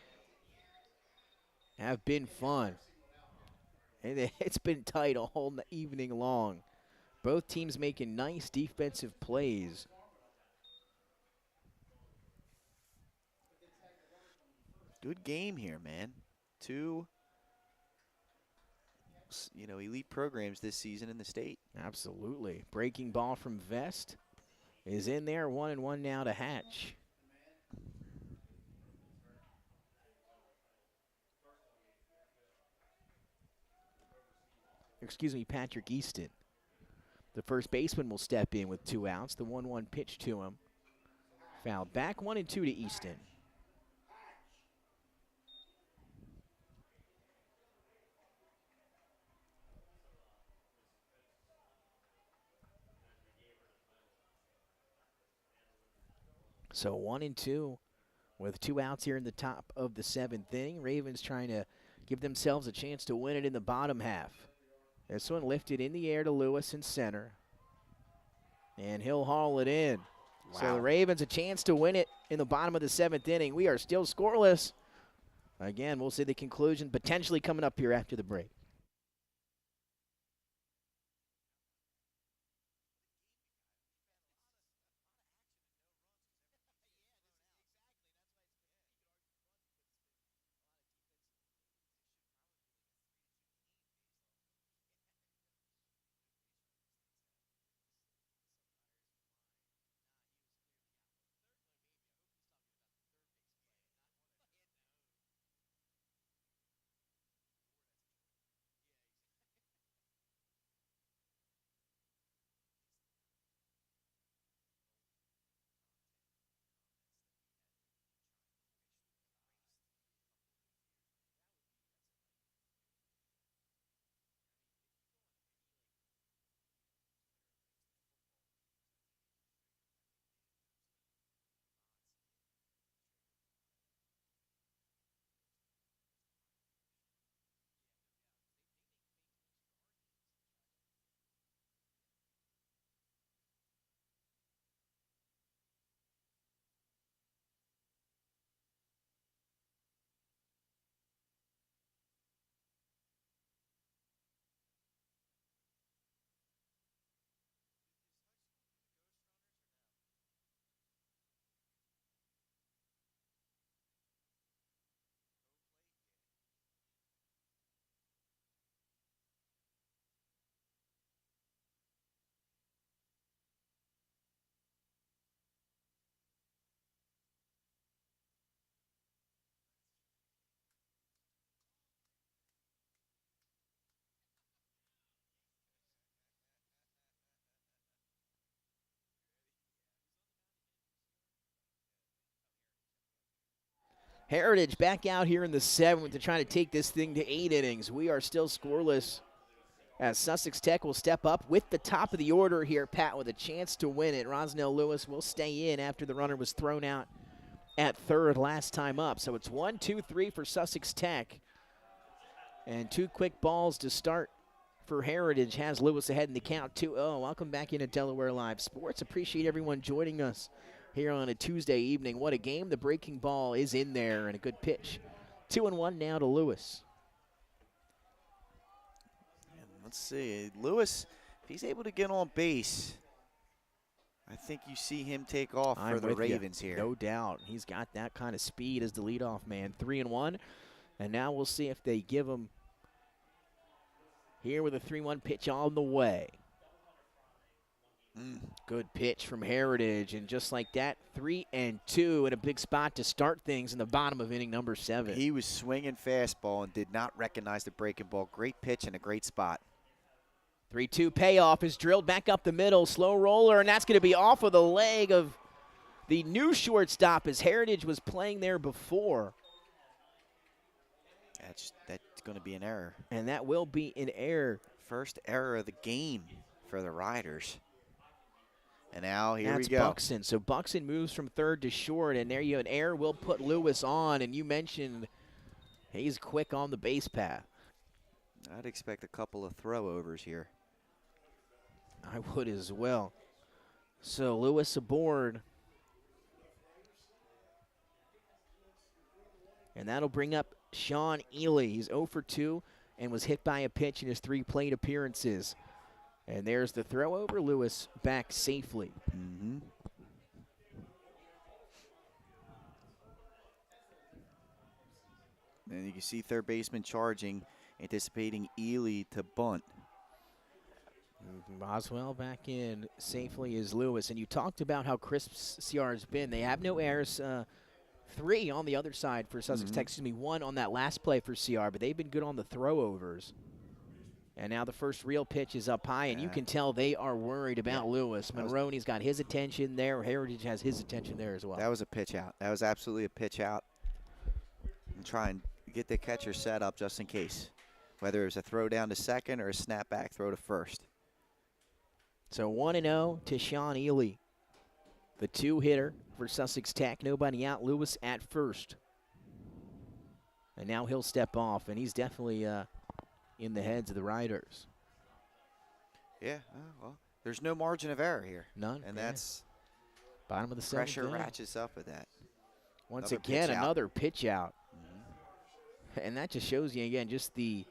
have been fun. And it's been tight all evening long. Both teams making nice defensive plays. Good game here, man. 2 elite programs this season in the state. Absolutely. Breaking ball from Vest is in there. 1-1 now to Hatch. Excuse me, Patrick Easton. The first baseman will step in with 2 outs. The 1-1 pitch to him. Foul back. 1-2 to Easton. So 1-2 with 2 outs here in the top of the 7th inning. Ravens trying to give themselves a chance to win it in the bottom half. This one lifted in the air to Lewis in center. And he'll haul it in. Wow. So the Ravens a chance to win it in the bottom of the 7th inning. We are still scoreless. Again, we'll see the conclusion potentially coming up here after the break. Heritage back out here in the 7th to try to take this thing to 8 innings. We are still scoreless as Sussex Tech will step up with the top of the order here, Pat, with a chance to win it. Rosnell Lewis will stay in after the runner was thrown out at third last time up. So it's 1, 2, 3 for Sussex Tech. And 2 quick balls to start for Heritage has Lewis ahead in the count 2-0. Welcome back into Delaware Live Sports. Appreciate everyone joining us here on a Tuesday evening. What a game. The breaking ball is in there and a good pitch. 2-1 now to Lewis. Let's see. Lewis, if he's able to get on base, I think you see him take off for the Ravens here. No doubt. He's got that kind of speed as the leadoff man. 3-1. And now we'll see if they give him here with a 3-1 pitch on the way. Good pitch from Heritage, and just like that, 3-2 in a big spot to start things in the bottom of inning number 7. He was swinging fastball and did not recognize the breaking ball. Great pitch and a great spot. 3-2 payoff is drilled back up the middle, slow roller, and that's going to be off of the leg of the new shortstop as Heritage was playing there before. That's going to be an error. And that will be an error. First error of the game for the Riders. And now here we go. That's Buxton. So Buxton moves from third to short, and there you an error will put Lewis on. And you mentioned he's quick on the base path. I'd expect a couple of throwovers here. I would as well. So Lewis aboard. And that'll bring up Sean Ely. He's 0 for 2 and was hit by a pitch in his 3 plate appearances. And there's the throw over. Lewis back safely. And you can see third baseman charging, anticipating Ely to bunt. Boswell back in safely as Lewis. And you talked about how crisp CR has been. They have no errors. 3 on the other side for Sussex Tech. Excuse me, 1 on that last play for CR, but they've been good on the throwovers. And now the first real pitch is up high, and you can tell they are worried about Lewis. Monroney's got his attention there. Heritage has his attention there as well. That was a pitch out. That was absolutely a pitch out. And try and get the catcher set up just in case, whether it was a throw down to second or a snap back throw to first. So 1-0 to Sean Ely, the 2-hitter for Sussex Tech. Nobody out. Lewis at first. And now he'll step off, and he's definitely in the heads of the Riders. Yeah, well, there's no margin of error here. None. And that's bottom of the 7th. Pressure ratchets up with that. Once again, another pitch out. And that just shows you, again, just the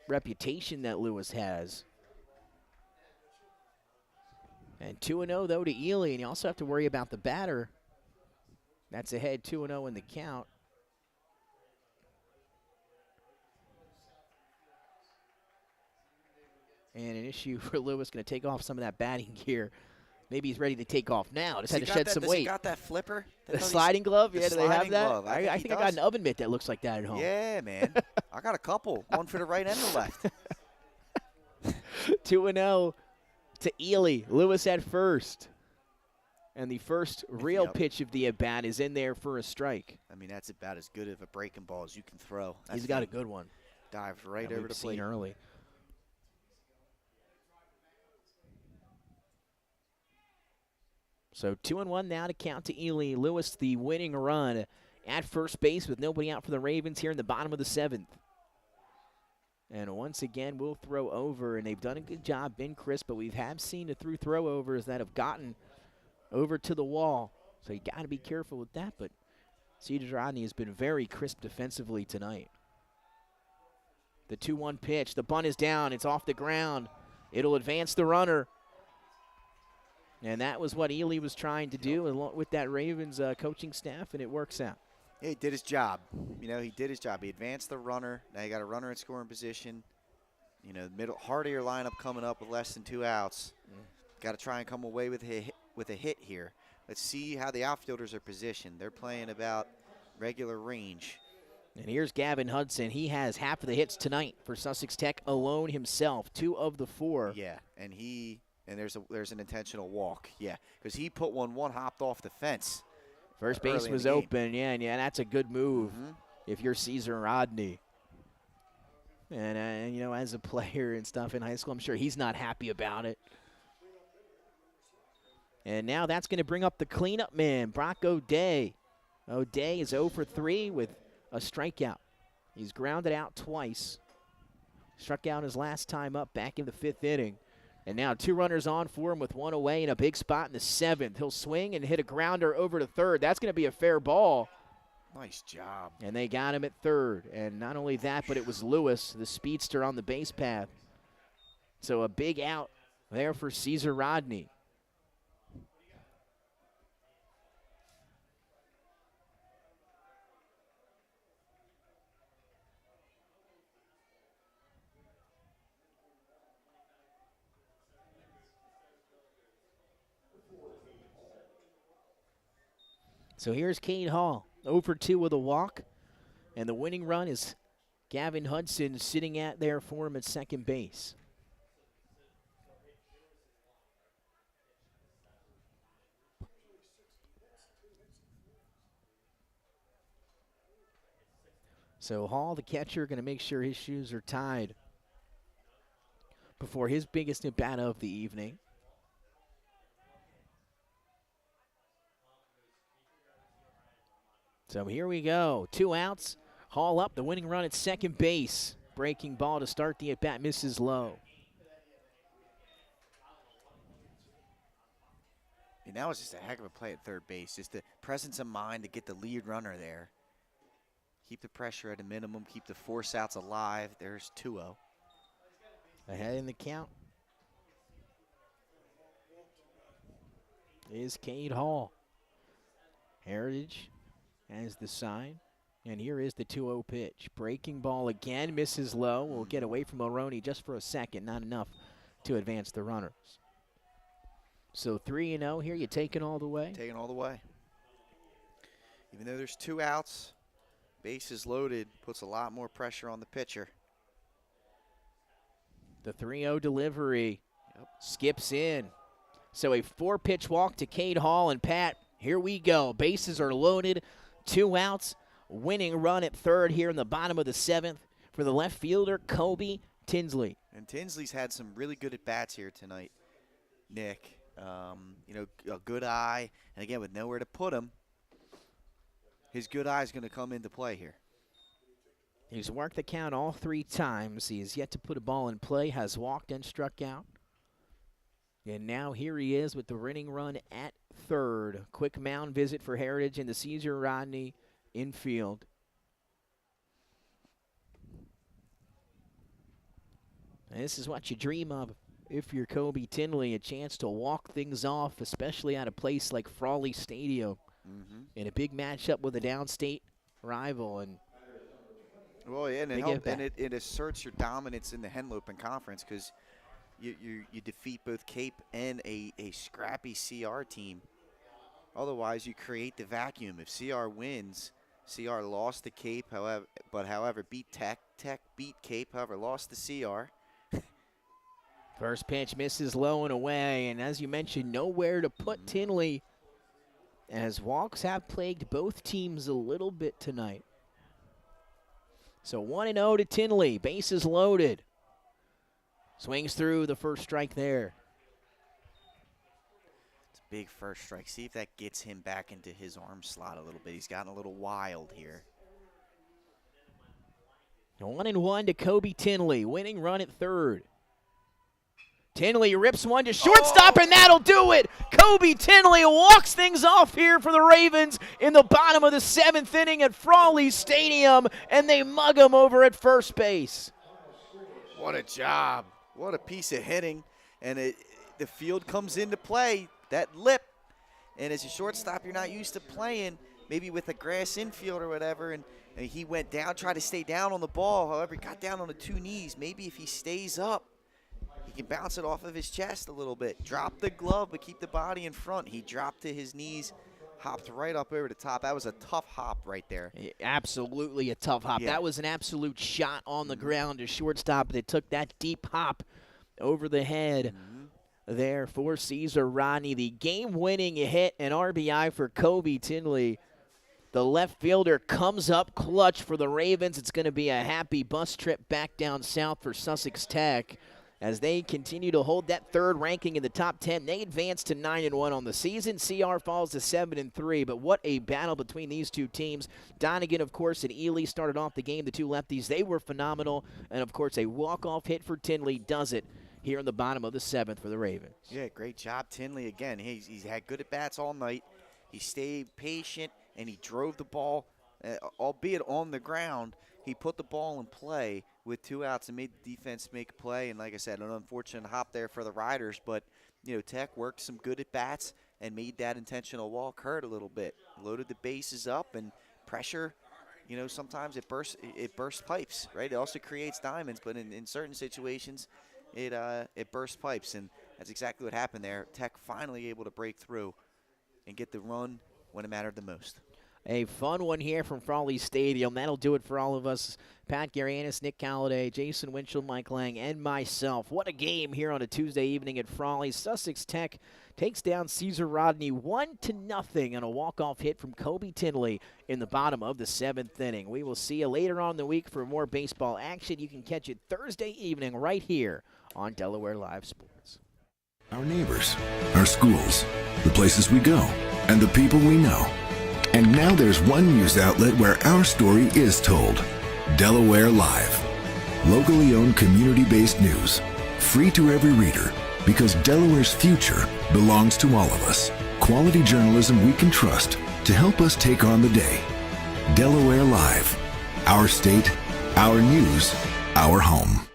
reputation that Lewis has. And 2-0, though, to Ely. And you also have to worry about the batter. That's ahead 2-0 in the count. And an issue for Lewis, going to take off some of that batting gear. Maybe he's ready to take off now. Just had to shed some weight. He got that flipper? The sliding glove? Yeah, do they have that? Glove. I think I got an oven mitt that looks like that at home. Yeah, man. I got a couple. One for the right and the left. 2-0 to Ely. Lewis at first. And the first real pitch of the at-bat is in there for a strike. I mean, that's about as good of a breaking ball as you can throw. He's got a good one. Dives right over the plate. Early. So 2-1 now to count to Ely. Lewis, the winning run at first base with nobody out for the Ravens here in the bottom of the 7th. And once again, we'll throw over, and they've done a good job, been crisp, but we have seen the through throwovers that have gotten over to the wall. So you got to be careful with that, but Cedar Rodney has been very crisp defensively tonight. The 2-1 pitch, the bunt is down, it's off the ground. It'll advance the runner. And that was what Ely was trying to do along with that Ravens coaching staff, and it works out. Yeah, he did his job. You know, he did his job. He advanced the runner. Now you got a runner in scoring position. You know, middle heart of your lineup coming up with less than 2 outs. Got to try and come away with a hit here. Let's see how the outfielders are positioned. They're playing about regular range. And here's Gavin Hudson. He has half of the hits tonight for Sussex Tech alone himself, 2 of the 4. Yeah, and there's an intentional walk. Yeah, because he put one hopped off the fence First base was open, and that's a good move if you're Caesar Rodney. And, you know, as a player and stuff in high school, I'm sure he's not happy about it. And now that's going to bring up the cleanup man, Brock O'Day. O'Day is 0 for 3 with a strikeout. He's grounded out twice. Struck out his last time up back in the 5th inning. And now 2 runners on for him with 1 away in a big spot in the 7th. He'll swing and hit a grounder over to 3rd. That's going to be a fair ball. Nice job. And they got him at 3rd. And not only that, but it was Lewis, the speedster, on the base path. So a big out there for Caesar Rodney. So here's Cade Hall, 0 for 2 with a walk. And the winning run is Gavin Hudson sitting at there for him at second base. So Hall, the catcher, going to make sure his shoes are tied before his biggest at-bat of the evening. So here we go. 2 outs. Hall up, the winning run at second base. Breaking ball to start the at-bat, misses low. And that was just a heck of a play at third base. Just the presence of mind to get the lead runner there. Keep the pressure at a minimum. Keep the force outs alive. There's 2-0. Ahead in the count is Cade Hall. Heritage as the sign. And here is the 2-0 pitch. Breaking ball again, misses low. Will get away from Mulroney just for a second. Not enough to advance the runners. So 3-0 here. You take it all the way? Taking all the way. Even though there's 2 outs, bases loaded, puts a lot more pressure on the pitcher. The 3-0 delivery skips in. So a 4-pitch walk to Cade Hall, and Pat, here we go. Bases are loaded, 2 outs, winning run at third here in the bottom of the 7th for the left fielder, Kobe Tinsley. And Tinsley's had some really good at-bats here tonight, Nick. You know, a good eye, and again, with nowhere to put him, his good eye is going to come into play here. He's worked the count all 3 times. He has yet to put a ball in play, has walked and struck out. And now here he is with the winning run at third. Quick mound visit for Heritage in the Caesar Rodney infield. And this is what you dream of if you're Kobe Tinsley, a chance to walk things off, especially at a place like Frawley Stadium in a big matchup with a downstate rival. And well, yeah, and it asserts your dominance in the Henlopen Conference because you defeat both Cape and a scrappy CR team. Otherwise, you create the vacuum. If CR wins, CR lost to Cape, however, beat Tech. Tech beat Cape, however, lost to CR. First pitch misses low and away, and as you mentioned, nowhere to put Tinsley, as walks have plagued both teams a little bit tonight. So 1-0 to Tinsley, bases loaded. Swings through the first strike there. It's a big first strike. See if that gets him back into his arm slot a little bit. He's gotten a little wild here. 1-1 to Kobe Tinsley, winning run at third. Tinsley rips one to shortstop, and that'll do it. Kobe Tinsley walks things off here for the Ravens in the bottom of the 7th inning at Frawley Stadium, and they mug him over at first base. What a job. What a piece of hitting. And the field comes into play, that lip. And as a shortstop, you're not used to playing, maybe with a grass infield or whatever, and he went down, tried to stay down on the ball. However, he got down on the 2 knees. Maybe if he stays up, he can bounce it off of his chest a little bit. Drop the glove, but keep the body in front. He dropped to his knees, hopped right up over the top. That was a tough hop right there. Absolutely a tough hop. Yeah. That was an absolute shot on the ground to shortstop. They took that deep hop over the head there for Caesar Rodney. The game-winning hit and RBI for Kobe Tinley. The left fielder comes up clutch for the Ravens. It's going to be a happy bus trip back down south for Sussex Tech. As they continue to hold that third ranking in the top 10, they advance to 9-1 on the season. CR falls to 7-3, but what a battle between these two teams. Donegan, of course, and Ely started off the game. The two lefties, they were phenomenal. And, of course, a walk-off hit for Tinley does it here in the bottom of the 7th for the Ravens. Yeah, great job, Tinley. Again, he's had good at-bats all night. He stayed patient, and he drove the ball, albeit on the ground. He put the ball in play with 2 outs and made the defense make a play. And like I said, an unfortunate hop there for the Riders. But, Tech worked some good at-bats and made that intentional walk hurt a little bit. Loaded the bases up, and pressure, sometimes it bursts pipes, right? It also creates diamonds, but in certain situations, it bursts pipes. And that's exactly what happened there. Tech finally able to break through and get the run when it mattered the most. A fun one here from Frawley Stadium. That'll do it for all of us. Pat Garianis, Nick Calladay, Jason Winchell, Mike Lang, and myself. What a game here on a Tuesday evening at Frawley. Sussex Tech takes down Caesar Rodney 1-0 on a walk-off hit from Kobe Tinley in the bottom of the 7th inning. We will see you later on in the week for more baseball action. You can catch it Thursday evening right here on Delaware Live Sports. Our neighbors, our schools, the places we go, and the people we know. And now there's one news outlet where our story is told. Delaware Live. Locally owned, community-based news. Free to every reader, because Delaware's future belongs to all of us. Quality journalism we can trust to help us take on the day. Delaware Live. Our state, our news, our home.